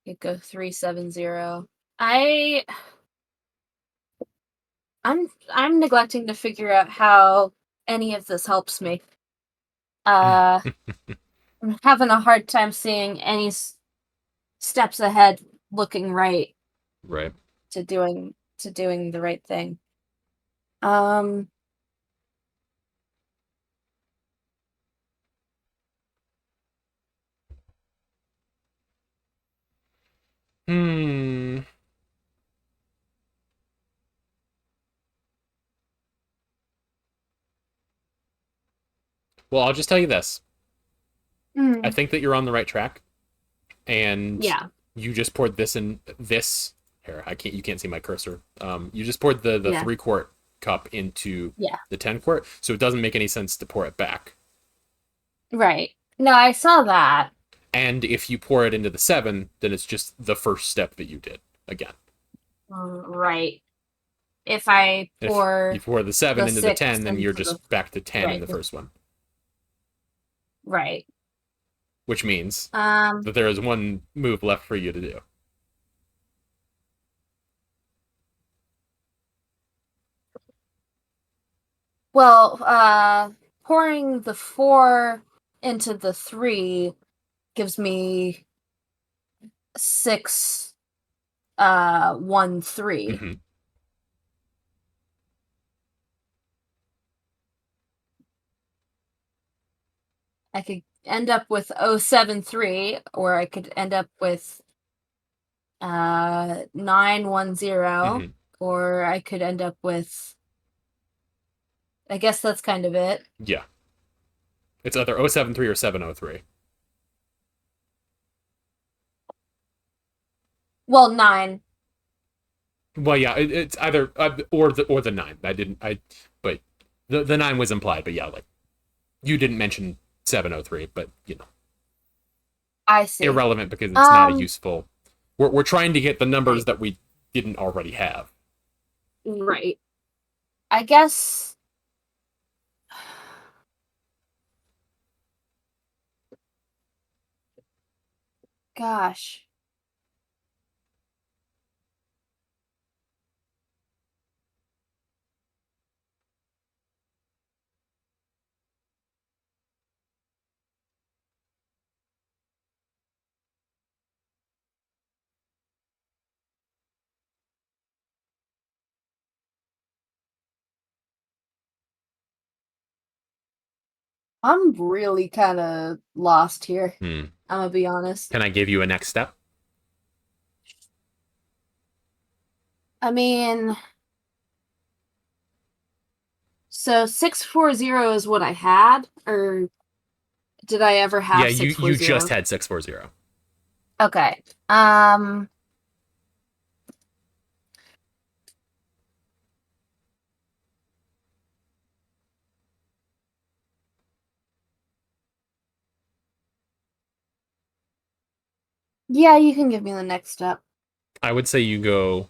It go 370. I I'm neglecting to figure out how any of this helps me. Uh, I'm having a hard time seeing any steps ahead, looking right Right. to doing the right thing. Um, Hmm. Well, I'll just tell you this. I mm, think that you're on the right track, and yeah, you just poured this in this. Here, I can't. You can't see my cursor. You just poured the yeah, 3-quart cup into yeah. the 10-quart, so it doesn't make any sense to pour it back. Right. No, I saw that. And if you pour it into the 7, then it's just the first step that you did again. Right. If I If you pour pour the 7 the into the 6 10, then you're into the just back to 10 in right, the first one, right. which means Um, that there is one move left for you to do. well, pouring the 4 into the 3 gives me 613. Mm-hmm. I could end up with 073, or I could end up with 910, Mhm. or I could end up with. I guess that's kind of it. Yeah. It's either 073 or 703. Well, 9. Well, yeah, it's either or the 9. But the 9 was implied, but yeah, like you didn't mention 703, but I see. irrelevant because it's not a Um, useful. We're trying to get the numbers right. that we didn't already have. Right. I guess. Gosh. I'm really kind of lost here. Hmm. I'm gonna be honest. Can I give you a next step? I mean, so 640 is what I had, or did I ever Yeah, have you just 640? had 640. Okay. Um, yeah, you can give me the next step. I would say you go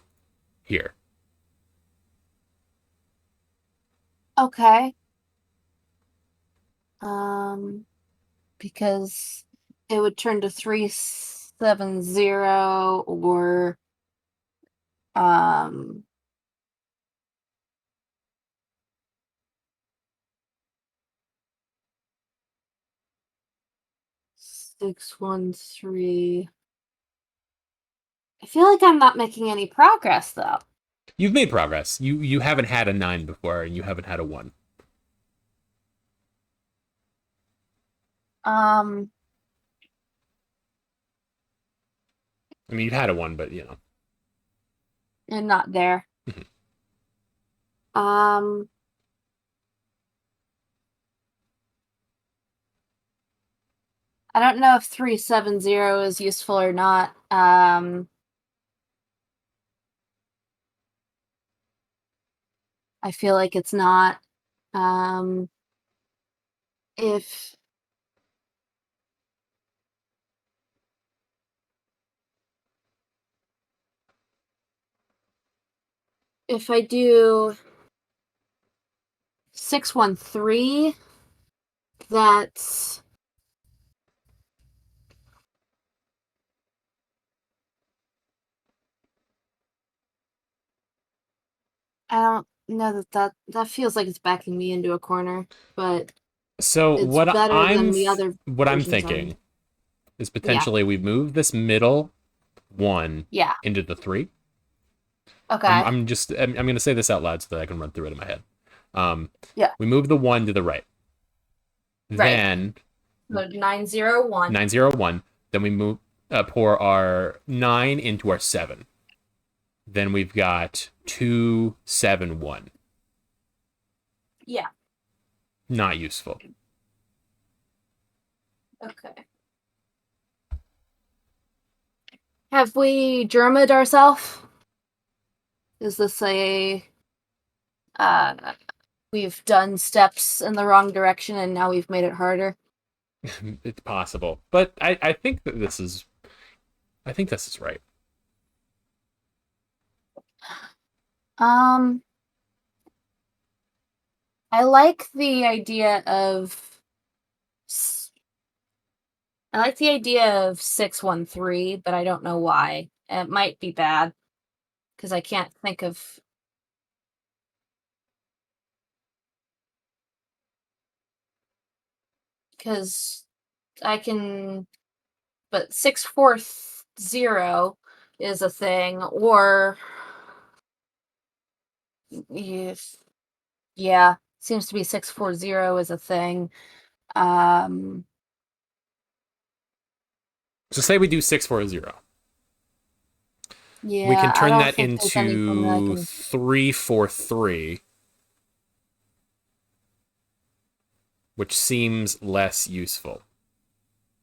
here. Okay. Um, because it would turn to 370 or um 613. I feel like I'm not making any progress though. You've made progress. You haven't had a 9 before, and you haven't had a 1. Um, I mean, you've had a 1, but and not there. Mhm. Um, I don't know if 370 is useful or not. I feel like it's not. Um, if I do 613, that's I don't know that feels like it's backing me into a corner, but So it's better than the other what I'm versions on. thinking is Yeah. potentially we move this middle 1 Yeah. into the 3. Okay. I'm going to say this out loud so that I can run through it in my head. Um, Yeah. we move the 1 to the right. Right. Then So 901. 901. Then we move pour our 9 into our 7. Then we've got 271. Yeah. Not useful. Okay. Have we Germa'd ourselves? Is this a uh we've done steps in the wrong direction and now we've made it harder? It's possible, but I think that this is right. Um, I like the idea of s- I like the idea of 613, but I don't know why. It might be bad because I can't think of because I can but 640 is a thing or yes, yeah, seems to be 640 is a thing. Um, So say we do 640. We can Yeah, I turn don't that think there's anything that I into can. 3-4-3, which seems less useful.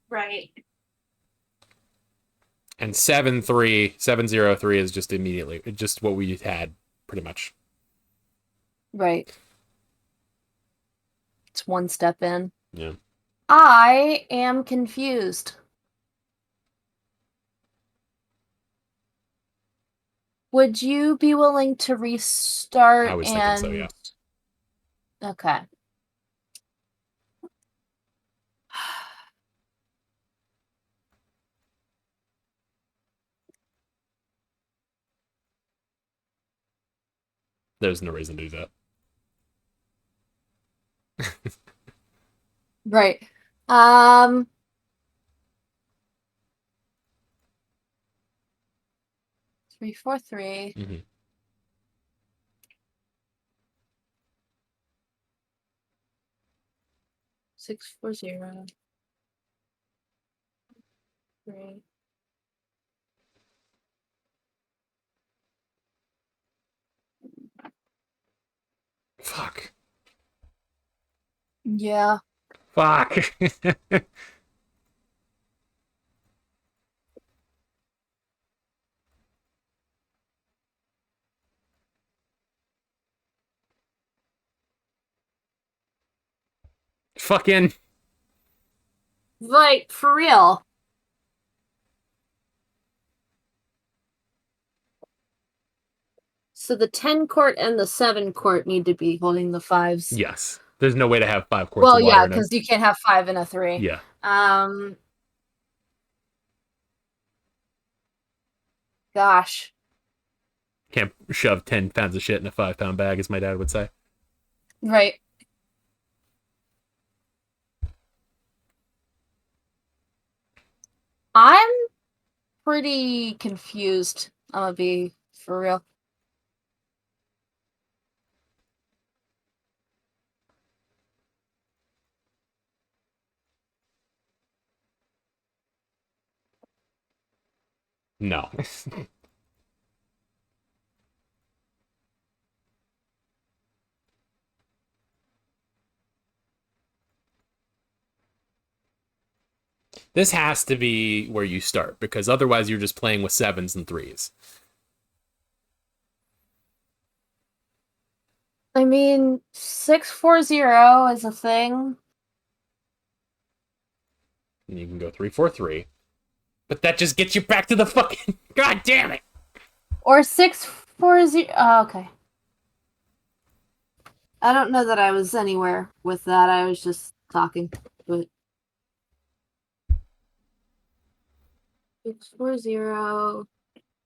Right. And 7-3 is just immediately just what we had pretty much. Right. It's one step in. Yeah. I am confused. Would you be willing to restart I was thinking so, yeah. and okay. There's no reason to do that. Right. Um 3-4-3. Mm-hmm. 6-4-0. 3. Fuck. Yeah. Fuck. Fucking. Like, for real. So the 10 court and the 7 court need to be holding the 5s. Yes. There's no way to have 5 quarts Well, of water yeah, in a. because you can't have 5 and a 3. Yeah. Gosh. Can't shove 10 pounds of shit in a 5-pound bag, as my dad would say. Right. I'm pretty confused. I'm gonna be for real. No. This has to be where you start, because otherwise you're just playing with 7s and 3s. I mean, 6-4-0 is a thing. And you can go 3-4-3. But that just gets you back to the fucking. God damn it! Or 6-4-0. Oh, okay. I don't know that I was anywhere with that. I was just talking. But 6-4-0,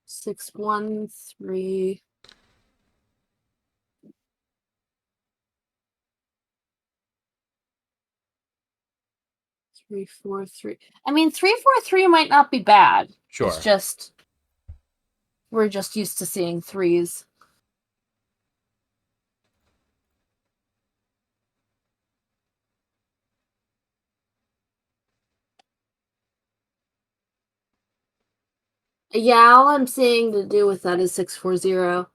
6-1-3. 3-4-3. I mean, 3-4-3 might not be bad. Sure. It's just we're just used to seeing 3s. Yeah, all I'm seeing to do with that is 6-4-0.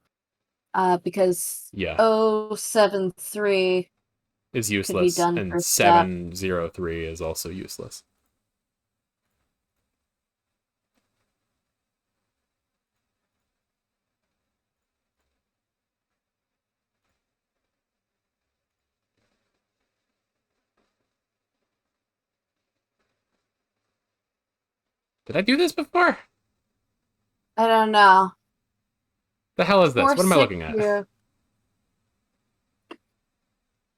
Because Yeah. 0-7-3 Is could be useless. done And for step. 7-0-3 is also useless. Did I do this before? I don't know. The hell is this? What am I 4-6, looking at? yeah.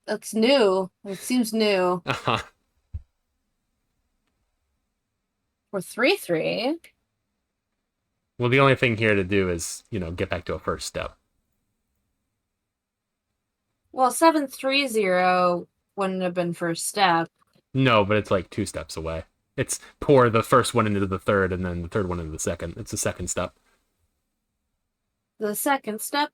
That's new. It seems new. Uh-huh. For 3-3. Well, the only thing here to do is, get back to a first step. Well, 7-3-0 wouldn't have been first step. No, but it's like 2 steps away. It's pour the first one into the third and then the third one into the second. It's the second step. The second step.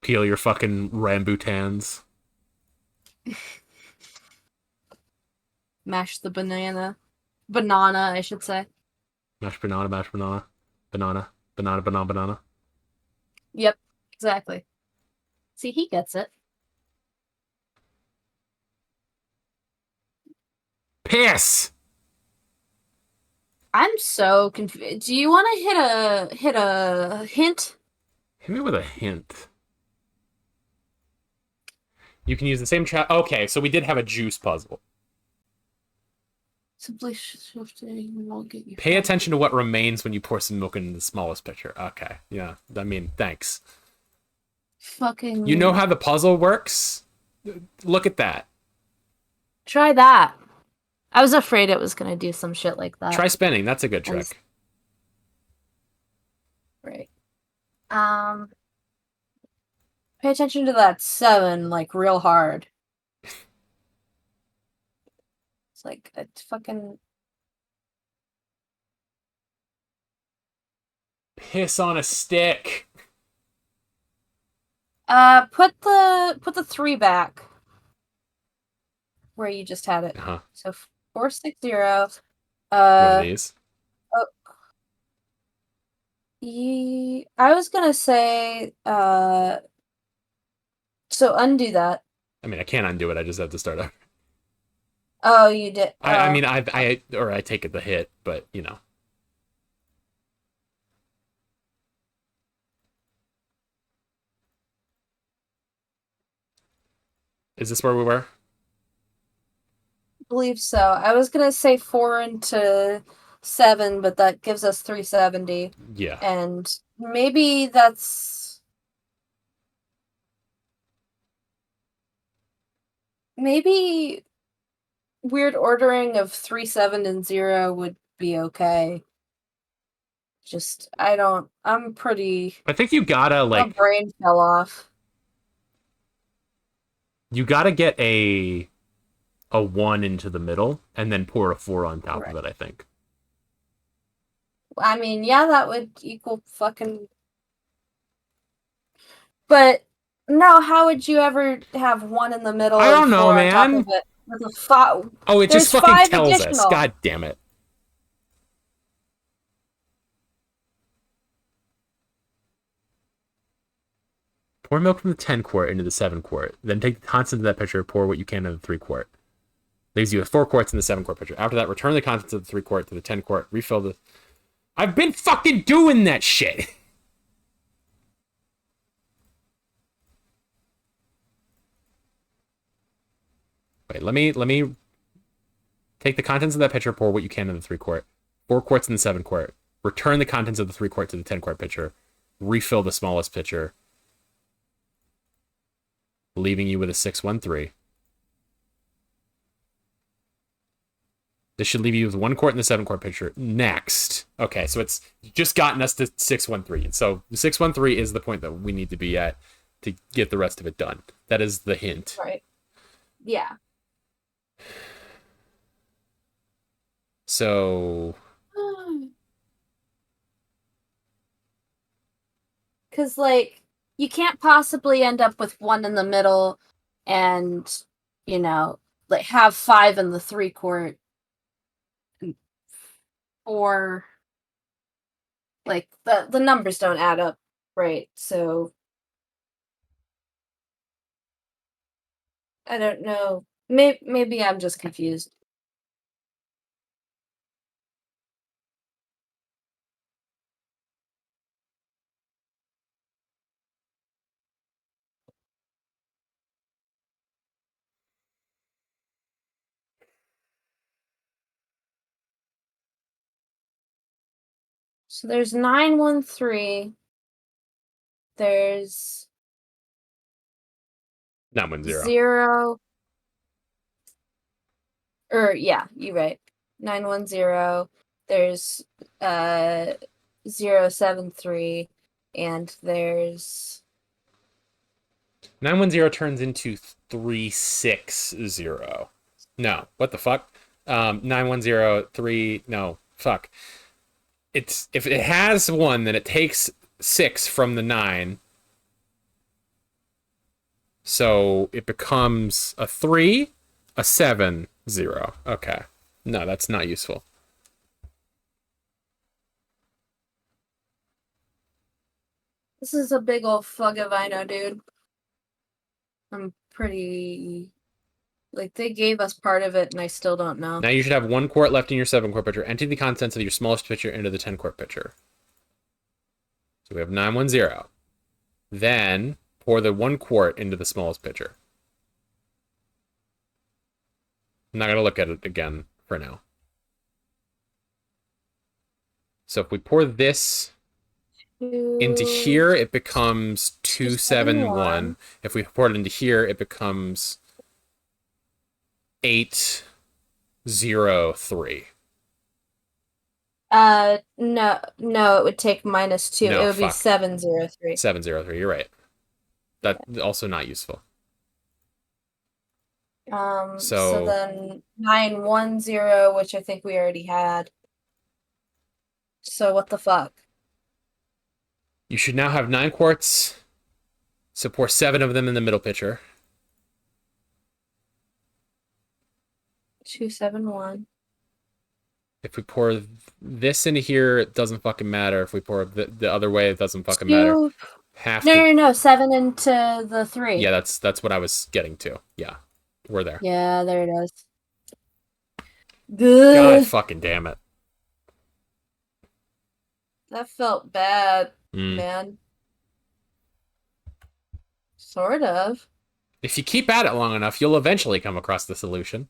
Peel your fucking rambutans. Mash the banana. banana, I should say. Mashed banana, banana, banana, banana, banana. Yep, exactly. See, he gets it. Piss! I'm so confused. Do you want to hit a hint? Hit me with a hint. You can use the same chat. Okay, so we did have a juice puzzle. Simply shifting won't get you. Pay attention to what remains when you pour some milk into the smallest pitcher. Okay, yeah. I mean, thanks. Fucking. You know how the puzzle works? Look at that. Try that. I was afraid it was gonna do some shit like that. Try spinning. That's a good trick. Right. Pay attention to that 7, like, real hard. It's like, it's fucking... Piss on a stick. Put the 3 back. Where you just had it. Uh-huh. So, 460. One of these. I was gonna say, so undo that. I mean, I can't undo it. I just have to start over. Oh, you did. I mean, I take it the hit, but you know. Is this where we were? I believe so. I was gonna say 4 into 7, but that gives us 370. Yeah. And maybe that's... Maybe weird ordering of 3, 7, and 0 would be okay. Just, I'm pretty... I think you gotta, like... My brain fell off. You gotta get a 1 into the middle, and then pour a 4 on top of it, I think. I mean, yeah, that would equal fucking... But, no, how would you ever have 1 in the middle? I don't know, man. On top of it with a 5? Oh, it just fucking tells us. God damn it. Pour milk from the 10 quart into the 7 quart. Then take the contents of that pitcher, pour what you can in the 3 quart. Leaves you with 4 quarts in the 7 quart pitcher. After that, return the contents of the 3 quart to the 10 quart. Refill the... I've been fucking doing that shit! Wait, let me take the contents of that pitcher, pour what you can in the 3 quart. 4 quarts in the 7 quart. Return the contents of the 3 quart to the 10 quart pitcher. Refill the smallest pitcher. Leaving you with a 613. This should leave you with 1 quart in the 7 quart pitcher. Next. Okay, so it's just gotten us to 613. So 613 is the point that we need to be at to get the rest of it done. That is the hint. Right. Yeah. So... Because, like, you can't possibly end up with 1 in the middle and, you know, like, have 5 in the 3 quart. Or, like, the numbers don't add up, right? So, I don't know. Maybe I'm just confused. So there's 913. There's 910. 0. Or yeah, you're right. 910. There's 073, and there's 910 turns into 360. No, what the fuck? 9103. No, fuck. It's if it has 1, then it takes 6 from the 9. So it becomes a 3, a 7, 0. Okay. No, that's not useful. This is a big old fuck of Vino, dude. I'm pretty... Like, they gave us part of it, and I still don't know. Now you should have 1 quart left in your 7-quart pitcher. Empty the contents of your smallest pitcher into the 10-quart pitcher. So we have 910. Then pour the 1 quart into the smallest pitcher. I'm not going to look at it again for now. So if we pour this into here, it becomes 271. If we pour it into here, it becomes 803. No, it would take -2. No, it would be fuck. 703. 703, you're right. That's also not useful. So then 910, which I think we already had. So what the fuck? You should now have 9 quarts. So pour 7 of them in the middle pitcher. 271. If we pour this into here, it doesn't fucking matter. If we pour the other way, it doesn't fucking matter. No, 7 into the 3. Yeah, that's what I was getting to. Yeah, we're there. Yeah, there it is. Good. God fucking damn it. That felt bad, man. Sort of. If you keep at it long enough, you'll eventually come across the solution.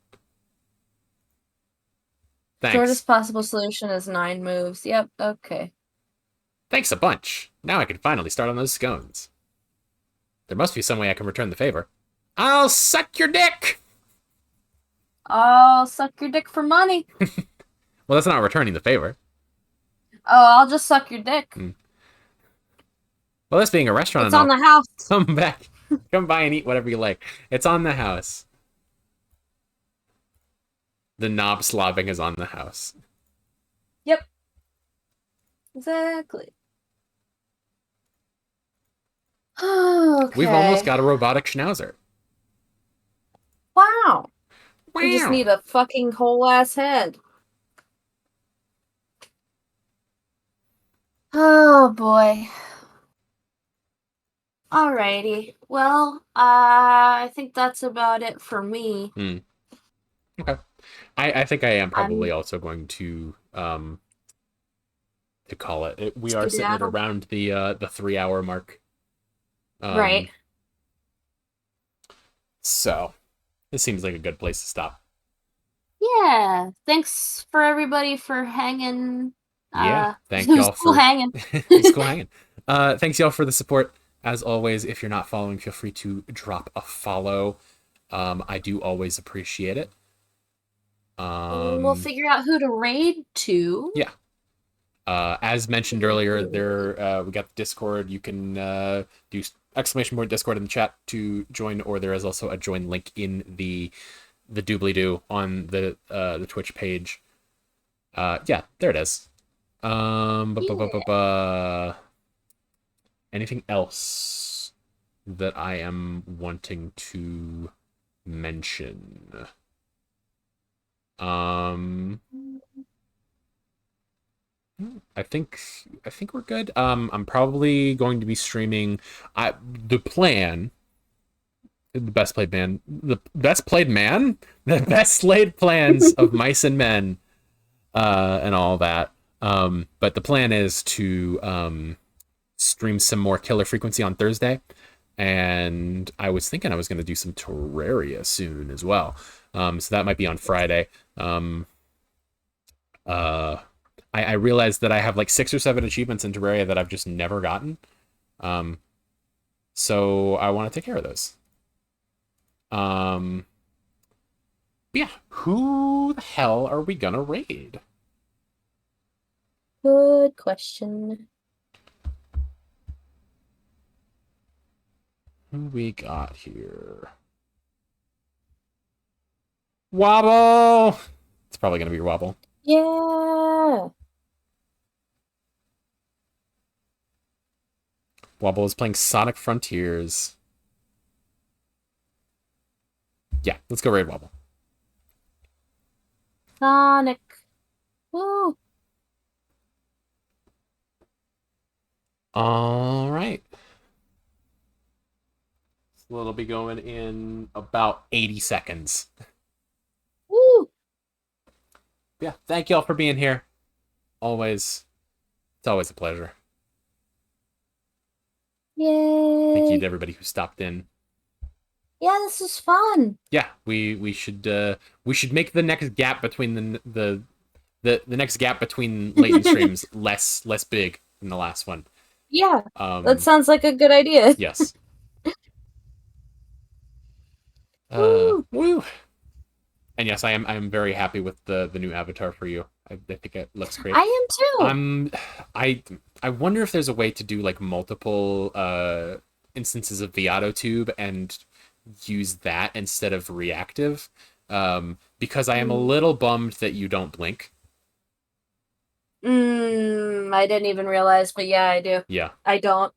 Thanks. Shortest possible solution is 9 moves. Yep, okay. Thanks a bunch. Now I can finally start on those scones. There must be some way I can return the favor. I'll suck your dick! I'll suck your dick for money. Well, that's not returning the favor. Oh, I'll just suck your dick. Well, this being a restaurant It's on the house. Come back. Come by and eat whatever you like. It's on the house. The knob slobbing is on the house. Yep. Exactly. Okay. We've almost got a robotic schnauzer. Wow. We just need a fucking whole ass head. Oh boy. Alrighty. Well, I think that's about it for me. Okay. I think I am probably also going to call it. We are sitting at around the 3-hour mark. Right. So this seems like a good place to stop. Yeah. Thanks for everybody for hanging. Yeah. Thank y'all for hanging. School hanging. Thanks y'all for the support. As always, if you're not following, feel free to drop a follow. I do always appreciate it. We'll figure out who to raid to. Yeah. As mentioned earlier, we got the Discord. You can do !Discord in the chat to join, or there is also a join link in the doobly-doo on the Twitch page. Yeah, there it is. Anything else that I am wanting to mention? I think we're good. I'm probably going to be streaming. The best played plans of Mice and Men, and all that. But the plan is to stream some more Killer Frequency on Thursday, and I was thinking I was going to do some Terraria soon as well. So that might be on Friday. I realized that I have like 6 or 7 achievements in Terraria that I've just never gotten. So I want to take care of those. Yeah, who the hell are we gonna raid? Good question. Who we got here? Wobble! It's probably gonna be your Wobble. Yeah. Wobble is playing Sonic Frontiers. Yeah, let's go raid Wobble. Sonic. Woo. All right. So it'll be going in about 80 seconds. Woo! Yeah, thank y'all for being here. Always, it's always a pleasure. Thank you Yay! to everybody who stopped in. Yeah, this is fun. Yeah, we should make the next gap between the next gap between Layton streams less big than the last one. Yeah, that sounds like a good idea. Yes. Woo! Woo. And yes, I am very happy with the new avatar for you. I think it looks great. I am too. I wonder if there's a way to do like multiple instances of the auto tube and use that instead of reactive. Because I am a little bummed that you don't blink. I didn't even realize, but yeah, I do. Yeah. I don't.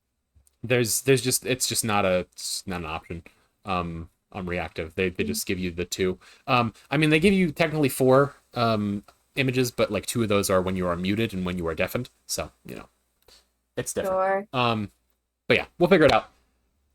There's just it's just not an option. On reactive. They just give you the two. I mean they give you technically 4 images, but like 2 of those are when you are muted and when you are deafened. So, it's different. Sure. But yeah, we'll figure it out.